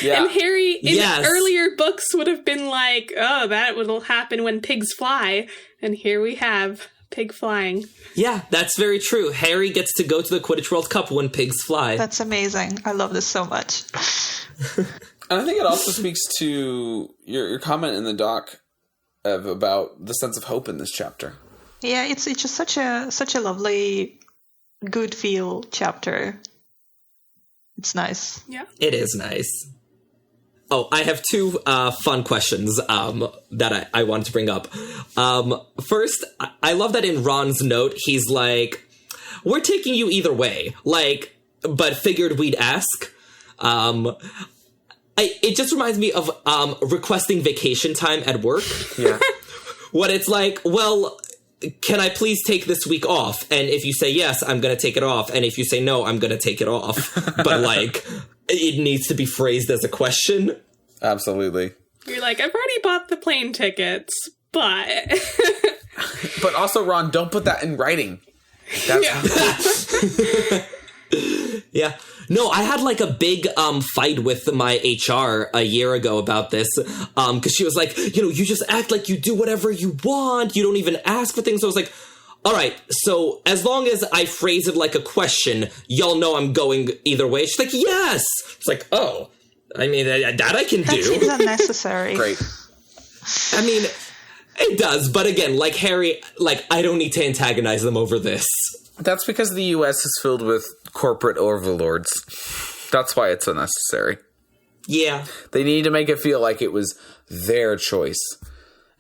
Yeah. And Harry, in Yes. earlier books, would have been like, oh, that will happen when pigs fly. And here we have pig flying. Yeah, that's very true. Harry gets to go to the Quidditch World Cup when pigs fly. That's amazing. I love this so much. And I think it also speaks to your comment in the doc about the sense of hope in this chapter. Yeah, it's just such a lovely, good feel chapter. It's nice. Yeah. It is nice. Oh, I have two fun questions that I wanted to bring up. First, I love that in Ron's note, he's like, we're taking you either way, but figured we'd ask. It just reminds me of requesting vacation time at work. Yeah. When it's like, well, can I please take this week off? And if you say yes, I'm going to take it off. And if you say no, I'm going to take it off. But it needs to be phrased as a question. Absolutely. You're like, I've already bought the plane tickets, but... But also, Ron, don't put that in writing. That's Yeah. No, I had like a big fight with my HR a year ago about this, because she was like, you just act like you do whatever you want. You don't even ask for things. So I was like, all right, so as long as I phrase it like a question, y'all know I'm going either way. She's like, yes. It's like, oh, I mean, that I can do. That seems unnecessary. Great. I mean, it does. But again, like Harry, like, I don't need to antagonize them over this. That's because the U.S. is filled with corporate overlords. That's why it's unnecessary. Yeah. They need to make it feel like it was their choice.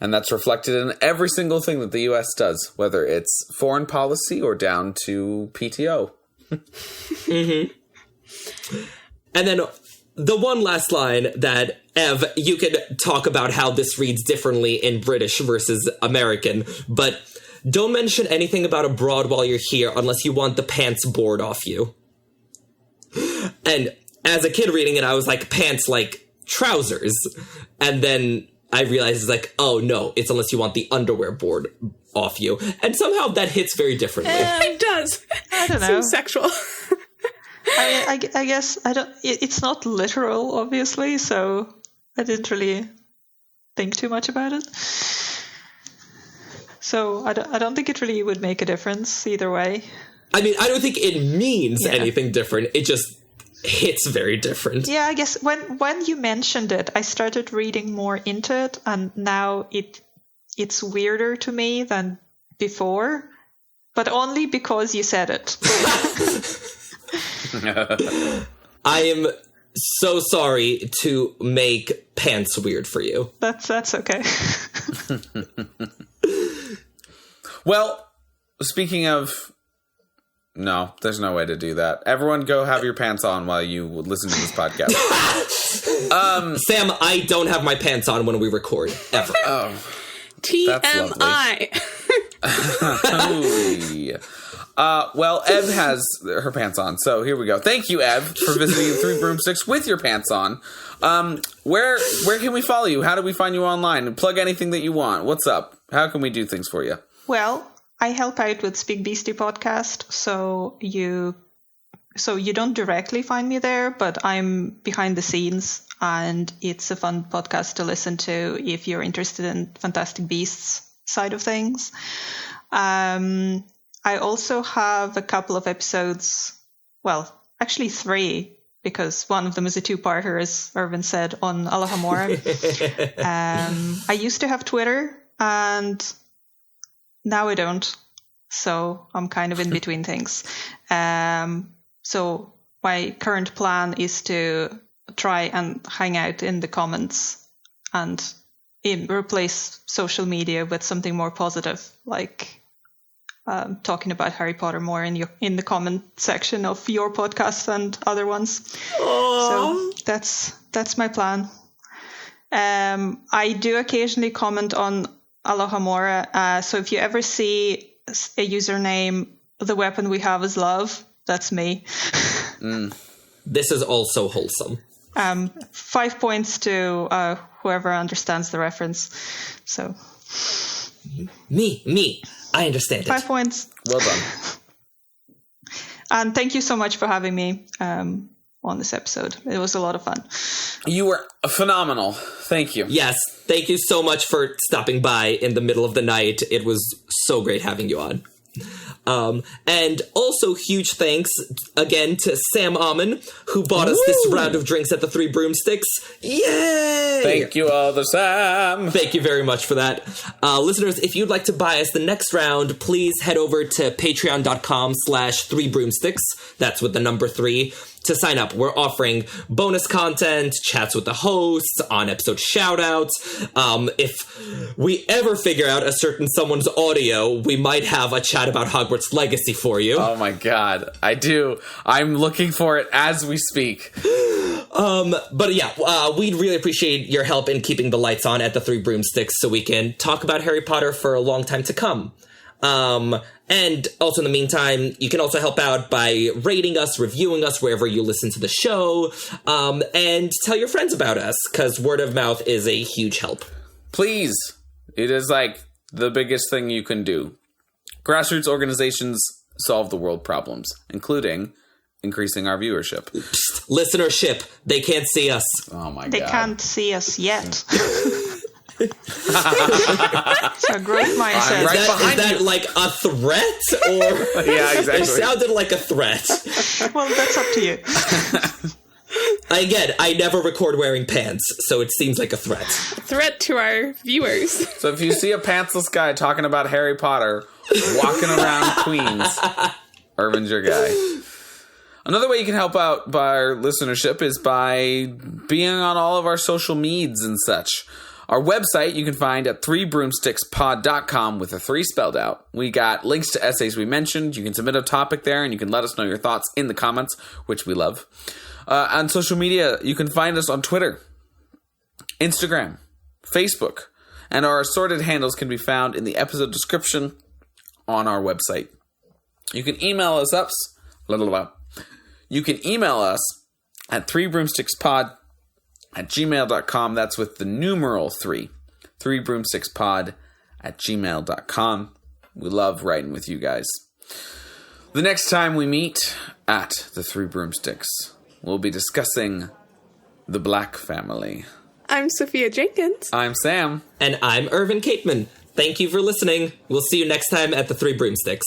And that's reflected in every single thing that the U.S. does, whether it's foreign policy or down to PTO. Mm-hmm. And then the one last line that, Ev, you could talk about how this reads differently in British versus American, but don't mention anything about abroad while you're here unless you want the pants bored off you. And as a kid reading it, I was like, pants like trousers. And then I realized it's like, oh no, it's unless you want the underwear board off you. And somehow that hits very differently. It does. I don't know. Seems sexual. I mean, I guess I don't. It's not literal, obviously, so I didn't really think too much about it. So I don't think it really would make a difference either way. I mean, I don't think it means anything different. It just hits very different. Yeah, I guess when you mentioned it, I started reading more into it, and now it's weirder to me than before, but only because you said it. I am so sorry to make pants weird for you. That's okay. Well, speaking of... No, there's no way to do that. Everyone go have your pants on while you listen to this podcast. Sam, I don't have my pants on when we record, ever. Oh, TMI. Well, Ev has her pants on, so here we go. Thank you, Ev, for visiting Three Broomsticks with your pants on. Where can we follow you? How do we find you online? Plug anything that you want. What's up? How can we do things for you? Well, I help out with Speak Beastie podcast, so you don't directly find me there, but I'm behind the scenes, and it's a fun podcast to listen to if you're interested in Fantastic Beasts side of things. I also have a couple of episodes, well, actually 3, because one of them is a 2-parter, as Irvin said, on Alohomora. I used to have Twitter, and now I don't. So I'm kind of in between things. So my current plan is to try and hang out in the comments and replace social media with something more positive, like talking about Harry Potter more in the comment section of your podcast and other ones. Aww. So that's my plan. I do occasionally comment on Alohomora. So if you ever see a username, the weapon we have is love, that's me. This is also wholesome. 5 points to whoever understands the reference. So me, I understand it. 5 points. Well done. And thank you so much for having me on this episode. It was a lot of fun. You were phenomenal. Thank you. Yes, thank you so much for stopping by in the middle of the night. It was so great having you on. And also huge thanks again to Sam Amon, who bought us this round of drinks at the Three Broomsticks. Yay! Thank you, Other Sam. Thank you very much for that. Listeners, if you'd like to buy us the next round, please head over to patreon.com/Three Broomsticks. That's with the number 3. To sign up, we're offering bonus content, chats with the hosts, on-episode shoutouts. If we ever figure out a certain someone's audio, we might have a chat about Hogwarts Legacy for you. Oh my god, I do. I'm looking for it as we speak. But yeah, we'd really appreciate your help in keeping the lights on at the Three Broomsticks so we can talk about Harry Potter for a long time to come. And also in the meantime, you can also help out by rating us, reviewing us wherever you listen to the show, and tell your friends about us, because word of mouth is a huge help. Please. It is like the biggest thing you can do. Grassroots organizations solve the world problems, including increasing our viewership. Listenership. They can't see us. Oh my They god. can't see us yet. So growth mindset. I'm right Is behind that you. like a threat? Or Yeah, exactly. It sounded like a threat. Well, that's up to you. Again, I never record wearing pants, so it seems like a threat. Threat to our viewers. So if you see a pantsless guy talking about Harry Potter walking around Queens, Irvin's your guy. Another way you can help out by our listenership is by being on all of our social medias and such. Our website you can find at 3broomstickspod.com with a 3 spelled out. We got links to essays we mentioned. You can submit a topic there and you can let us know your thoughts in the comments, which we love. On social media, you can find us on Twitter, Instagram, Facebook, and our assorted handles can be found in the episode description on our website. You can email us at 3broomstickspod@gmail.com. That's with the numeral 3. 3broomstickspod@gmail.com. We love writing with you guys. The next time we meet at the 3 Broomsticks, we'll be discussing the Black family. I'm Sophia Jenkins. I'm Sam. And I'm Irvin Capeman. Thank you for listening. We'll see you next time at the 3 Broomsticks.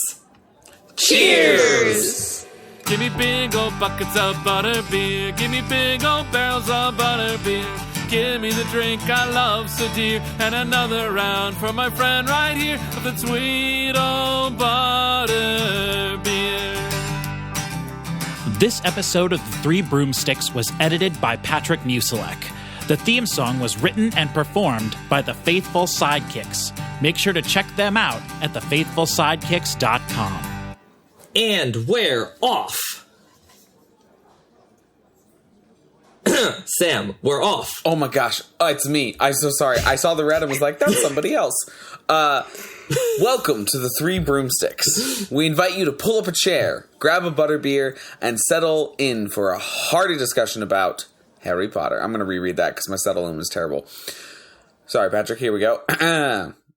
Cheers! Give me big old buckets of butterbeer. Give me big old barrels of butterbeer. Give me the drink I love so dear. And another round for my friend right here of the sweet old butterbeer. This episode of The 3 Broomsticks was edited by Patrick Musilek. The theme song was written and performed by the Faithful Sidekicks. Make sure to check them out at thefaithfulsidekicks.com. And we're off. Sam, we're off. Oh my gosh. Oh, it's me. I'm so sorry. I saw the red and was like, that's somebody else. Welcome to the 3 Broomsticks. We invite you to pull up a chair, grab a butterbeer, and settle in for a hearty discussion about Harry Potter. I'm going to reread that because my settle in was terrible. Sorry, Patrick. Here we go.